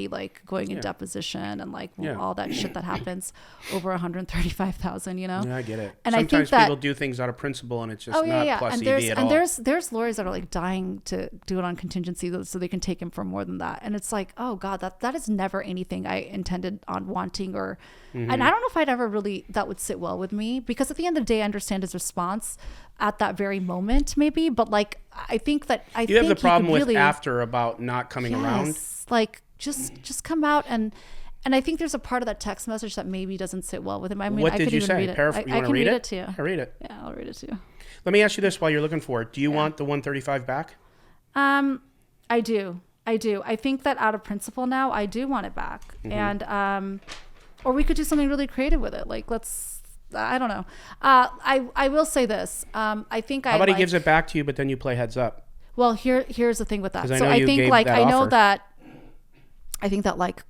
like going in deposition and like all that shit that happens over 135,000, you know? Yeah, I get it. And sometimes I think that people do things out of principle and it's just not plus and EV at all. And there's lawyers that are like dying to do it on contingency so they can take him for more than that. And it's like, oh God, that is never anything I intended on wanting or and I don't know if I'd ever really that would sit well with me, because at the end of the day I understand his response at that very moment maybe, but like I think that you have the problem with after about not coming around, like just come out and I think there's a part of that text message that maybe doesn't sit well with him. I mean, what I did could you even say? read it. I can read it to you. I read it. Yeah, I'll read it to you. Let me ask you this while you're looking for it. Do you want the 135 back? I do. I think that out of principle now, I do want it back. And or we could do something really creative with it. Like let's I don't know. I will say this. I think How about he gives it back to you, but then you play heads up? Well, here's the thing with that. 'Cause I So know I you think gave like that I know offer. that I think that like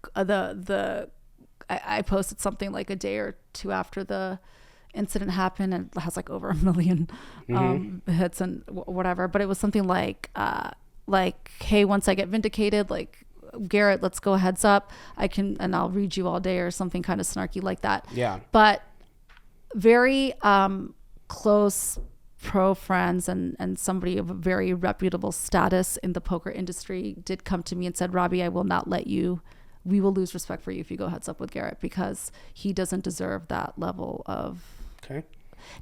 I posted something like a day or two after the incident happened, and it has like over 1 million hits and whatever. But it was something like, hey, once I get vindicated, like Garrett, let's go heads up. And I'll read you all day or something kind of snarky like that. Yeah. But very close pro friends and somebody of a very reputable status in the poker industry did come to me and said, Robbi, I will not let you. We will lose respect for you if you go heads up with Garrett, because he doesn't deserve that level of. Okay.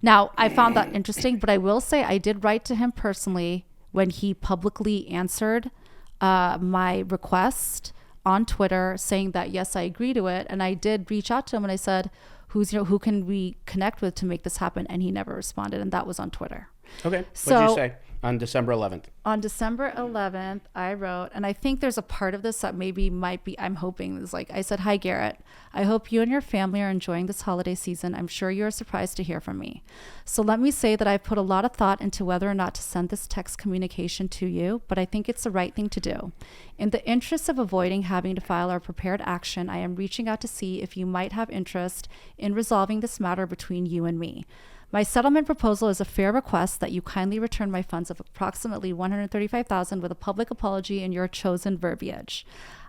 Now, I found that interesting, but I will say I did write to him personally when he publicly answered my request on Twitter, saying that, yes, I agree to it. And I did reach out to him and I said, who can we connect with to make this happen? And he never responded. And that was on Twitter. Okay. So, what did you say on December 11th? On December 11th, I wrote, and I think there's a part of this that maybe might be, I'm hoping is like, I said, hi, Garrett. I hope you and your family are enjoying this holiday season. I'm sure you're surprised to hear from me. So let me say that I've put a lot of thought into whether or not to send this text communication to you, but I think it's the right thing to do. In the interest of avoiding having to file our prepared action, I am reaching out to see if you might have interest in resolving this matter between you and me. My settlement proposal is a fair request that you kindly return my funds of approximately $135,000 with a public apology in your chosen verbiage.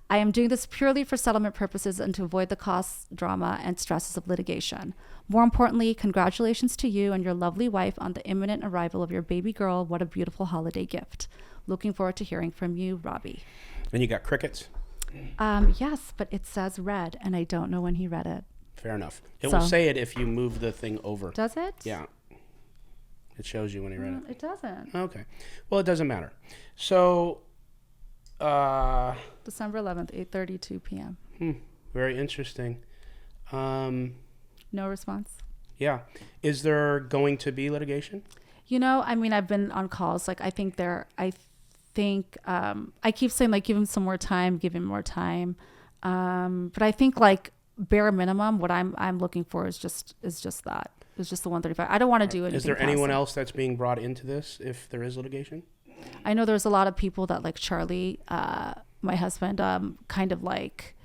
I am doing this purely for settlement purposes and to avoid the costs, drama, and stresses of litigation. More importantly, congratulations to you and your lovely wife on the imminent arrival of your baby girl. What a beautiful holiday gift. Looking forward to hearing from you, Robbie. And you got crickets? Yes, but it says read, and I don't know when he read it. Fair enough. It will say it if you move the thing over. Does it? Yeah. It shows you when he read it. It doesn't. Okay. Well, it doesn't matter. So, December 11th, 8:32 p.m. Very interesting. No response. Yeah. Is there going to be litigation? You know, I mean, I've been on calls. Like, I think I keep saying, like, give him some more time, give him more time. But I think, like, bare minimum, what I'm looking for is just that. It's just the 135. I don't want to do anything. Is there anyone else that's being brought into this if there is litigation? I know there's a lot of people that, like Charlie, my husband, kind of like,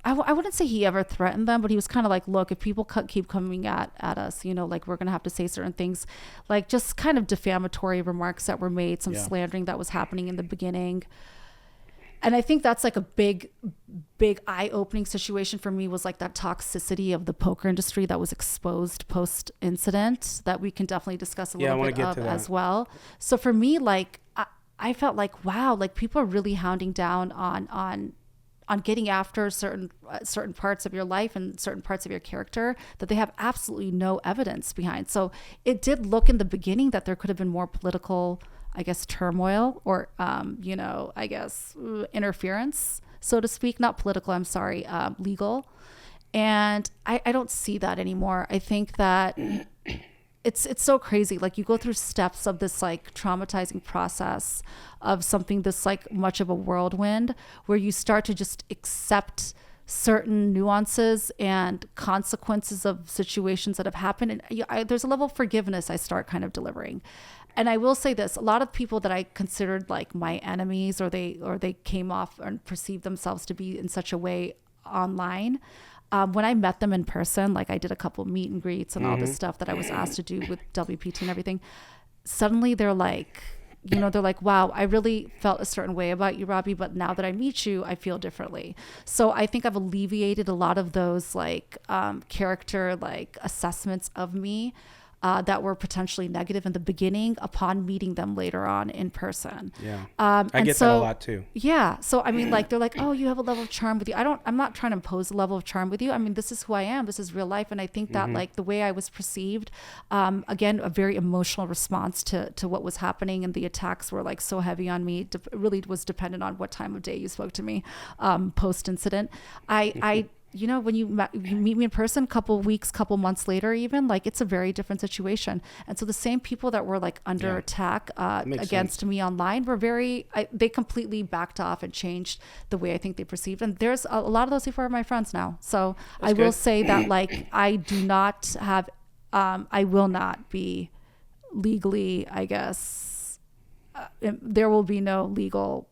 I wouldn't say he ever threatened them, but he was kind of like, look, if people keep coming at us, you know, like, we're going to have to say certain things, like just kind of defamatory remarks that were made, some slandering that was happening in the beginning. And I think that's like a big eye-opening situation for me, was like that toxicity of the poker industry that was exposed post-incident that we can definitely discuss a little bit of as well. So for me, like, I felt like, wow, like people are really hounding down on getting after certain parts of your life and certain parts of your character that they have absolutely no evidence behind. So it did look in the beginning that there could have been more political, I guess, turmoil or, you know, I guess interference, so to speak, not political, I'm sorry, legal. And I don't see that anymore. I think that it's so crazy. Like, you go through steps of this like traumatizing process of something this like much of a whirlwind, where you start to just accept certain nuances and consequences of situations that have happened. And there's a level of forgiveness I start kind of delivering. And I will say this, a lot of people that I considered like my enemies, or they came off and perceived themselves to be in such a way online, when I met them in person, like I did a couple meet and greets and all this stuff that I was asked to do with WPT and everything, suddenly they're like, you know, they're like, wow, I really felt a certain way about you, Robbie, but now that I meet you, I feel differently. So I think I've alleviated a lot of those like character like assessments of me that were potentially negative in the beginning upon meeting them later on in person. Yeah. I get that a lot too. Yeah. So, I mean, like, they're like, oh, you have a level of charm with you. I'm not trying to impose a level of charm with you. I mean, this is who I am. This is real life. And I think that like the way I was perceived, again, a very emotional response to what was happening, and the attacks were like so heavy on me. It really was dependent on what time of day you spoke to me post incident. I you know, when you meet me in person, couple weeks, couple months later, even, like, it's a very different situation. And so the same people that were like under attack against me online were they completely backed off and changed the way I think they perceived. And there's a lot of those people are my friends now. So I will say that, like, I do not have, I will not be legally, I guess, there will be no legal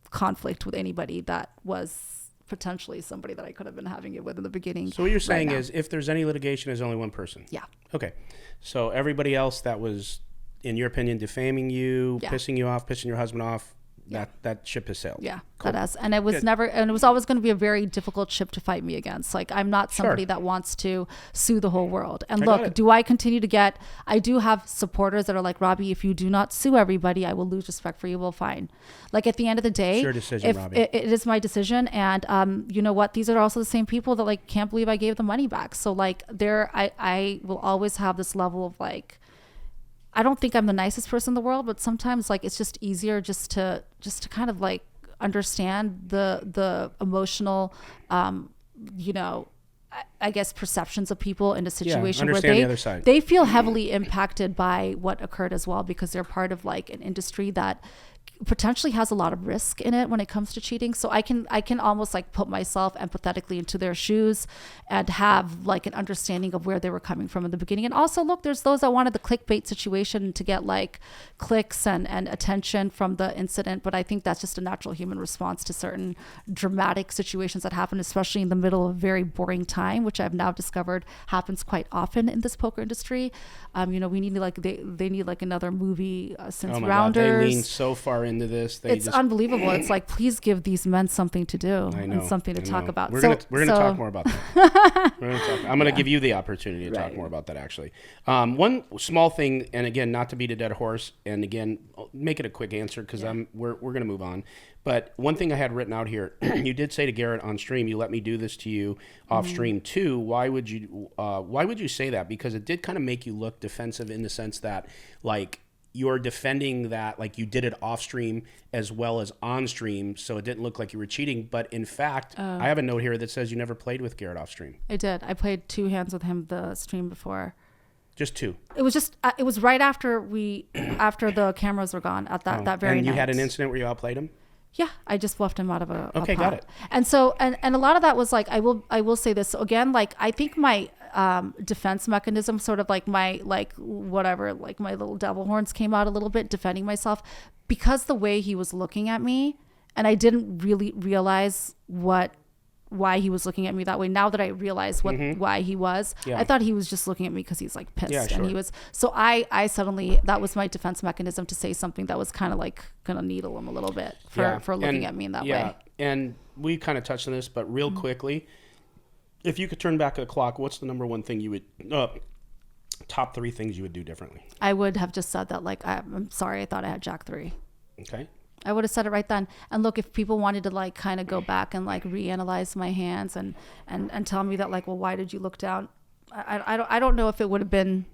conflict with anybody that was potentially somebody that I could have been having it with in the beginning. So what you're saying is, if there's any litigation, there's only one person. Yeah. Okay. So everybody else that was, in your opinion, defaming you, pissing you off, pissing your husband off, that ship has sailed. Yeah, cool. that has. And it was never, and it was always going to be a very difficult ship to fight me against. Like, I'm not somebody that wants to sue the whole world. And look, do I continue to get, I do have supporters that are like, Robbi, if you do not sue everybody, I will lose respect for you. Well, fine. Like, at the end of the day, it's your decision, Robbi. It is my decision. And you know what? These are also the same people that, like, can't believe I gave the money back. So, like, I will always have this level of, like, I don't think I'm the nicest person in the world, but sometimes, like, it's just easier just to kind of, like, understand the emotional, you know, I guess, perceptions of people in a situation where they feel heavily impacted by what occurred as well, because they're part of, like, an industry that potentially has a lot of risk in it when it comes to cheating. So I can almost, like, put myself empathetically into their shoes and have, like, an understanding of where they were coming from in the beginning. And also, look, there's those that wanted the clickbait situation to get, like, clicks and attention from the incident. But I think that's just a natural human response to certain dramatic situations that happen, especially in the middle of a very boring time, which I've now discovered happens quite often in this poker industry. You know, we need, like, they need, like, another movie since Rounders. God, they lean so far into this. It's unbelievable. It's like, please give these men something to do and something to talk about. We're going to talk more about that. I'm going to give you the opportunity to talk more about that, actually. One small thing, and again, not to beat a dead horse, and again, make it a quick answer, because we're going to move on. But one thing I had written out here, you did say to Garrett on stream, you let me do this to you off stream too. Why would you say that? Because it did kind of make you look defensive in the sense that, like, you're defending that, like, you did it off stream as well as on stream, so it didn't look like you were cheating. But in fact, I have a note here that says you never played with Garrett off stream. I did. I played 2 hands with him the stream before. Just 2. It was just it was right after the cameras were gone at that very night. And you had an incident where you outplayed him? Yeah, I just left him out of a okay, pot. Got it. And so and a lot of that was, like, I will say this. So again, like, I think my defense mechanism, sort of like my, like, whatever, like, my little devil horns came out a little bit defending myself, because the way he was looking at me, and I didn't really realize why he was looking at me that way. Now that I realize why he was, I thought he was just looking at me because he's, like, pissed. Yeah, sure. And he was, so I suddenly, that was my defense mechanism to say something that was kind of, like, gonna needle him a little bit for looking at me in that way. And we kind of touched on this, but real quickly, if you could turn back the clock, what's the number one thing you would, top 3 things you would do differently? I would have just said that, like, I'm sorry, I thought I had Jack 3. Okay. I would have said it right then. And look, if people wanted to, like, kind of go back and, like, reanalyze my hands and tell me that, like, well, why did you look down? I don't know if it would have been.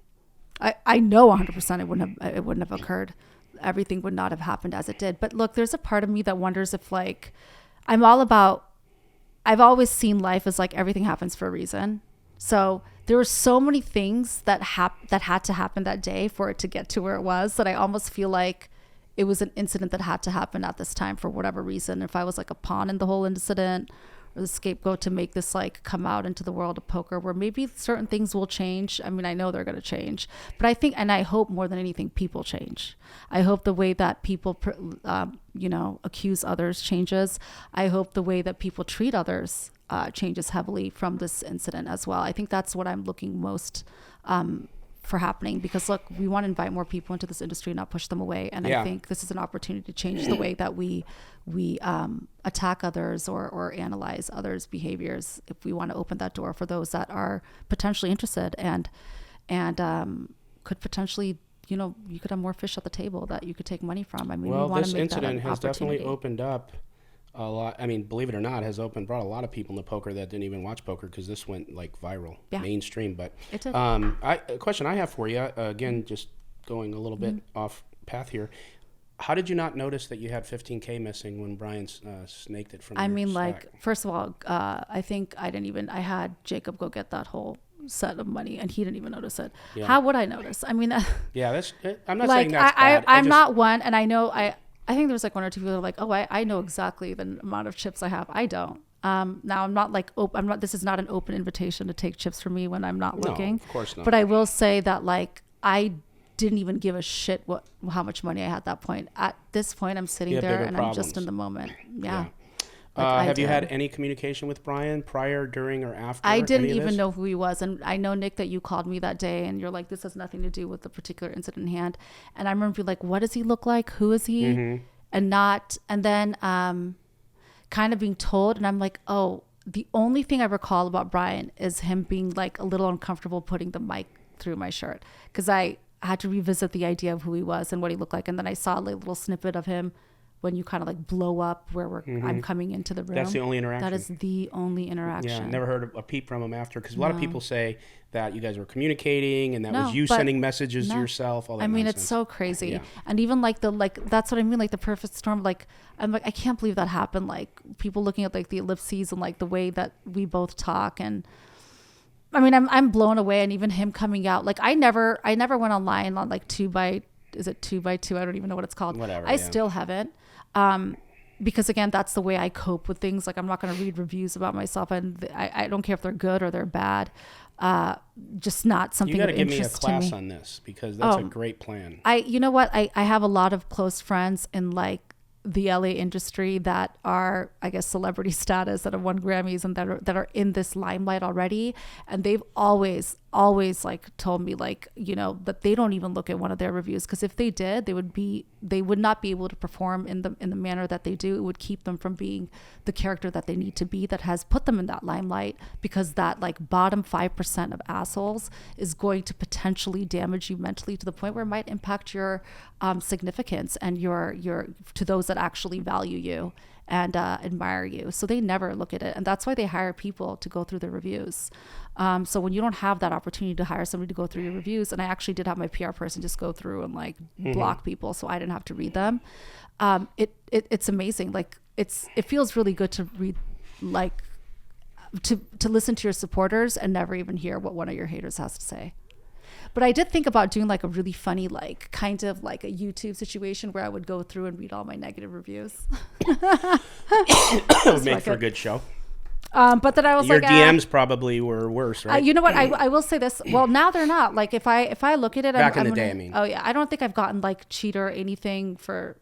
I know 100% it wouldn't have occurred. Everything would not have happened as it did. But look, there's a part of me that wonders if, like, I'm all about. I've always seen life as, like, everything happens for a reason. So there were so many things that had to happen that day for it to get to where it was, that I almost feel like it was an incident that had to happen at this time for whatever reason. If I was, like, a pawn in the whole incident, or the scapegoat to make this, like, come out into the world of poker, where maybe certain things will change. I mean, I know they're going to change, but I think, and I hope more than anything, people change. I hope the way that people, you know, accuse others changes. I hope the way that people treat others changes heavily from this incident as well. I think that's what I'm looking most for happening, because look, we want to invite more people into this industry, not push them away. And I think this is an opportunity to change the way that we attack others or analyze others' behaviors, if we want to open that door for those that are potentially interested and could potentially, you know, you could have more fish at the table that you could take money from. I mean, well, we want this to make incident that an has definitely opportunity. opened up a lot. I mean, believe it or not, brought a lot of people into poker that didn't even watch poker, because this went, like, viral, mainstream. But it did. A question I have for you, again, just going a little bit off path here. How did you not notice that you had $15K missing when Brian snaked it from? I your mean, stack? like, first of all, I think I had Jacob go get that whole set of money, and he didn't even notice it. Yeah. How would I notice? I mean, yeah, I'm not like, saying that's bad. I'm not one, and I know I think there's like one or two people that are like, oh, I know exactly the amount of chips I have. I don't. Now I'm not like this is not an open invitation to take chips from me when I'm not looking. No, of course not. But I will say that like I didn't even give a shit how much money I had at that point. At this point, I'm sitting there and I'm just in the moment. Yeah. Have you had any communication with Brian prior, during, or after? I didn't even know who he was. And I know, Nick, that you called me that day and you're like, this has nothing to do with the particular incident in hand. And I remember being like, what does he look like? Who is he? Mm-hmm. And then kind of being told, and I'm like, oh, the only thing I recall about Brian is him being like a little uncomfortable putting the mic through my shirt. Because I had to revisit the idea of who he was and what he looked like. And then I saw a little snippet of him when you kind of like blow up where I'm coming into the room. That's the only interaction. That is the only interaction. Yeah, never heard a peep from him after, because a lot of people say that you guys were communicating and that was you sending messages to yourself. All that nonsense. It's so crazy. And even like that's what I mean, like the perfect storm. Like I'm like, I can't believe that happened. Like people looking at like the ellipses and like the way that we both talk, and I mean, I'm blown away. And even him coming out, like I never went online on like 2x2. I don't even know what it's called. Whatever. I still haven't. Because again, that's the way I cope with things. Like I'm not going to read reviews about myself, and I don't care if they're good or they're bad. Just not something of interest to me. You got to give me a class on this, because that's a great plan. You know what? I have a lot of close friends in like the LA industry that are, I guess, celebrity status, that have won Grammys and that are in this limelight already. And they've always like told me, like, you know, that they don't even look at one of their reviews, because if they did, they would not be able to perform in the manner that they do. It would keep them from being the character that they need to be, that has put them in that limelight, because that like bottom 5% of assholes is going to potentially damage you mentally to the point where it might impact your significance and your to those that actually value you and admire you. So they never look at it, and that's why they hire people to go through their reviews. So when you don't have that opportunity to hire somebody to go through your reviews, and I actually did have my PR person just go through and like block people, so I didn't have to read them. It's amazing. Like it feels really good to read, like to listen to your supporters and never even hear what one of your haters has to say. But I did think about doing like a really funny, like kind of like a YouTube situation where I would go through and read all my negative reviews. It would make for a good show. But then I was your like, DMs probably were worse, right? You know what? I will say this. Well, now they're not. Like if I look at it, back in the day, I mean. Oh yeah, I don't think I've gotten like cheater or anything for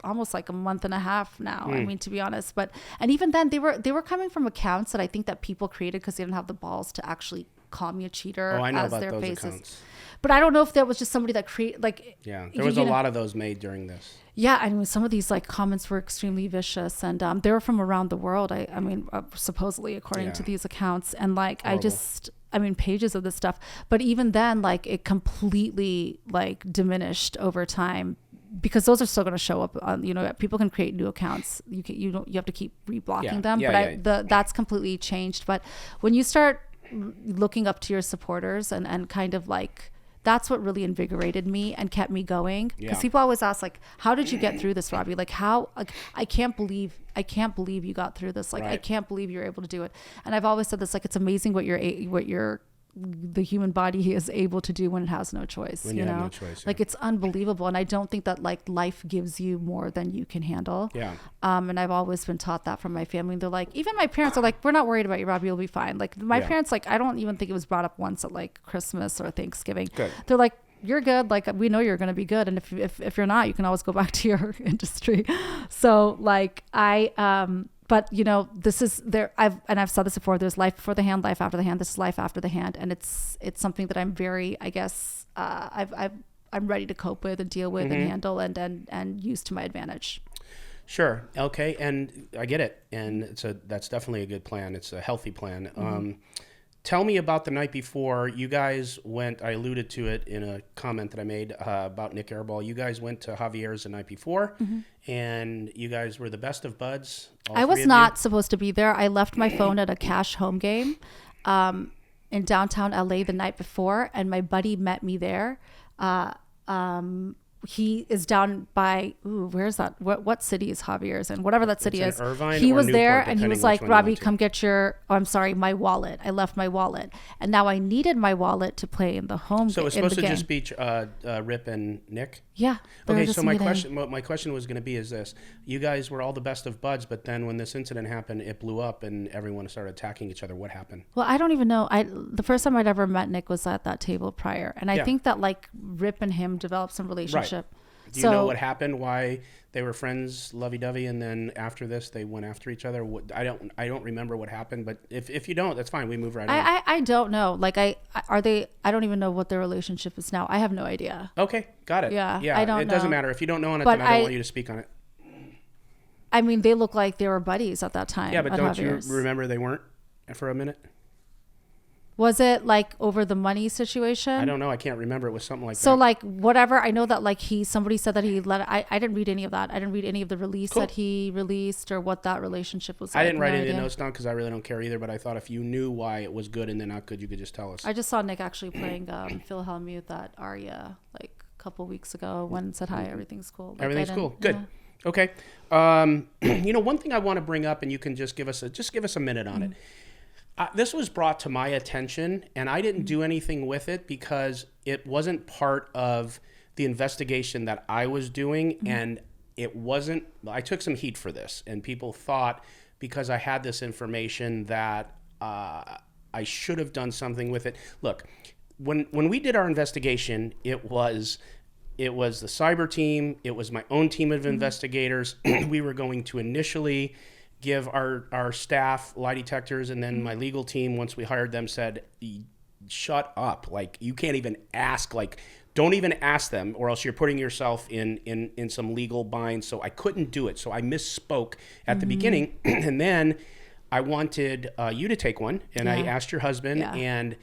almost like a month and a half now. I mean, to be honest, and even then they were coming from accounts that I think that people created because they didn't have the balls to actually call me a cheater as their faces. Accounts. But I don't know if that was just somebody that created like. Yeah, there was a lot of those made during this. Yeah, I mean, some of these like comments were extremely vicious, and they were from around the world. I mean, supposedly according to these accounts, and like horrible. I mean, pages of this stuff. But even then, like it completely like diminished over time, because those are still going to show up on, you know, people can create new accounts. You have to keep reblocking them. But that's completely changed. But when you start looking up to your supporters and kind of like, that's what really invigorated me and kept me going. Because people always ask, like, how did you get through this, Robbi? Like, how? Like, I can't believe you got through this. Like, I can't believe you're able to do it. And I've always said this, like, it's amazing what the human body is able to do when it has no choice. When you have no choice, like it's unbelievable. And I don't think that like life gives you more than you can handle. Yeah. And I've always been taught that from my family. They're like, even my parents are like, we're not worried about you, Robbi, you'll be fine. Like my parents, like, I don't even think it was brought up once at like Christmas or Thanksgiving. Good. They're like, you're good. Like, we know you're going to be good. And if you're not, you can always go back to your industry. So like but you know, this is there. I've said this before. There's life before the hand, life after the hand. This is life after the hand, and it's something that I'm very, I guess, I'm ready to cope with and deal with and handle and use to my advantage. Sure. Okay. And I get it. And that's definitely a good plan. It's a healthy plan. Tell me about the night before. You guys went, I alluded to it in a comment that I made about Nick Airball. You guys went to Javier's the night before, and you guys were the best of buds. I was not supposed to be there. I left my phone at a Cash home game in downtown LA the night before, and my buddy met me there. he is down by where's that? What city is Javier's in? Whatever that city It's is. in Irvine He or was there Newport, and he was depending like, which one you Robbie, went to. come get my wallet. I left my wallet, and now I needed my wallet to play in the home. So it was in the supposed to game. just be Rip and Nick? Yeah. they were Okay, just so my meeting. question was going to be is this. You guys were all the best of buds, but then when this incident happened, it blew up and everyone started attacking each other. What happened? Well, I don't even know. The first time I'd ever met Nick was at that table prior, and I think that like Rip and him developed some relationship. Do you know what happened? Why they were friends, lovey-dovey, and then after this they went after each other? I don't remember what happened, but if you don't, that's fine. We move right on. I don't know. Like I don't even know what their relationship is now. I have no idea. Okay, got it. Yeah, yeah. I don't It doesn't know. matter if you don't know on it. But Then I don't want you to speak on it. I mean, they look like they were buddies at that time. Yeah, but at don't Javier's. you remember they weren't for a minute? Was it like over the money situation? I don't know. I can't remember. It was something like So that. like whatever. I know that like somebody said that he let. I didn't read any of that. I didn't read any of the release that he released or what that relationship was. I like. didn't write No any of the idea. notes down because I really don't care either. But I thought if you knew why it was good and then not good, you could just tell us. I just saw Nick actually playing Philhelmute at Aria like a couple weeks ago. When and said hi, everything's cool. Like, Everything's cool. Good. Yeah. Okay. One thing I want to bring up, and you can just give us a minute on it. This was brought to my attention, and I didn't do anything with it because it wasn't part of the investigation that I was doing, and it wasn't. I took some heat for this, and people thought because I had this information that I should have done something with it. Look, when we did our investigation, it was the cyber team. It was my own team of investigators. We were going to initially give our staff lie detectors, and then my legal team, once we hired them, said, shut up. Like, you can't even ask. Like, don't even ask them, or else you're putting yourself in some legal bind. So I couldn't do it. So I misspoke at the beginning. And then I wanted you to take one, and I asked your husband, and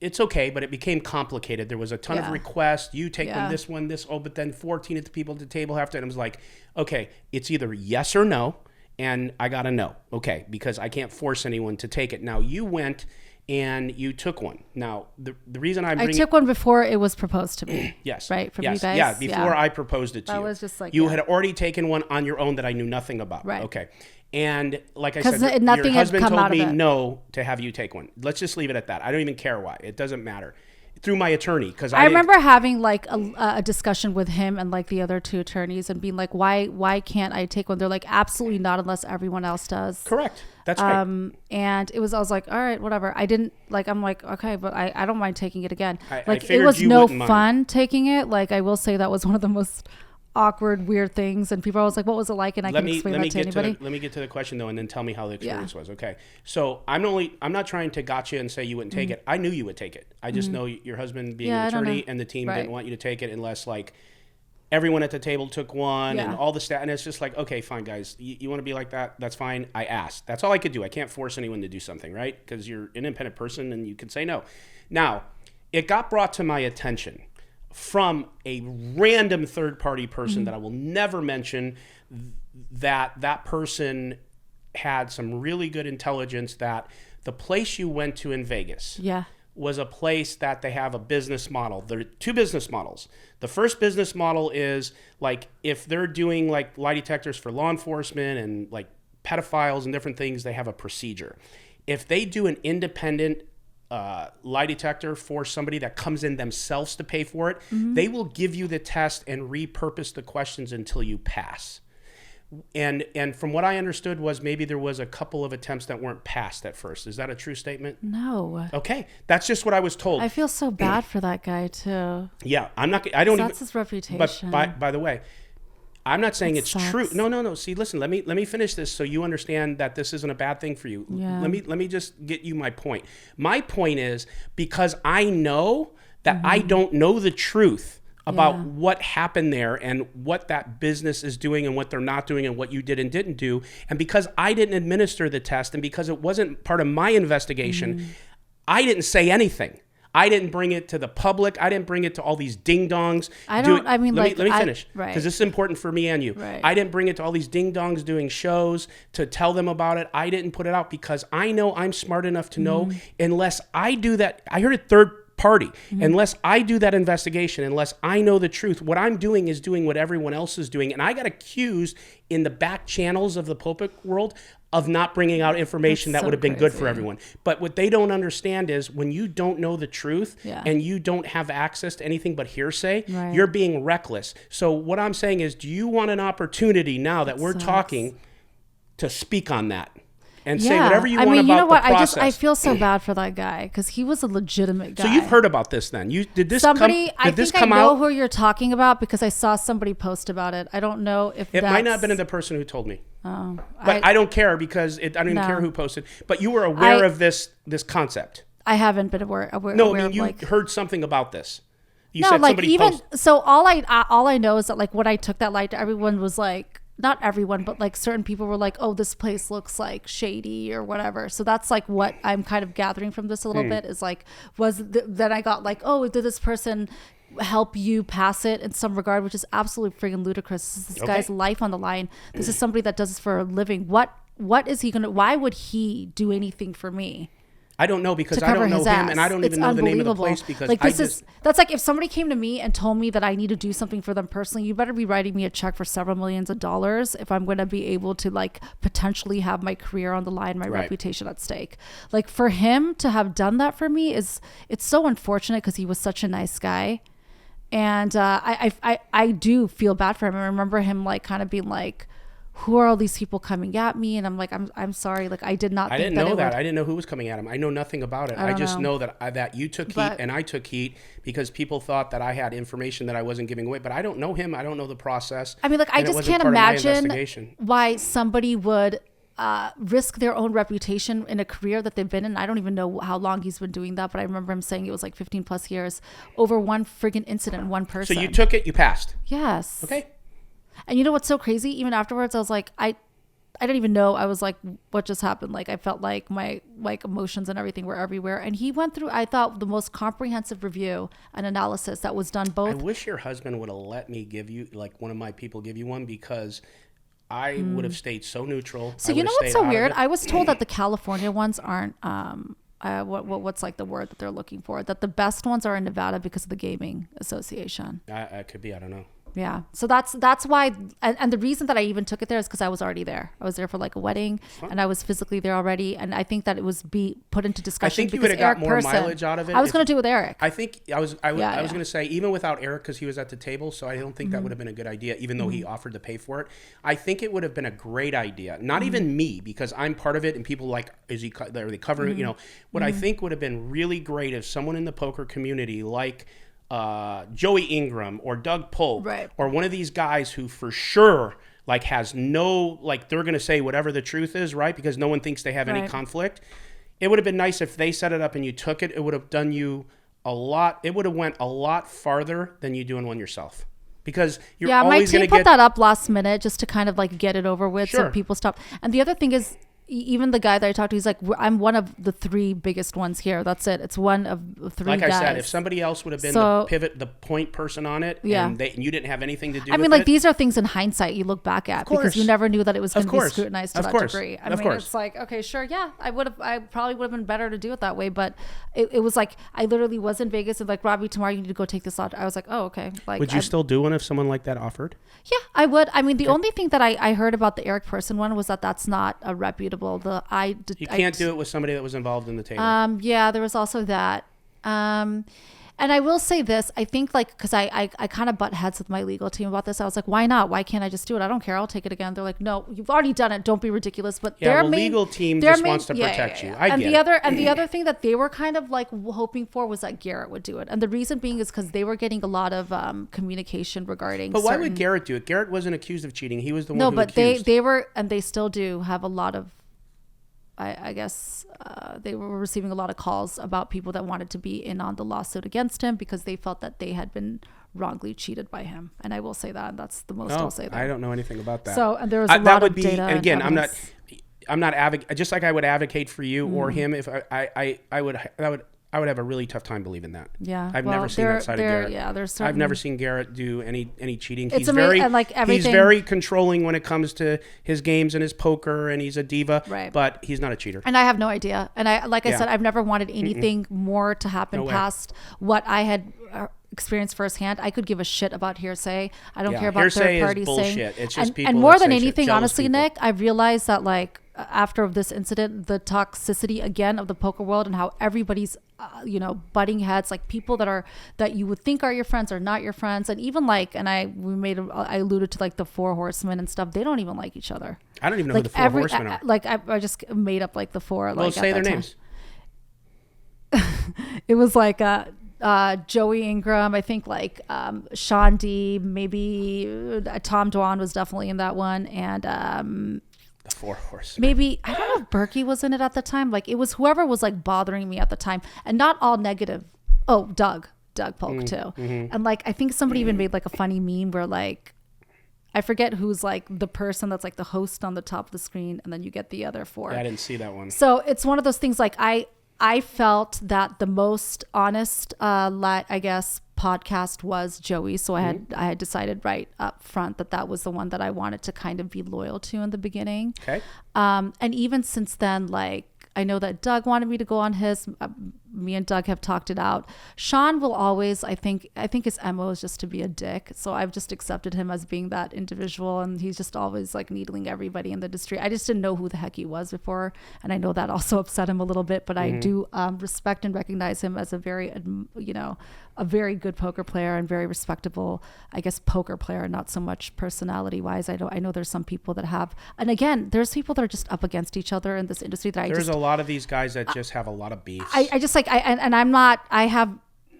it's okay, but it became complicated. There was a ton of requests. You take one, this, but then 14 of the people at the table have to. And I was like, okay, it's either yes or no, and I got to know, okay, because I can't force anyone to take it. Now, you went and you took one. Now, the reason I took one before it was proposed to me. Yes. Right? From yes. you guys? Yeah, before I proposed it to you. I was just like, you had already taken one on your own that I knew nothing about. Right. Okay. And like I 'Cause said, nothing your had husband come told out of me it. no to have you take one. Let's just leave it at that. I don't even care why. It doesn't matter. Through my attorney, because I remember having like a discussion with him and like the other two attorneys and being like, why can't I take one? They're like, absolutely not unless everyone else does. Correct. That's right. And I was like, all right, whatever. I didn't like, I'm like, okay, but I don't mind taking it again. Like, it figured was you no wouldn't mind. fun taking it. Like, I will say that was one of the most awkward, weird things. And people are always like, what was it like? And I can explain that to anybody. Let me get to the question though, and then tell me how the experience was. Okay. So I'm not trying to gotcha and say you wouldn't take it. I knew you would take it. I just know your husband being an attorney and the team didn't want you to take it unless like everyone at the table took one and all the staff. And it's just like, okay, fine, guys, you want to be like that? That's fine. I asked. That's all I could do. I can't force anyone to do something, right? Because you're an independent person and you can say no. Now, it got brought to my attention from a random third-party person that I will never mention, that person had some really good intelligence that the place you went to in Vegas was a place that they have a business model. There are two business models. The first business model is like if they're doing like lie detectors for law enforcement and like pedophiles and different things, they have a procedure. If they do an independent lie detector for somebody that comes in themselves to pay for it, they will give you the test and repurpose the questions until you pass. And from what I understood was maybe there was a couple of attempts that weren't passed at first. Is that a true statement? No. Okay, that's just what I was told. I feel so bad for that guy too. Yeah, I'm not. I don't. That's even, his reputation. But by the way, I'm not saying That it's sucks. true. No. See, listen. Let me finish this so you understand that this isn't a bad thing for you. Yeah. Let me just get you my point. My point is because I know that I don't know the truth about what happened there and what that business is doing and what they're not doing and what you did and didn't do. And because I didn't administer the test and because it wasn't part of my investigation, I didn't say anything. I didn't bring it to the public. I didn't bring it to all these ding-dongs. Let me finish. Because this is important for me and you. Right. I didn't bring it to all these ding-dongs doing shows to tell them about it. I didn't put it out because I know I'm smart enough to know unless I do that. I heard a third party. Unless I do that investigation, unless I know the truth, what I'm doing is doing what everyone else is doing. And I got accused in the back channels of the pulpit world of not bringing out information that would have been good for everyone. But what they don't understand is when you don't know the truth and you don't have access to anything but hearsay, you're being reckless. So what I'm saying is, do you want an opportunity now that we're talking to speak on that? And say whatever you want about the process. I feel so bad for that guy because he was a legitimate guy. So you've heard about this then? Did this come out? I know who you're talking about because I saw somebody post about it. I don't know if it might not have been the person who told me. Oh, but I don't care because I don't even care who posted. But you were aware of this concept. I haven't been aware. No, I mean you heard something about this. You said somebody posted. So all I know is that like when I took that light, everyone was like. Not everyone, but like certain people were like, oh, this place looks like shady or whatever. So that's like what I'm kind of gathering from this a little bit is like, then I got like, oh, did this person help you pass it in some regard, which is absolutely friggin' ludicrous. This is this guy's life on the line. This is somebody that does this for a living. What is he why would he do anything for me? I don't know because I don't know him and I don't even know the name of the place because like that's like if somebody came to me and told me that I need to do something for them personally, you better be writing me a check for several millions of dollars if I'm going to be able to like potentially have my career on the line, my reputation at stake. Like for him to have done that for me it's so unfortunate because he was such a nice guy. And I do feel bad for him. I remember him like kind of being like, who are all these people coming at me? And I'm like, I'm sorry. Like I didn't know that. I didn't know who was coming at him. I know nothing about it. I just know that you took heat and I took heat because people thought that I had information that I wasn't giving away. But I don't know him. I don't know the process. I mean, like I just can't imagine why somebody would risk their own reputation in a career that they've been in. I don't even know how long he's been doing that, but I remember him saying it was like 15 plus years over one friggin' incident, one person. So you took it, you passed. Yes. Okay. And you know what's so crazy? Even afterwards, I was like, I didn't even know. I was like, what just happened? Like, I felt like my like emotions and everything were everywhere. And he went through, I thought, the most comprehensive review and analysis that was done both. I wish your husband would have let me give you, like one of my people give you one because I would have stayed so neutral. So you know what's so weird? I was told that the California ones aren't, what's like the word that they're looking for? That the best ones are in Nevada because of the Gaming Association. It could be, I don't know. Yeah. So that's why, and the reason that I even took it there is because I was already there. I was there for like a wedding and I was physically there already. And I think that it was put into discussion. I think you would have got more mileage out of it. I was going to do it with Eric. I think I was going to say, even without Eric, because he was at the table. So I don't think that would have been a good idea, even though he offered to pay for it. I think it would have been a great idea. Not even me, because I'm part of it and people like, are they covering it? You know, what I think would have been really great if someone in the poker community like, Joey Ingram or Doug Polk or one of these guys who for sure like has no, like they're going to say whatever the truth is, right? Because no one thinks they have any conflict. It would have been nice if they set it up and you took it. It would have done you a lot. It would have went a lot farther than you doing one yourself. Because you're always going to get... my team put that up last minute just to kind of like get it over with so people stop. And the other thing is, even the guy that I talked to, he's like, I'm one of the 3 biggest ones here. That's it. It's one of 3 like guys. I said, if somebody else would have been the point person on it, and you didn't have anything to do with it. I mean, like, these are things in hindsight you look back at because you never knew that it was going to be scrutinized to that degree. I mean, it's like, okay, sure, yeah, I probably would have been better to do it that way, but it was like, I literally was in Vegas and like, Robbie, tomorrow you need to go take this lot. I was like, oh, okay. Like, would you still do one if someone like that offered? Yeah, I would. I mean, the only thing that I heard about the Eric person one was that's not a reputable. You can't do it with somebody that was involved in the table. Yeah, there was also that. And I will say this, I think like, because I kind of butt heads with my legal team about this. I was like, why not? Why can't I just do it? I don't care. I'll take it again. They're like, no, you've already done it. Don't be ridiculous. But their legal team just wants to protect you. I get it. And the other thing that they were kind of like hoping for was that Garrett would do it. And the reason being is because they were getting a lot of communication regarding. But why would Garrett do it? Garrett wasn't accused of cheating. He was the one who accused. No, but they were, and they still do have a lot of, I guess they were receiving a lot of calls about people that wanted to be in on the lawsuit against him because they felt that they had been wrongly cheated by him. And I will say that. That's the most I'll say that. I don't know anything about that. So, and there was a lot of data. And again, I'm not just like I would advocate for you or him. If I I would have a really tough time believing that. Yeah, I've never seen that side of Garrett. Yeah, there's certain... I've never seen Garrett do any cheating. He's very controlling when it comes to his games and his poker, and he's a diva. Right. But he's not a cheater. And I have no idea. And I said, I've never wanted anything more to happen past what I had experienced firsthand. I could give a shit about hearsay. I don't care about third parties saying. It's just people. And more than say anything, shit, honestly, people. Nick, I realized that like after this incident, the toxicity again of the poker world and how everybody's butting heads, like people that you would think are your friends are not your friends, and even like, and I alluded to like the Four Horsemen and stuff. They don't even like each other. I don't even know who the Four Horsemen are. Like I just made up like the four. Well, like say their names. It was like Joey Ingram, I think like Sean D, maybe Tom Dwan was definitely in that one, and the Four Horsemen. Maybe I don't know if Berkey was in it at the time. Like it was whoever was like bothering me at the time, and not all negative. Oh, Doug Polk too, and like I think somebody even made like a funny meme where like I forget who's like the person that's like the host on the top of the screen, and then you get the other four. Yeah, I didn't see that one. So it's one of those things like I felt that the most honest, I guess, podcast was Joey. So I had decided right up front that was the one that I wanted to kind of be loyal to in the beginning. Okay. And even since then, like, I know that Doug wanted me to go on his. Me and Doug have talked it out. Sean will always, I think his MO is just to be a dick. So I've just accepted him as being that individual, and he's just always like needling everybody in the industry. I just didn't know who the heck he was before, and I know that also upset him a little bit. But I do respect and recognize him as a very, a very good poker player and very respectable, I guess, poker player, not so much personality wise. I know there's some people that have, and again, there's people that are just up against each other in this industry that there's a lot of these guys that just have a lot of beefs. I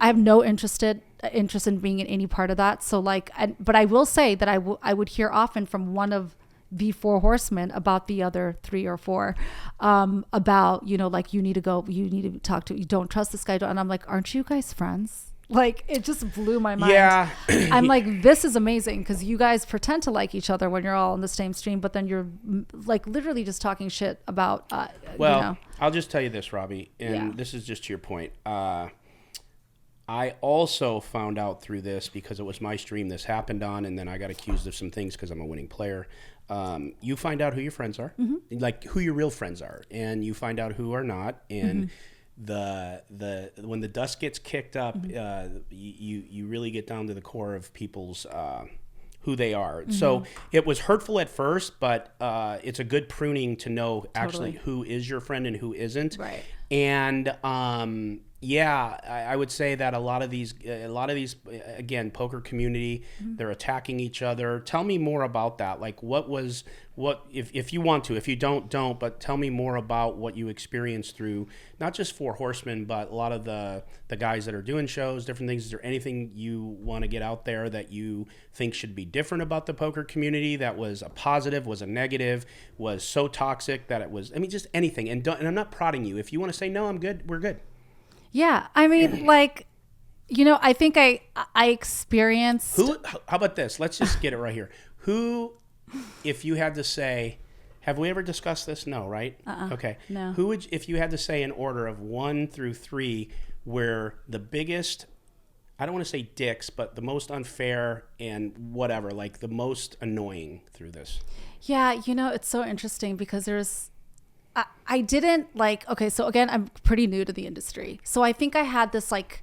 have no interest in being in any part of that. So like, but I will say that I would hear often from one of the Four Horsemen about the other three or four, about, like, you need to talk to, you don't trust this guy. And I'm like, aren't you guys friends? Like, it just blew my mind. Yeah. I'm like, this is amazing because you guys pretend to like each other when you're all in the same stream, but then you're like literally just talking shit about, I'll just tell you this, Robbie, and this is just to your point. I also found out through this because it was my stream this happened on, and then I got accused of some things because I'm a winning player. You find out who your friends are, like who your real friends are, and you find out who are not, and the when the dust gets kicked up, you really get down to the core of people's who they are. So it was hurtful at first, but it's a good pruning to know actually who is your friend and who isn't. Right. And I would say that a lot of these again, poker community, they're attacking each other. Tell me more about that. Like if you want to, if you don't, but tell me more about what you experienced through not just Four Horsemen, but a lot of the guys that are doing shows, different things. Is there anything you want to get out there that you think should be different about the poker community that was a positive, was a negative, was so toxic that it was, just anything. And I'm not prodding you. If you want to say, no, I'm good, we're good. Yeah. I mean, like, I think I experienced. How about this? Let's just get it right here. Who, if you had to say, have we ever discussed this? No, right? Okay. No. Who would, if you had to say an order of 1 through 3, where the biggest, I don't want to say dicks, but the most unfair and whatever, like the most annoying through this? Yeah, it's so interesting because I didn't like, okay, so again, I'm pretty new to the industry. So I think I had this like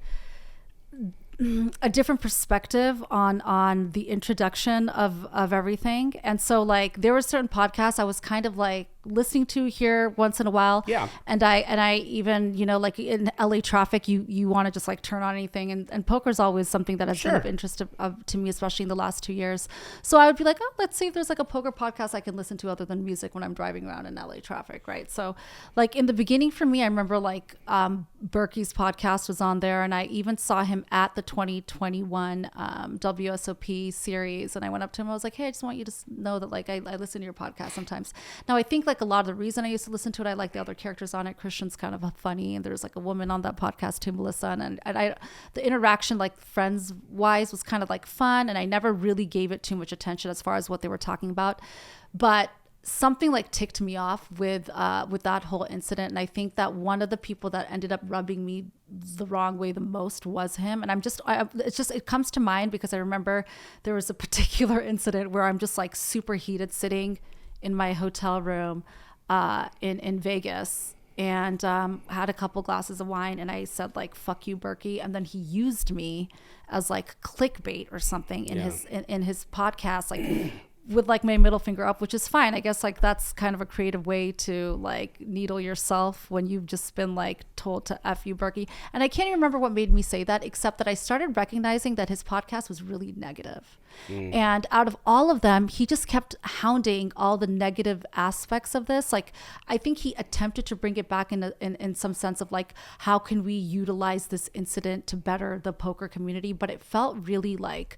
a different perspective on the introduction of everything. And so like there were certain podcasts I was kind of like listening to here once in a while. Yeah. And I even, like in LA traffic, you want to just like turn on anything. And poker's always something that has been of interest to me, especially in the last 2 years. So I would be like, oh, let's see if there's like a poker podcast I can listen to other than music when I'm driving around in LA traffic. Right. So like in the beginning for me, I remember like Berkey's podcast was on there, and I even saw him at the 2021 WSOP series. And I went up to him. I was like, hey, I just want you to know that like I listen to your podcast sometimes. Now I think like a lot of the reason I used to listen to it, I like the other characters on it. Christian's kind of funny, and there's like a woman on that podcast too, Melissa, and I the interaction like friends wise was kind of like fun, and I never really gave it too much attention as far as what they were talking about. But something like ticked me off with that whole incident. And I think that one of the people that ended up rubbing me the wrong way the most was him. And it comes to mind because I remember there was a particular incident where I'm just like super heated sitting in my hotel room in Vegas, and had a couple glasses of wine, and I said like, fuck you, Berkey. And then he used me as like clickbait or something in his podcast, like with like my middle finger up, which is fine. I guess like that's kind of a creative way to like needle yourself when you've just been like told to F you, Berkey. And I can't even remember what made me say that, except that I started recognizing that his podcast was really negative. And out of all of them, he just kept hounding all the negative aspects of this. Like, I think he attempted to bring it back in some sense of like, how can we utilize this incident to better the poker community? But it felt really like,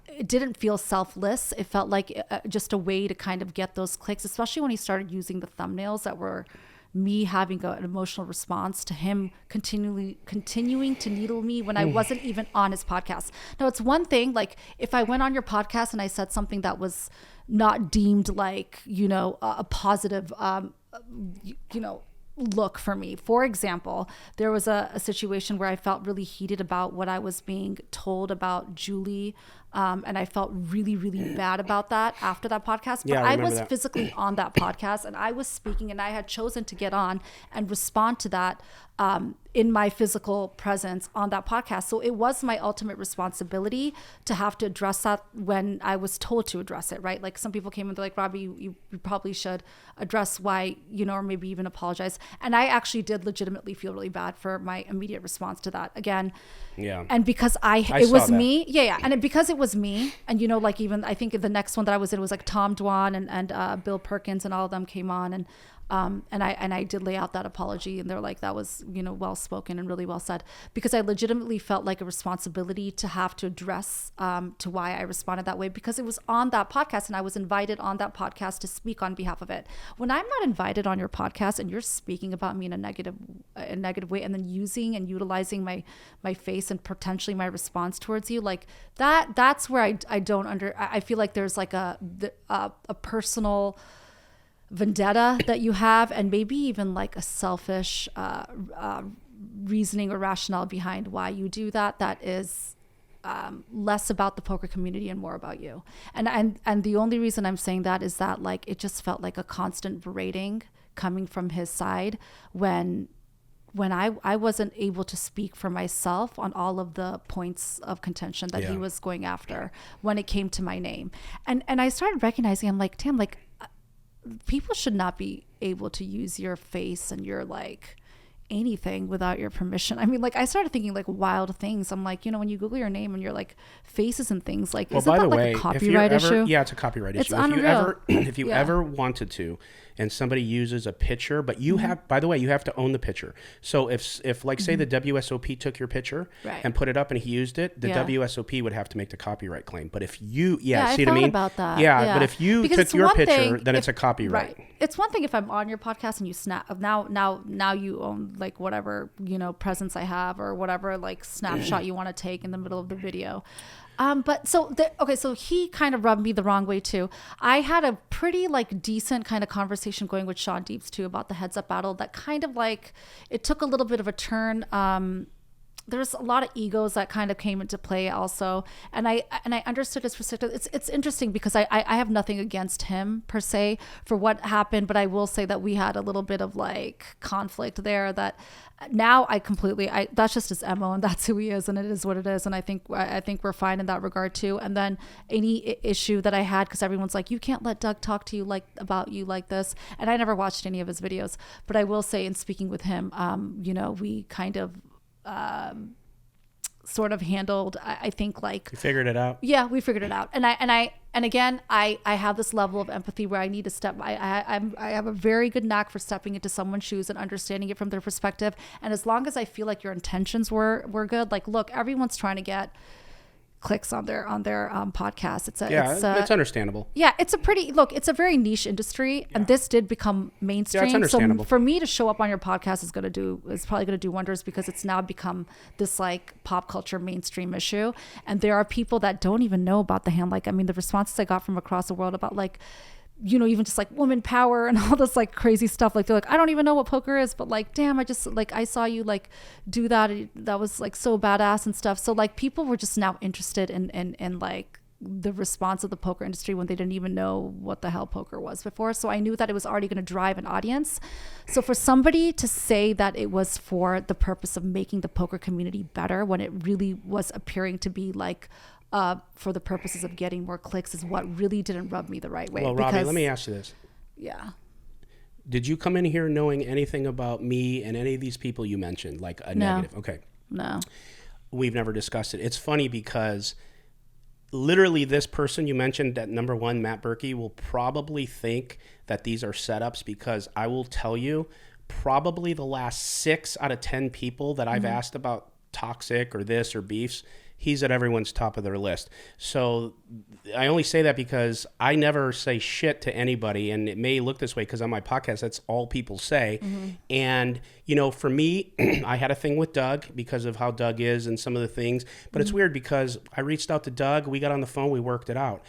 it didn't feel selfless. It felt like just a way to kind of get those clicks, especially when he started using the thumbnails that were me having an emotional response to him continuing to needle me when I wasn't even on his podcast. Now, it's one thing, like if I went on your podcast and I said something that was not deemed like, a positive, look for me. For example, there was a situation where I felt really heated about what I was being told about Julie. And I felt really, really bad about that after that podcast. But I was physically on that podcast, and I was speaking, and I had chosen to get on and respond to that in my physical presence on that podcast. So it was my ultimate responsibility to have to address that when I was told to address it, right? Like some people came and they're like, Robbi, you probably should address why, or maybe even apologize. And I actually did legitimately feel really bad for my immediate response to that. Again, and because it was me. And because it was me, and like even I think the next one that I was in was like Tom Dwan and Bill Perkins, and all of them came on, and I did lay out that apology, and they're like, that was well spoken and really well said, because I legitimately felt like a responsibility to have to address to why I responded that way, because it was on that podcast and I was invited on that podcast to speak on behalf of it. When I'm not invited on your podcast and you're speaking about me in a negative way, and then using and utilizing my face and potentially my response towards you, like that's where I feel like there's like a personal vendetta that you have, and maybe even like a selfish reasoning or rationale behind why you do that is less about the poker community and more about you. And the only reason I'm saying that is that like it just felt like a constant berating coming from his side when I wasn't able to speak for myself on all of the points of contention that he was going after when it came to my name. And I started recognizing, I'm like, damn, like people should not be able to use your face and your like anything without your permission. I mean, like I started thinking like wild things. I'm like, when you Google your name and you're like faces and things, like, isn't that like a copyright issue? Yeah, it's a copyright issue. Unreal. If you ever wanted to, and somebody uses a picture, but you have, by the way, you have to own the picture. So if like say the WSOP took your picture and put it up and he used it, the WSOP would have to make the copyriut claim. But if you, see what I mean? About that. But if you took your picture, then it's a copyright. Right. It's one thing if I'm on your podcast and you snap, now you own like whatever, presence I have or whatever like snapshot you want to take in the middle of the video. But so he kind of rubbed me the wrong way too. I had a pretty like decent kind of conversation going with Sean Deeps too about the heads up battle that kind of like, it took a little bit of a turn. There's a lot of egos that kind of came into play also. And I understood his perspective. It's interesting because I have nothing against him per se for what happened, but I will say that we had a little bit of like conflict there that now that's just his MO and that's who he is and it is what it is. And I think we're fine in that regard too. And then any issue that I had, because everyone's like, you can't let Doug talk to you about you like this. And I never watched any of his videos, but I will say in speaking with him, we kind of, sort of handled, I think like you figured it out. Yeah, we figured it out. And again, I have this level of empathy where I need to step. I have a very good knack for stepping into someone's shoes and understanding it from their perspective. And as long as I feel like your intentions were good, like look, everyone's trying to get clicks on their podcast. It's understandable. Yeah, it's a very niche industry, and this did become mainstream. Yeah, it's understandable. So for me to show up on your podcast is probably gonna do wonders because it's now become this like pop culture mainstream issue, and there are people that don't even know about the hand. Like, I mean, the responses I got from across the world about like you know, even just like woman power and all this like crazy stuff. Like they're like, I don't even know what poker is, but like, damn, I just like, I saw you like do that. That was like so badass and stuff. So like people were just now interested in like the response of the poker industry when they didn't even know what the hell poker was before. So I knew that it was already going to drive an audience. So for somebody to say that it was for the purpose of making the poker community better when it really was appearing to be like, for the purposes of getting more clicks is what really didn't rub me the right way. Well, Robbie, let me ask you this. Yeah. Did you come in here knowing anything about me and any of these people you mentioned, like a negative? Okay. No. We've never discussed it. It's funny because literally this person you mentioned, that number one, Matt Berkey, will probably think that these are setups, because I will tell you, probably the last 6 out of 10 people that I've asked about toxic or this or beefs, he's at everyone's top of their list. So I only say that because I never say shit to anybody, and it may look this way because on my podcast, that's all people say. And, you know, for me, I had a thing with Doug because of how Doug is and some of the things, but it's weird because I reached out to Doug, we got on the phone, we worked it out.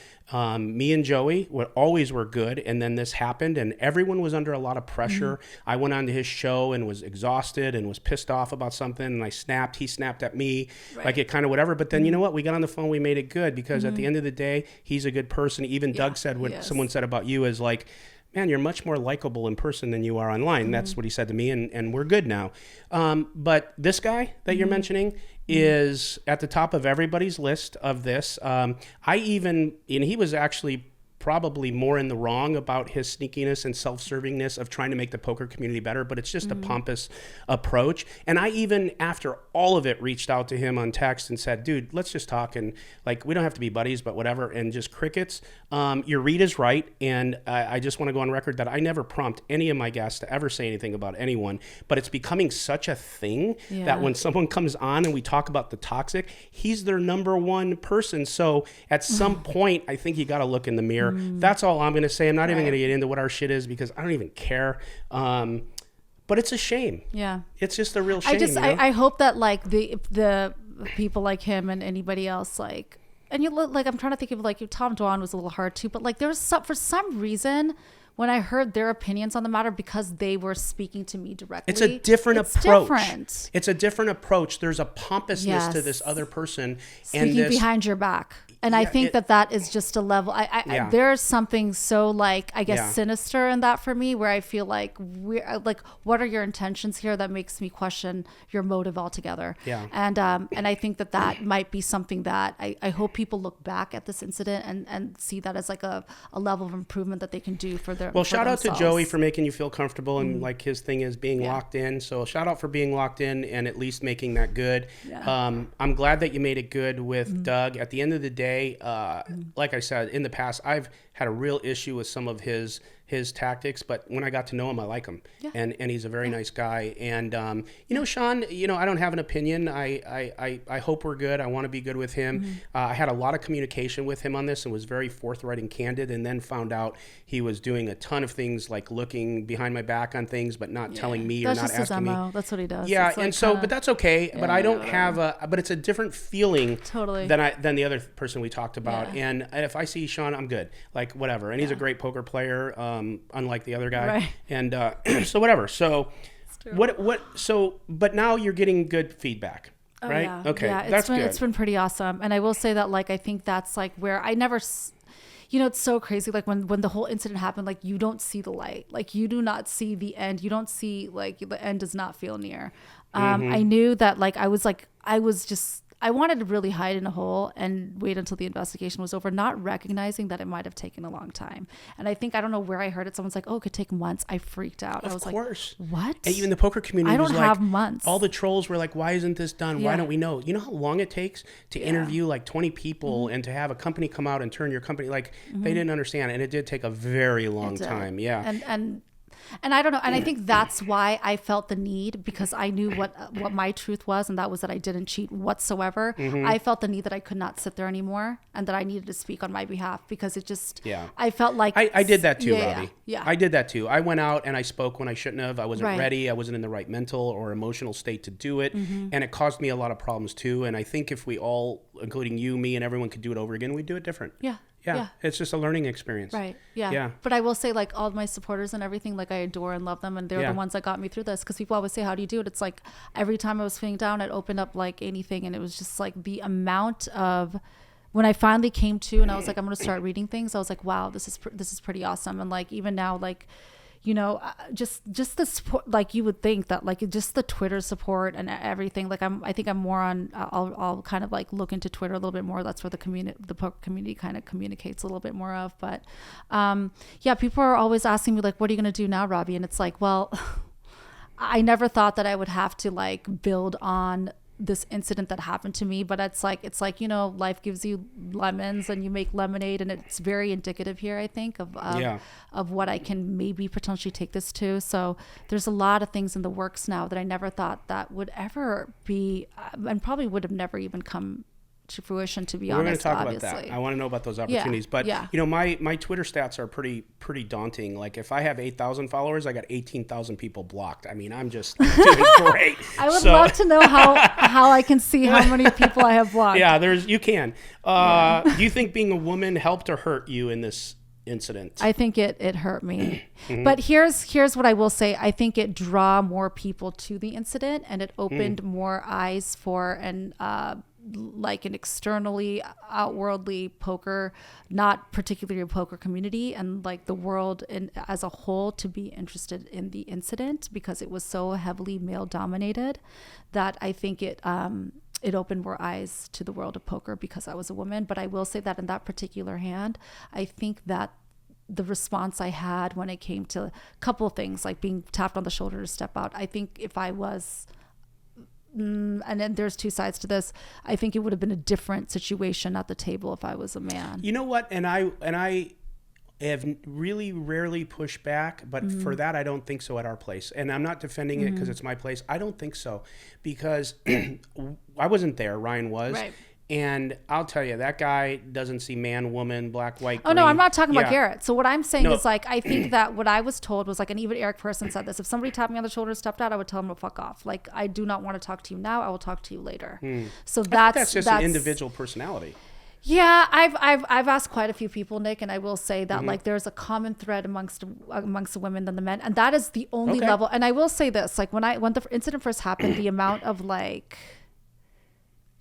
Me and Joey always were good, and then this happened, and everyone was under a lot of pressure. I went on to his show and was exhausted and was pissed off about something, and I snapped. He snapped at me, like it kind of whatever. But then you know what? We got on the phone. We made it good because at the end of the day, he's a good person. Even Doug said what someone said about you is like, man, you're much more likable in person than you are online. That's what he said to me, and we're good now. But this guy that you're mentioning is at the top of everybody's list of this. And he was actually probably more in the wrong about his sneakiness and self-servingness of trying to make the poker community better, but it's just a pompous approach. And I even, after all of it, reached out to him on text and said, dude, let's just talk, and like, we don't have to be buddies, but whatever, and just crickets. Your read is right, and I just want to go on record that I never prompt any of my guests to ever say anything about anyone, but it's becoming such a thing that when someone comes on and we talk about the toxic, he's their number one person. So at some point, I think you got to look in the mirror. That's all I'm going to say. I'm not even going to get into what our shit is because I don't even care. But it's a shame. Yeah. It's just a real shame. I hope that like the people like him and anybody else, like, and you look like, I'm trying to think of like Tom Dwan was a little hard too, but like there was for some reason when I heard their opinions on the matter, because they were speaking to me directly. It's a different approach. It's a different approach. There's a pompousness to this other person. Speaking behind your back. And I think that is just a level. There's something so like, I guess, sinister in that for me, where I feel like what are your intentions here? That makes me question your motive altogether. Yeah. And I think that might be something that I hope people look back at this incident and see that as like a level of improvement that they can do for their. Well, shout out to Joey for making you feel comfortable, and like his thing is being locked in. So shout out for being locked in and at least making that good. Yeah. I'm glad that you made it good with Doug. At the end of the day, like I said, in the past, I've had a real issue with some of his tactics, but when I got to know him, I like him. Yeah. And he's a very nice guy. And, you know, Sean, you know, I don't have an opinion. I hope we're good. I want to be good with him. I had a lot of communication with him on this and was very forthright and candid, and then found out he was doing a ton of things like looking behind my back on things, but not telling me or not asking me. That's what he does. Yeah. Like, and so, but that's okay. But I don't have but it's a different feeling than the other person we talked about. Yeah. And if I see Sean, I'm good. Like whatever. And he's a great poker player. Unlike the other guy. Right. And so whatever. So but now you're getting good feedback, right? Yeah. Okay. Yeah, that's good. It's been pretty awesome. And I will say that, like, I think that's like where I never, you know, it's so crazy. Like when the whole incident happened, like you don't see the light, like you do not see the end. You don't see, like, the end does not feel near. I knew that, like, I wanted to really hide in a hole and wait until the investigation was over, not recognizing that it might have taken a long time. And I think, I don't know where I heard it. Someone's like, oh, it could take months. I freaked out. I was like, what? And even the poker community I don't was have like, months. All the trolls were like, why isn't this done? Why don't we know? You know how long it takes to interview like 20 people and to have a company come out and turn your company, like they didn't understand. And it did take a very long time. Yeah. And I don't know. And I think that's why I felt the need, because I knew what my truth was. And that was that I didn't cheat whatsoever. I felt the need that I could not sit there anymore and that I needed to speak on my behalf, because it just, I felt like. I did that too, Robbie. Yeah. I did that too. I went out and I spoke when I shouldn't have. I wasn't ready. I wasn't in the right mental or emotional state to do it. And it caused me a lot of problems too. And I think if we all, including you, me, and everyone could do it over again, we'd do it different. Yeah. Yeah. It's just a learning experience. Right. Yeah. But I will say, like, all my supporters and everything, like, I adore and love them. And they're the ones that got me through this. Because people always say, how do you do it? It's like every time I was feeling down, I'd open up like anything. And it was just like the amount of, when I finally came to and I was like, I'm going to start reading things. I was like, wow, this is pretty awesome. And like, even now, like, you know, just the support, like you would think that like just the Twitter support and everything, like I think I'm more on, I'll kind of like look into Twitter a little bit more. That's where the poker community kind of communicates a little bit more of. But yeah, people are always asking me like, what are you going to do now, Robbi? And it's like, well, I never thought that I would have to like build on this incident that happened to me, but it's like, you know, life gives you lemons and you make lemonade, and it's very indicative here, I think, of what I can maybe potentially take this to. So there's a lot of things in the works now that I never thought that would ever be, and probably would have never even come to fruition, to be honest. We're going to talk obviously about that. I want to know about those opportunities. But you know, my Twitter stats are pretty daunting. Like if I have 8,000 followers, I got 18,000 people blocked. I mean, I'm just doing great. I would love to know how I can see how many people I have blocked. Yeah, you can. Do you think being a woman helped or hurt you in this incident? I think it hurt me. But here's what I will say. I think it draw more people to the incident, and it opened more eyes for an like an externally outwardly poker, not particularly a poker community, and like the world as a whole to be interested in the incident, because it was so heavily male dominated that I think it opened more eyes to the world of poker because I was a woman. But I will say that in that particular hand, I think that the response I had when it came to a couple of things, like being tapped on the shoulder to step out, I think if I was, and then there's two sides to this, I think it would have been a different situation at the table if I was a man. You know what? And I have really rarely pushed back, but for that, I don't think so at our place. And I'm not defending it because it's my place. I don't think so, because I wasn't there. Ryan was. Right. And I'll tell you, that guy doesn't see man, woman, black, white, green. Oh, no, I'm not talking about Garrett. So what I'm saying is, like, I think that what I was told was, like, and even Eric Person said this, if somebody tapped me on the shoulder and stepped out, I would tell him to fuck off. Like, I do not want to talk to you now. I will talk to you later. So that's just an individual personality. Yeah, I've asked quite a few people, Nick, and I will say that like there's a common thread amongst the women than the men, and that is the only level. And I will say this, like when the incident first happened, the amount of like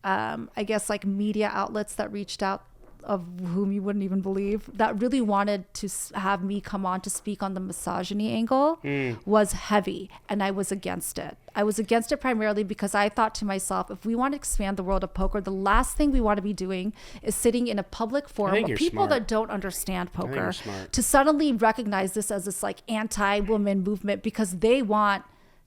I guess like media outlets that reached out, of whom you wouldn't even believe, that really wanted to have me come on to speak on the misogyny angle was heavy, and I was against it. I was against it primarily because I thought to myself, if we want to expand the world of poker, the last thing we want to be doing is sitting in a public forum of people that don't understand poker to suddenly recognize this as this like anti-woman movement because they want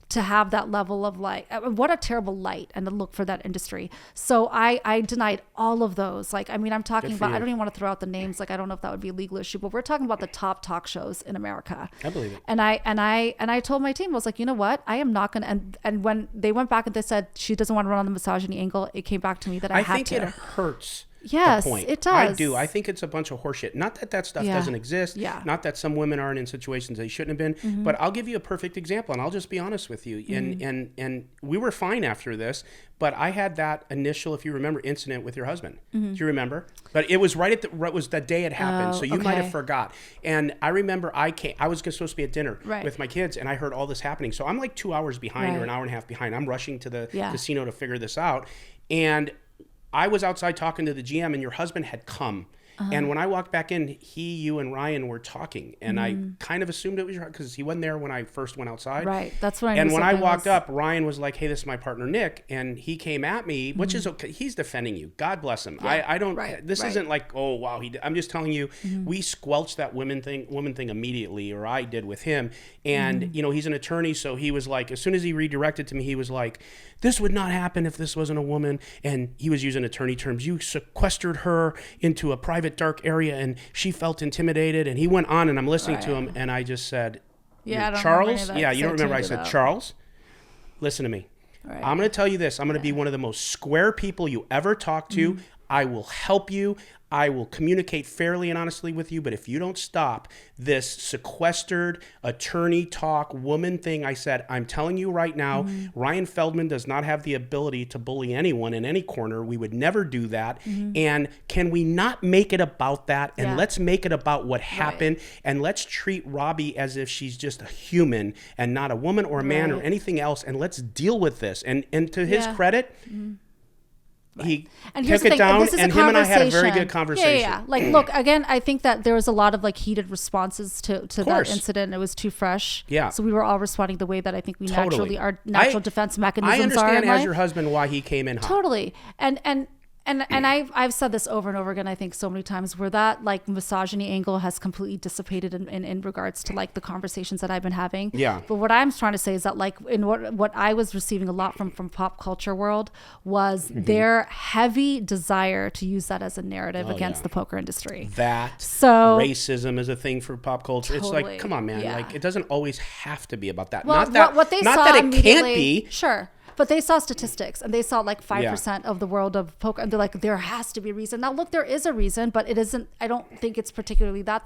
to have that level of like, what a terrible light and to look for that industry. So I denied all of those. Like, I mean, I'm talking about, I don't even want to throw out the names. Like, I don't know if that would be a legal issue, but we're talking about the top talk shows in America. I believe it. And I told my team, I was like, you know what? I am not going to, and when they went back and they said, she doesn't want to run on the misogyny angle, it came back to me that I had to. I think it hurts. Yes, it does. I do. I think it's a bunch of horseshit. Not that stuff doesn't exist. Yeah. Not that some women aren't in situations they shouldn't have been. But I'll give you a perfect example, and I'll just be honest with you. And we were fine after this, but I had that initial, if you remember, incident with your husband. Do you remember? But it was right at it was the day it happened, so you might have forgot. And I remember I was supposed to be at dinner with my kids, and I heard all this happening. So I'm like 2 hours behind or an hour and a half behind. I'm rushing to the casino to figure this out, and I was outside talking to the GM, and your husband had come. And when I walked back in, you and Ryan were talking, and I kind of assumed it was your, because he wasn't there when I first went outside. Right, that's what I knew. And when I walked up, Ryan was like, "Hey, this is my partner Nick," and he came at me, which is okay. He's defending you. God bless him. Yeah. I don't. This isn't like, oh wow, I'm just telling you, we squelched that woman thing immediately, or I did with him. And you know, he's an attorney, so he was like, as soon as he redirected to me, he was like, "This would not happen if this wasn't a woman." And he was using attorney terms. You sequestered her into a private dark area and she felt intimidated, and he went on, and I'm listening to him, and I just said, Charles, you don't remember, I said, Charles, listen to me. I'm going to tell you this. I'm going to be one of the most square people you ever talk to. I will help you. I will communicate fairly and honestly with you, but if you don't stop this sequestered attorney talk woman thing, I said, I'm telling you right now, Ryan Feldman does not have the ability to bully anyone in any corner. We would never do that. And can we not make it about that? And let's make it about what happened. And let's treat Robbi as if she's just a human and not a woman or a man or anything else. And let's deal with this. And to his credit, he took it down, and him and I had a very good conversation. Yeah. Like, look, again, I think that there was a lot of like heated responses to that incident. It was too fresh. Yeah. So we were all responding the way that I think we naturally, our natural defense mechanisms are. I understand as your husband why he came in hot. Totally. And I've said this over and over again, I think so many times, where that like misogyny angle has completely dissipated in regards to like the conversations that I've been having. Yeah. But what I'm trying to say is that like in what I was receiving a lot from pop culture world was their heavy desire to use that as a narrative against the poker industry. Racism is a thing for pop culture. Totally. It's like, come on, man. Yeah. Like it doesn't always have to be about that. Well, what they saw that it can't be. Sure. But they saw statistics, and they saw like 5% of the world of poker, and they're like, there has to be a reason. Now, look, there is a reason, but it isn't. I don't think it's particularly that.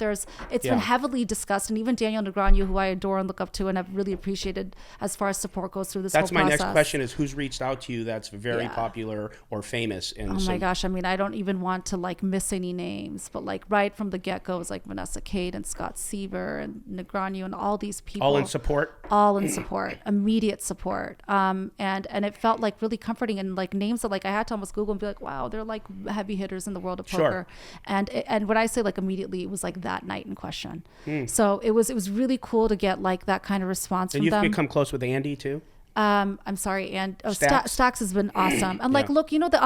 It's been heavily discussed, and even Daniel Negreanu, who I adore and look up to, and have really appreciated as far as support goes through this whole process. That's my next question: is who's reached out to you that's very popular or famous? And my gosh, I mean, I don't even want to like miss any names, but like right from the get go, it was like Vanessa Cade and Scott Seaver and Negreanu and all these people. All in support. All in support, immediate support, and it felt like really comforting, and like names that like I had to almost Google and be like, wow, they're like heavy hitters in the world of poker. And when I say like immediately, it was like that night in question. So it was really cool to get like that kind of response from them. And you've become close with Andy too? I'm sorry, and Stacks has been awesome. And like, look, you know, the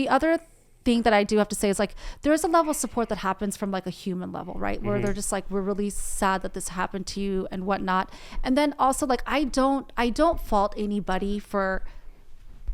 other thing that I do have to say is like there is a level of support that happens from like a human level, right? Where they're just like, we're really sad that this happened to you and whatnot. And then also like I don't fault anybody for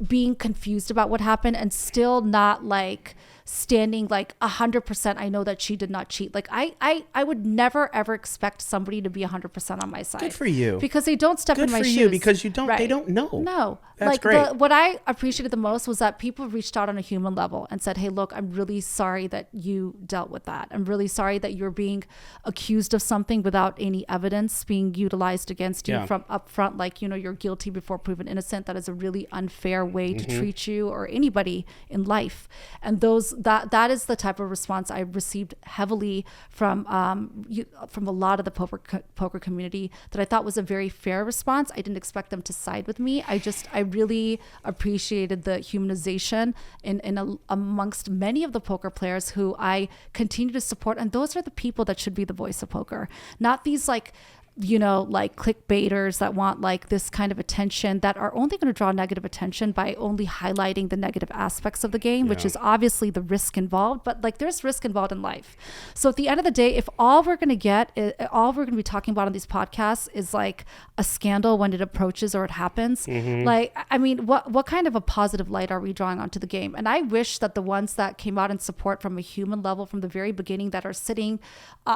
being confused about what happened and still not like standing like 100%. I know that she did not cheat. Like I would never ever expect somebody to be 100% on my side. Good for you. Because they don't step in my shoes. Good for you, because you don't. Right. They don't know. No. That's like great. What I appreciated the most was that people reached out on a human level and said, hey, look, I'm really sorry that you dealt with that. I'm really sorry that you're being accused of something without any evidence being utilized against you from up front. Like, you know, you're guilty before proven innocent. That is a really unfair way to treat you or anybody in life. And that is the type of response I received heavily from a lot of the poker community that I thought was a very fair response. I didn't expect them to side with me. I really appreciated the humanization in amongst many of the poker players who I continue to support. And those are the people that should be the voice of poker, not these like, you know, like clickbaiters that want like this kind of attention, that are only going to draw negative attention by only highlighting the negative aspects of the game, which is obviously the risk involved, but like there's risk involved in life. So at the end of the day, if all we're going to be talking about on these podcasts is like a scandal when it approaches or it happens, like, I mean, what kind of a positive light are we drawing onto the game? And I wish that the ones that came out in support from a human level from the very beginning, that are sitting,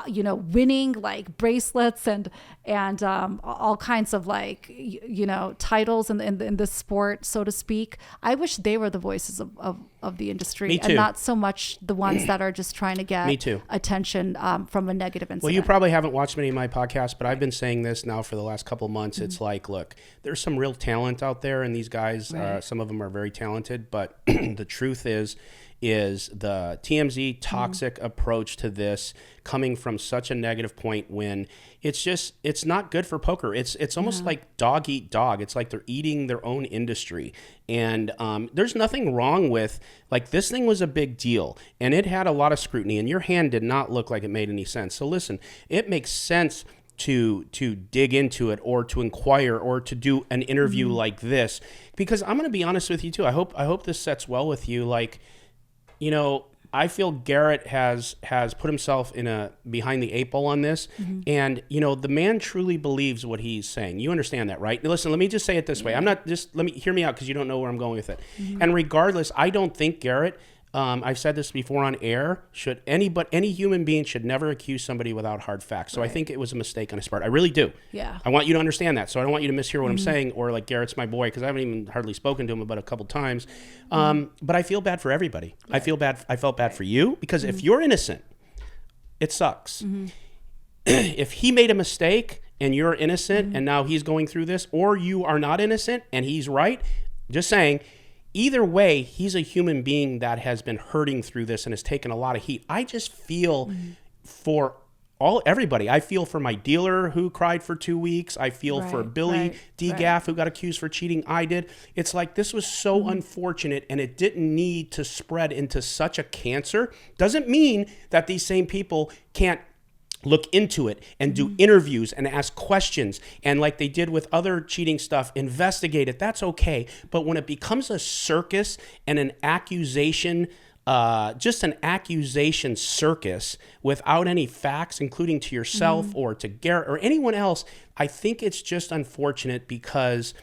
you know, winning like bracelets and all kinds of like, you know, titles in this sport, so to speak. I wish they were the voices of the industry and not so much the ones that are just trying to get attention from a negative incident. Well, you probably haven't watched many of my podcasts, but I've been saying this now for the last couple of months. It's like, look, there's some real talent out there, and these guys, some of them are very talented, but the truth is the TMZ toxic approach to this coming from such a negative point, when it's not good for poker. It's almost like dog eat dog. It's like they're eating their own industry. And there's nothing wrong with, like, this thing was a big deal and it had a lot of scrutiny, and your hand did not look like it made any sense. So listen, it makes sense to dig into it, or to inquire, or to do an interview like this, because I'm going to be honest with you too. I hope this sets well with you. Like, you know, I feel Garrett has put himself in a behind the eight ball on this. And, you know, the man truly believes what he's saying. You understand that, right? Listen, let me just say it this way. I'm not just, hear me out, because you don't know where I'm going with it. And regardless, I don't think Garrett I've said this before on air. Any human being should never accuse somebody without hard facts. So I think it was a mistake on his part. I really do. Yeah. I want you to understand that. So I don't want you to mishear what I'm saying, or like Garrett's my boy, because I haven't even hardly spoken to him about a couple times. But I feel bad for everybody. I felt bad for you, because if you're innocent, it sucks. If he made a mistake and you're innocent and now he's going through this, or you are not innocent and he's right, just saying, either way, he's a human being that has been hurting through this and has taken a lot of heat. I just feel for everybody. I feel for my dealer who cried for 2 weeks. I feel for Billy DeGaff who got accused for cheating. I did. It's like, this was so unfortunate, and it didn't need to spread into such a cancer. Doesn't mean that these same people can't look into it and do interviews and ask questions, and like they did with other cheating stuff, investigate it. That's okay. But when it becomes a circus and an accusation, just an accusation circus without any facts, including to yourself or to Garrett or anyone else, I think it's just unfortunate, because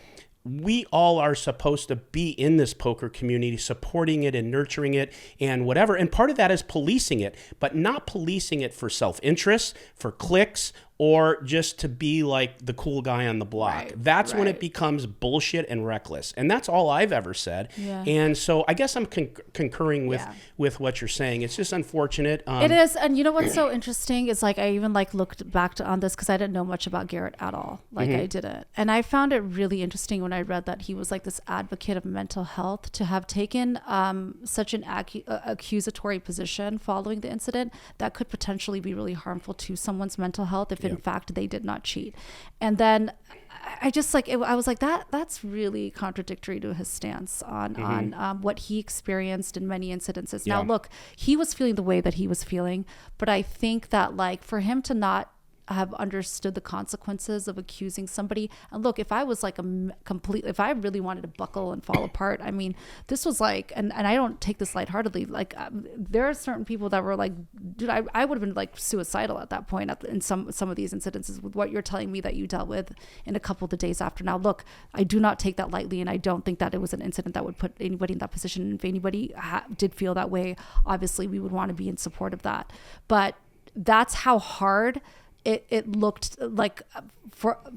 we all are supposed to be in this poker community, supporting it and nurturing it and whatever. And part of that is policing it, but not policing it for self-interest, for clicks, or just to be like the cool guy on the block. That's when it becomes bullshit and reckless. And that's all I've ever said. Yeah. And so I guess I'm concurring with what you're saying. It's just unfortunate. It is. And you know what's so interesting is, like, I even like looked back on this because I didn't know much about Garrett at all. Like I didn't. And I found it really interesting when I read that he was like this advocate of mental health, to have taken such an accusatory position following the incident that could potentially be really harmful to someone's mental health if in fact they did not cheat. And then I just like I was like, that's really contradictory to his stance on what he experienced in many incidences. Now look, he was feeling the way that he was feeling, but I think that, like, for him to not have understood the consequences of accusing somebody, and look, if I was like if I really wanted to buckle and fall apart, I mean, this was like, and I don't take this lightheartedly, like there are certain people that were like, dude, I would have been like suicidal at that point in some of these incidences with what you're telling me that you dealt with in a couple of the days after. Now look, I do not take that lightly, and I don't think that it was an incident that would put anybody in that position. And if anybody did feel that way, obviously we would want to be in support of that. But that's how hard it looked like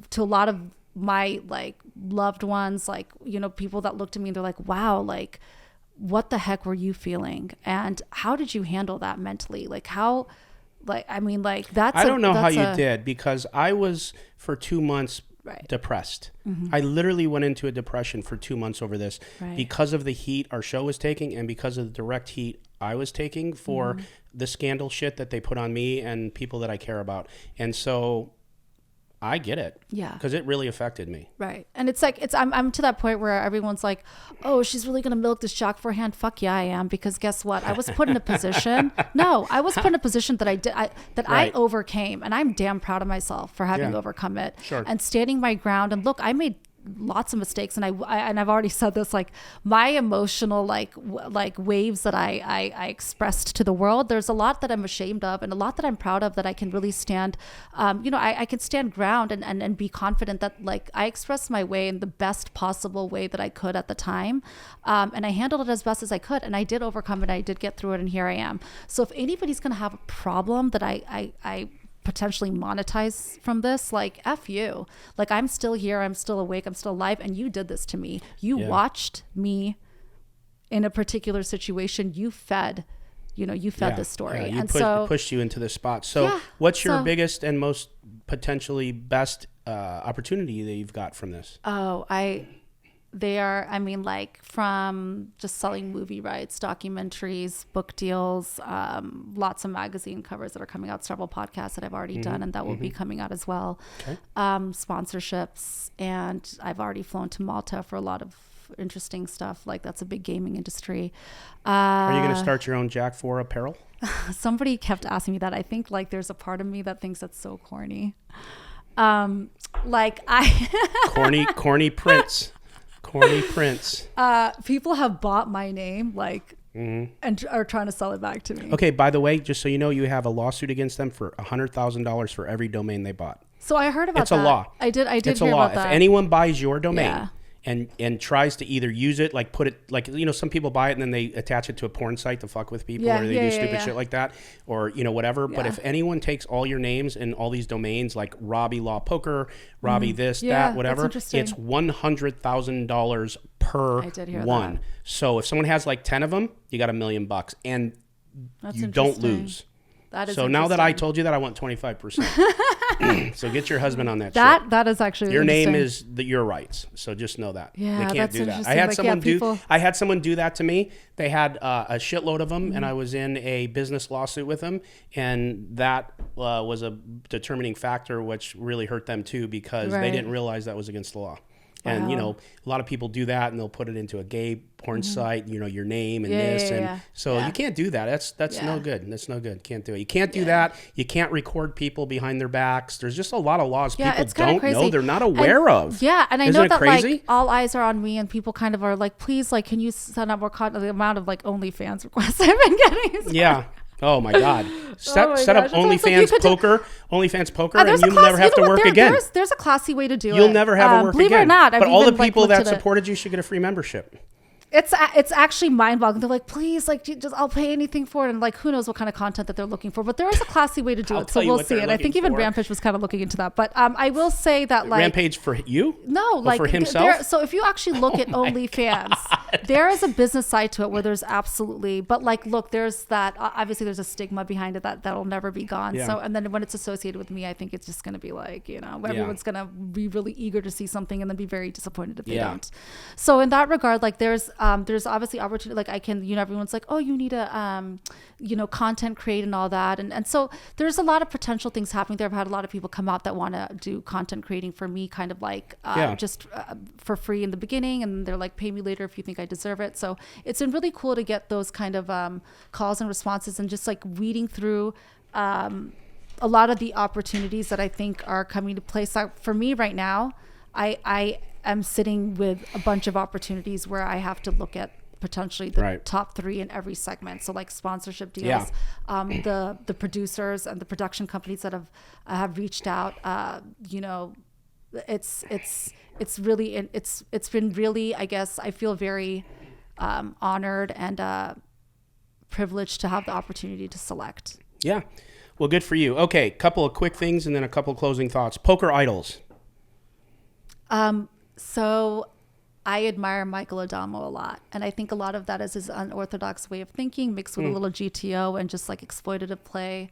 to a lot of my like loved ones, like, you know, people that looked at me and they're like, wow, like, what the heck were you feeling? And how did you handle that mentally? Like, how, like, I mean, like, I don't know how you did, because I was for 2 months depressed. I literally went into a depression for 2 months over this because of the heat our show was taking, and because of the direct heat I was taking for the scandal shit that they put on me and people that I care about. And so I get it. Yeah. Because it really affected me. Right. And it's like, I'm to that point where everyone's like, oh, she's really going to milk this Jack forehand. Fuck yeah, I am. Because guess what? I was put in a position. I was put in a position that I overcame. And I'm damn proud of myself for having overcome it. Sure. And standing my ground. And look, I made lots of mistakes, and I've already said this, like, my emotional like waves that I expressed to the world, there's a lot that I'm ashamed of and a lot that I'm proud of that I can really stand I can stand ground and be confident that, like, I expressed my way in the best possible way that I could at the time, and I handled it as best as I could, and I did overcome it. I did get through it, and here I am. So if anybody's gonna have a problem that I potentially monetize from this, like, F you. Like, I'm still here, I'm still awake, I'm still alive, and you did this to me. You watched me in a particular situation. You fed this story. And so pushed you into this spot. So what's your biggest and most potentially best opportunity that you've got from this? Like, from just selling movie rights, documentaries, book deals, lots of magazine covers that are coming out, several podcasts that I've already done and that will be coming out as well. Okay. Sponsorships, and I've already flown to Malta for a lot of interesting stuff. Like, that's a big gaming industry. Are you going to start your own Jack 4 apparel? Somebody kept asking me that. I think, like, there's a part of me that thinks that's so corny. Corny Prince. Corny Prince. People have bought my name, like, and are trying to sell it back to me. Okay, by the way, just so you know, you have a lawsuit against them for $100,000 for every domain they bought. So I heard about that. It's a law. I did it's hear a law. about that. If anyone buys your domain and tries to either use it, like put it, like, you know, some people buy it and then they attach it to a porn site to fuck with people, or they do stupid shit like that, or, you know, whatever. But if anyone takes all your names and all these domains, like Robbi Law Poker, Robbi this, that, whatever, it's $100,000 per one. That. So if someone has like 10 of them, you got $1 million, and you don't lose. That is so now that I told you that, I want 25%. So get your husband on that. That is actually your name is your rights. So just know that they can't do that. I had someone do that to me. They had a shitload of them, and I was in a business lawsuit with them, and that was a determining factor, which really hurt them too, because they didn't realize that was against the law. And, you know, a lot of people do that, and they'll put it into a gay porn site, you know, your name and so you can't do that. That's no good. That's no good. Can't do it. You can't do that. You can't record people behind their backs. There's just a lot of laws people don't know. They're not aware of. Yeah. And I know that like all eyes are on me, and people kind of are like, please, like, can you send out more content? The amount of like OnlyFans requests I've been getting. Yeah. Oh my God! Set up OnlyFans Poker, OnlyFans Poker, and you'll never have to work again. There's a classy way to do it. You'll never have to work again. Believe it or not, but all the people that supported you should get a free membership. It's actually mind-boggling. They're like, please, like, just I'll pay anything for it, and like, who knows what kind of content that they're looking for. But there is a classy way to do it, so we'll see. And I think even Rampage was kind of looking into that. But I will say that like Rampage for you? No, like for himself. So if you actually look at OnlyFans, there is a business side to it where there's absolutely. But like, look, there's that. Obviously, there's a stigma behind it that'll never be gone. Yeah. So and then when it's associated with me, I think it's just going to be like, you know, everyone's going to be really eager to see something and then be very disappointed if they don't. So in that regard, like there's obviously opportunity, like I can, you know, everyone's like, oh, you need a you know, content create and all that, and so there's a lot of potential things happening there. I've had a lot of people come out that want to do content creating for me, kind of like just for free in the beginning, and they're like, pay me later if you think I deserve it. So it's been really cool to get those kind of calls and responses, and just like weeding through a lot of the opportunities that I think are coming to place. For me right now, I am sitting with a bunch of opportunities where I have to look at potentially the top 3 in every segment. So like sponsorship deals, the producers and the production companies that have reached out. You know, it's been really, I guess I feel very honored and privileged to have the opportunity to select. Yeah. Well, good for you. Okay, couple of quick things and then a couple of closing thoughts. Poker idols. So I admire Michael Adamo a lot. And I think a lot of that is his unorthodox way of thinking mixed with a little GTO and just like exploitative play.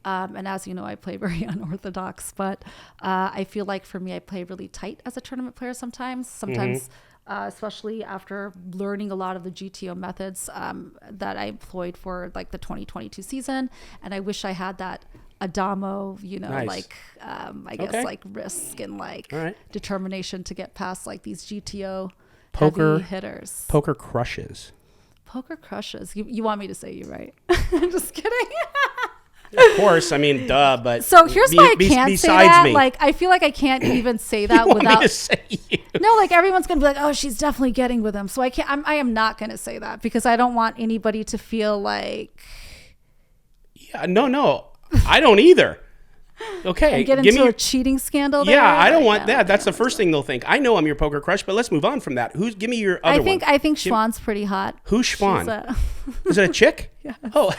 And as you know, I play very unorthodox, but I feel like for me, I play really tight as a tournament player sometimes, especially after learning a lot of the GTO methods that I employed for like the 2022 season. And I wish I had that Adamo, you know, like I guess like risk and like determination to get past like these GTO heavy hitters. Poker crushes. Poker crushes. You want me to say you right? I'm just kidding. Of course, I mean, duh. But so here's why I can't say that. Like, I feel like I can't even say that without. Me to say you. No, like everyone's gonna be like, "Oh, she's definitely getting with him." So I can't. I am not gonna say that because I don't want anybody to feel like. Yeah, no, I don't either. Okay, and get into a cheating scandal. Yeah, I don't want that. That's the first thing they'll think. I know I'm your poker crush, but let's move on from that. Give me your other one. I think Schwann's pretty hot. Who's Schwann? Is it a chick? Yes. Oh.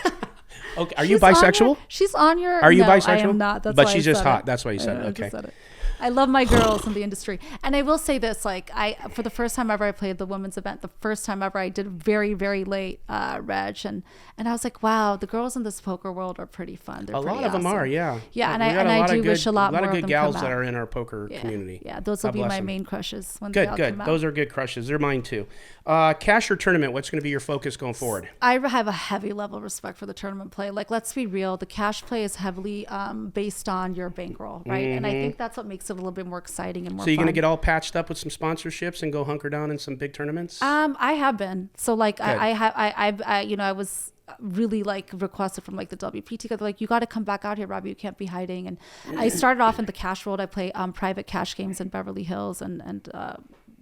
Okay. Are you bisexual? She's on your. Are you bisexual? I am not. That's but why she's I just said hot. it. That's why you said it. Okay. Said it. I love my girls in the industry, and I will say this: like, for the first time ever, I played the women's event. The first time ever, I did very, very late reg, and I was like, wow, the girls in this poker world are pretty fun. They're a lot of them are, yeah. Yeah, and I do wish a lot more of them good gals come that out. are in our poker community. Yeah, those will be my main crushes when good, they all good. come out. Those are good crushes. They're mine too. Cash or tournament? What's going to be your focus going forward? I have a heavy level of respect for the tournament play. Like, let's be real, the cash play is heavily based on your bankroll, right? And I think that's what makes it a little bit more exciting and more So you're fun. going to get all patched up with some sponsorships and go hunker down in some big tournaments? I have been. So like I you know, I was really like requested from like the WPT. They're like, you got to come back out here, Robbie. You can't be hiding. And I started off in the cash world. I play private cash games in Beverly Hills and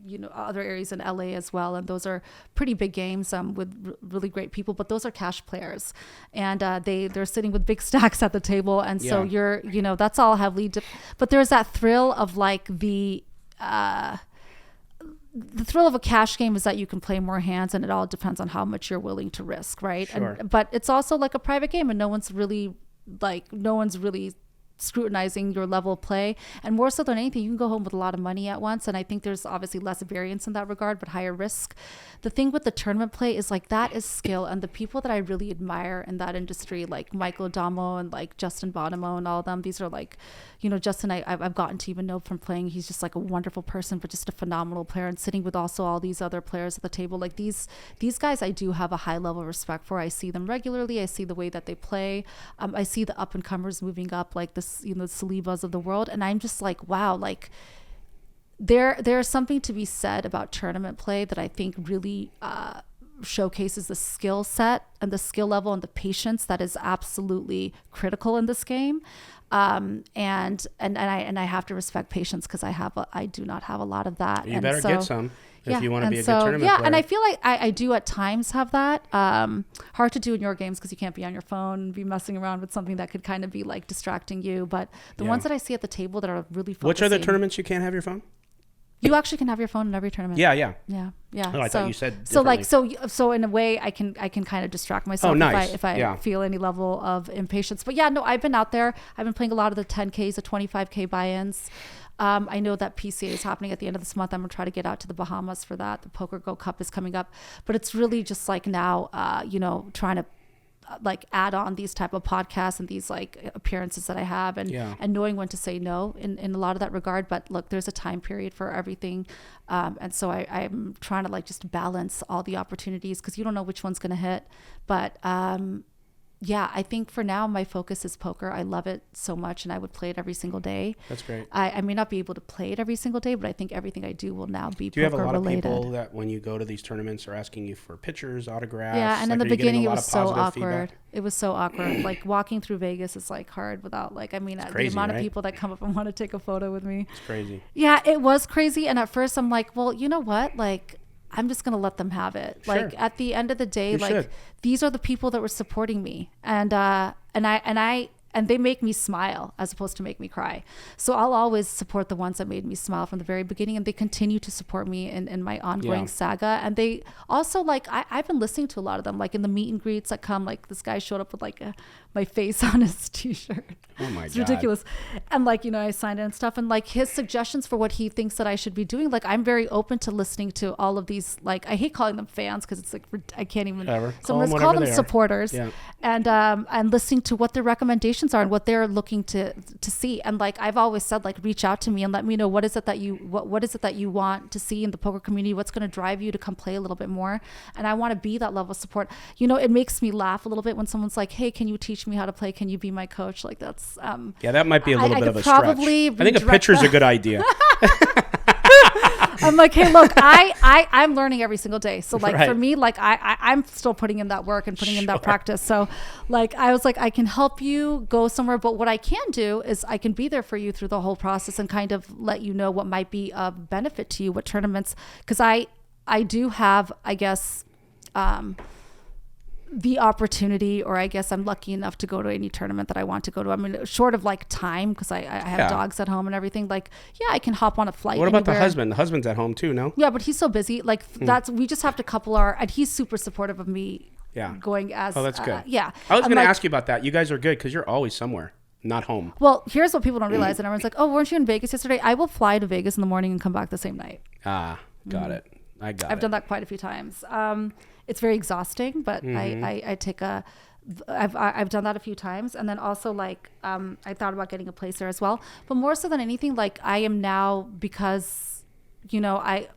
you know, other areas in LA as well. And those are pretty big games with really great people, but those are cash players. And they're sitting with big stacks at the table. And so you're, you know, that's all heavily, but there's that thrill of like the the thrill of a cash game is that you can play more hands, and it all depends on how much you're willing to risk, right? Sure. But it's also like a private game, and no one's really scrutinizing your level of play. And more so than anything, you can go home with a lot of money at once, and I think there's obviously less variance in that regard, but higher risk. The thing with the tournament play is like that is skill, and the people that I really admire in that industry, like Michael Adamo and like Justin Bonomo and all of them, these are like, you know, Justin I've gotten to even know from playing. He's just like a wonderful person, but just a phenomenal player, and sitting with also all these other players at the table, like these guys I do have a high level of respect for. I see them regularly. I see the way that they play. I see the up and comers moving up, like this, you know, the Salivas of the world, and I'm just like, wow, like there's something to be said about tournament play that I think really showcases the skill set and the skill level and the patience that is absolutely critical in this game. And I have to respect patience, because I do not have a lot of that. You better get some if you want to be a good tournament player. And I feel like I do at times have that. Hard to do in your games because you can't be on your phone and be messing around with something that could kind of be like distracting you. But the ones that I see at the table that are really focusing. Which are the tournaments you can't have your phone? You actually can have your phone in every tournament. Yeah. Oh, I thought you said so in a way I can kind of distract myself if I feel any level of impatience. But yeah, no, I've been out there. I've been playing a lot of the 10Ks, the 25K buy-ins. I know that PCA is happening at the end of this month. I'm gonna try to get out to the Bahamas for that. The Poker Go Cup is coming up, but it's really just like now, you know, trying to like add on these type of podcasts and these like appearances that I have, and knowing when to say no in a lot of that regard. But look, there's a time period for everything, and so I'm trying to like just balance all the opportunities, because you don't know which one's going to hit. But yeah, I think for now my focus is poker. I love it so much, and I would play it every single day. That's great. I may not be able to play it every single day, but I think everything I do will now be poker related. Do you have a lot of people that when you go to these tournaments are asking you for pictures, autographs? Yeah, and like, in the beginning it was so awkward. Feedback? It was so awkward. Like walking through Vegas is like hard without like, I mean, crazy, the amount right? of people that come up and want to take a photo with me. It's crazy. Yeah, it was crazy. And at first I'm like, well, you know what? Like, I'm just going to let them have it. Sure. Like at the end of the day, these are the people that were supporting me. And they make me smile as opposed to make me cry. So I'll always support the ones that made me smile from the very beginning, and they continue to support me in my ongoing saga. And they also like, I've been listening to a lot of them, like in the meet and greets that come, like this guy showed up with like my face on his t-shirt. Oh my it's God. ridiculous. And like, you know, I signed it and stuff, and like his suggestions for what he thinks that I should be doing. Like I'm very open to listening to all of these, like I hate calling them fans because it's like, I can't even, so let's call them supporters. Yeah. And listening to what their recommendations are and what they're looking to see. And like I've always said, like reach out to me and let me know what is it that you want to see in the poker community, what's going to drive you to come play a little bit more. And I want to be that level of support. You know, it makes me laugh a little bit when someone's like, hey, can you teach me how to play? Can you be my coach? Like that's that might be a little bit of a stretch. I think a pitcher's a good idea. I'm like, hey, look, I'm learning every single day. So like for me, like I'm still putting in that work and putting in that practice. So like I was like, I can help you go somewhere, but what I can do is I can be there for you through the whole process and kind of let you know what might be of benefit to you, what tournaments, because I do have, I guess, the opportunity, or I guess I'm lucky enough to go to any tournament that I want to go to. I mean, short of like time, because I have dogs at home and everything. Like, yeah, I can hop on a flight. What about the husband? The husband's at home too, no? Yeah, but he's so busy. Like we just have to couple and he's super supportive of me. Yeah. Going as. Oh, that's good. Yeah. I was going to ask you about that. You guys are good because you're always somewhere, not home. Well, here's what people don't realize, and everyone's like, "Oh, weren't you in Vegas yesterday?" I will fly to Vegas in the morning and come back the same night. Ah, got it. I've done that quite a few times. It's very exhausting, but I take I've done that a few times. And then also like, I thought about getting a place there as well, but more so than anything, like I am now, because, you know, I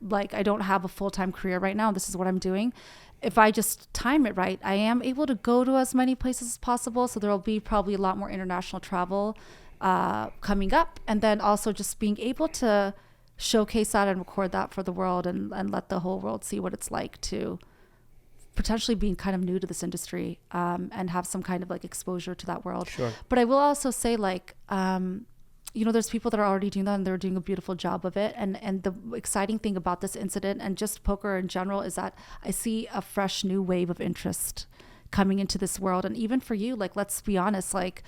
don't have a full-time career right now. This is what I'm doing. If I just time it right, I am able to go to as many places as possible. So there'll be probably a lot more international travel, coming up. And then also just being able to showcase that and record that for the world and let the whole world see what it's like to potentially being kind of new to this industry, and have some kind of like exposure to that world. Sure. But I will also say like, you know, there's people that are already doing that and they're doing a beautiful job of it. And the exciting thing about this incident and just poker in general is that I see a fresh new wave of interest coming into this world. And even for you, like, let's be honest, like,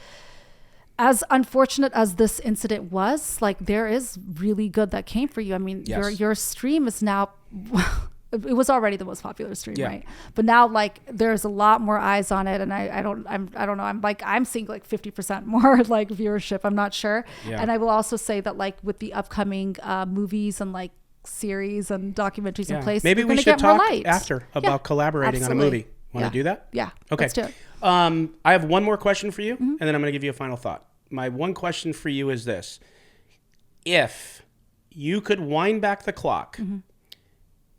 as unfortunate as this incident was, like there is really good that came for you. I mean, your stream is now, it was already the most popular stream, right? But now like there's a lot more eyes on it, and I don't know. I'm seeing like 50% more like viewership. I'm not sure. Yeah. And I will also say that like with the upcoming movies and like series and documentaries in place, maybe we should talk after about collaborating on a movie. Want to do that? Yeah. Okay. Let's do it. I have one more question for you, and then I'm going to give you a final thought. My one question for you is this. If you could wind back the clock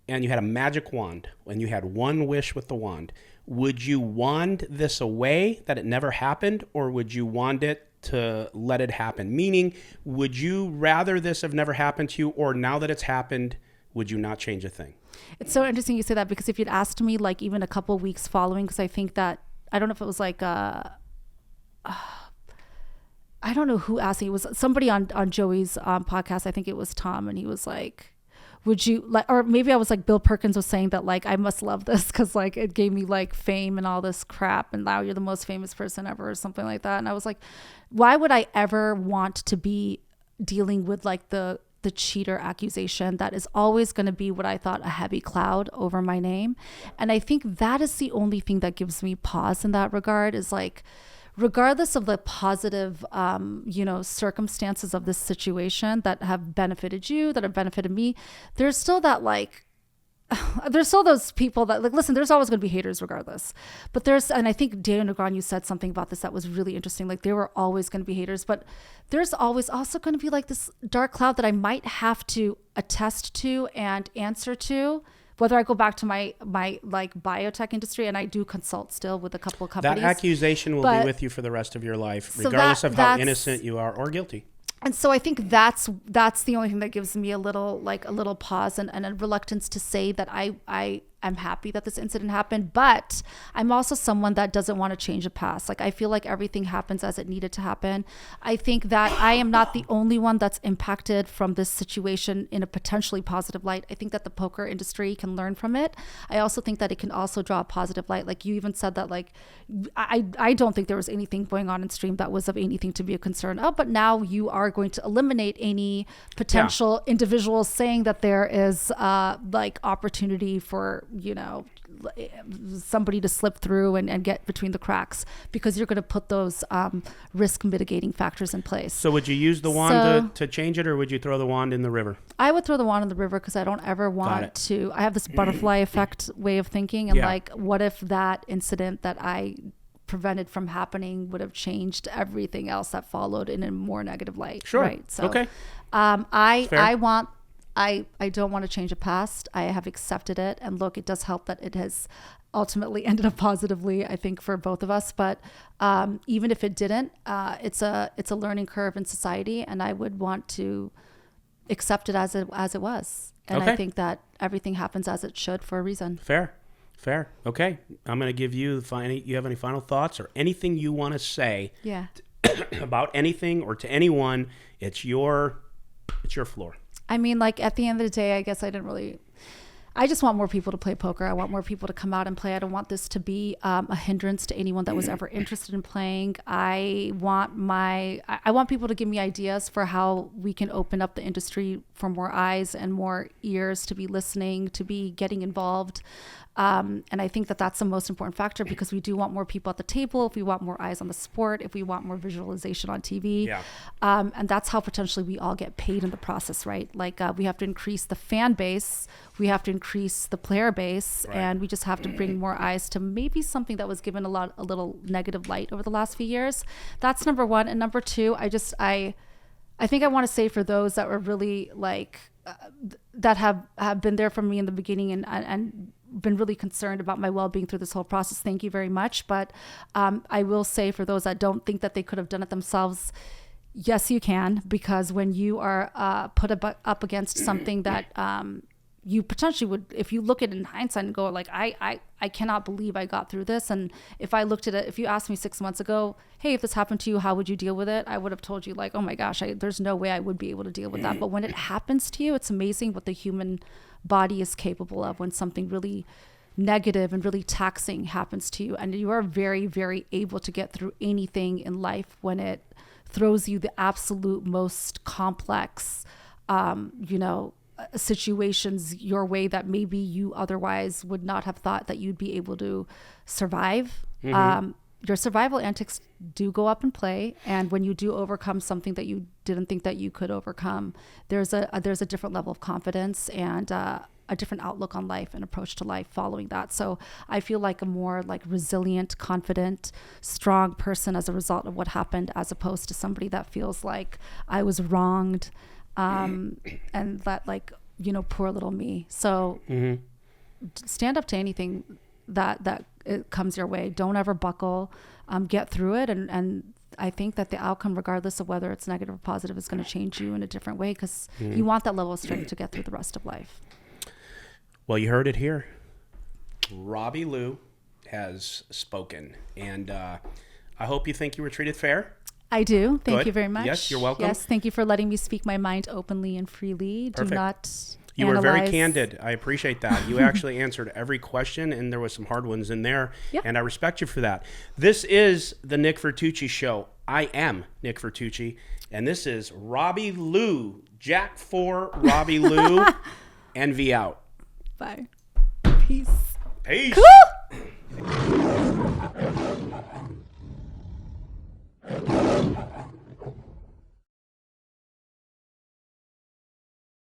and you had a magic wand and you had one wish with the wand, would you wand this away that it never happened, or would you wand it to let it happen? Meaning, would you rather this have never happened to you, or now that it's happened, would you not change a thing? It's so interesting you say that, because if you'd asked me like even a couple weeks following, because I think that, I don't know if it was like, I don't know who asked me. It was somebody on Joey's podcast. I think it was Tom. And he was like, would you like, or maybe I was like, Bill Perkins was saying that like, I must love this because like it gave me like fame and all this crap. And now you're the most famous person ever or something like that. And I was like, why would I ever want to be dealing with like the cheater accusation that is always going to be what I thought a heavy cloud over my name. And I think that is the only thing that gives me pause in that regard, is like, regardless of the positive, circumstances of this situation that have benefited you, that have benefited me, there's still that like, there's still those people that like, listen, there's always going to be haters regardless, but and I think Daniel Negron, you said something about this that was really interesting. Like there were always going to be haters, but there's always also going to be like this dark cloud that I might have to attest to and answer to, whether I go back to my like biotech industry, and I do consult still with a couple of companies. That accusation will be with you for the rest of your life, regardless of how innocent you are or guilty. And so I think that's the only thing that gives me a little pause and a reluctance to say that I am happy that this incident happened, but I'm also someone that doesn't want to change the past. Like I feel like everything happens as it needed to happen. I think that I am not the only one that's impacted from this situation in a potentially positive light. I think that the poker industry can learn from it. I also think that it can also draw a positive light. Like you even said that like, I don't think there was anything going on in stream that was of anything to be a concern of, but now you are going to eliminate any potential individuals saying that there is like opportunity for, somebody to slip through and get between the cracks, because you're going to put those risk mitigating factors in place. So would you use the wand to change it, or would you throw the wand in the river? I would throw the wand in the river, because I don't ever want to. I have this butterfly effect way of thinking, and like, what if that incident that I prevented from happening would have changed everything else that followed in a more negative light? Sure. Right. So, okay. I don't want to change the past. I have accepted it. And look, it does help that it has ultimately ended up positively, I think, for both of us. But even if it didn't, it's a learning curve in society. And I would want to accept it as it was. And I think that everything happens as it should for a reason. Fair. Okay. I'm going to give you you have any final thoughts or anything you want to say about anything or to anyone? It's your floor. I mean, like at the end of the day, I guess I just want more people to play poker. I want more people to come out and play. I don't want this to be a hindrance to anyone that was ever interested in playing. I want people to give me ideas for how we can open up the industry for more eyes and more ears to be listening, to be getting involved. And I think that that's the most important factor, because we do want more people at the table, if we want more eyes on the sport, if we want more visualization on TV. And that's how potentially we all get paid in the process, right? Like we have to increase the fan base, we have to increase the player base, and we just have to bring more eyes to maybe something that was given a little negative light over the last few years. That's number one. And number two, I think I want to say for those that were really like, that have been there for me in the beginning and been really concerned about my well-being through this whole process, thank you very much. But I will say, for those that don't think that they could have done it themselves, yes, you can, because when you are put up against something that you potentially would, if you look at it in hindsight and go like, I cannot believe I got through this. And if I looked at it, if you asked me 6 months ago, hey, if this happened to you, how would you deal with it? I would have told you like, oh my gosh, there's no way I would be able to deal with that. But when it happens to you, it's amazing what the human body is capable of when something really negative and really taxing happens to you. And you are very, very able to get through anything in life when it throws you the absolute most complex, situations your way that maybe you otherwise would not have thought that you'd be able to survive. Your survival antics do go up in play, and when you do overcome something that you didn't think that you could overcome, there's a different level of confidence and a different outlook on life and approach to life following that. So I feel like a more like resilient, confident, strong person as a result of what happened, as opposed to somebody that feels like I was wronged, and that like, poor little me. So stand up to anything that it comes your way. Don't ever buckle, get through it. And I think that the outcome, regardless of whether it's negative or positive, is going to change you in a different way, because you want that level of strength to get through the rest of life. Well, you heard it here. Robbi Lew has spoken, and I hope you think you were treated fair. I do. Thank Good. you very much. Yes, you're welcome. Yes, thank you for letting me speak my mind openly and freely. Perfect. Do not You were very analyze. candid. I appreciate that. You actually answered every question, and there was some hard ones in there, Yeah. and I respect you for that. This is the Nick Vertucci Show. I am Nick Vertucci, and this is Robbi Lew. Jack 4, Robbi Lew, Envy out. Bye. Peace. Peace. Cool.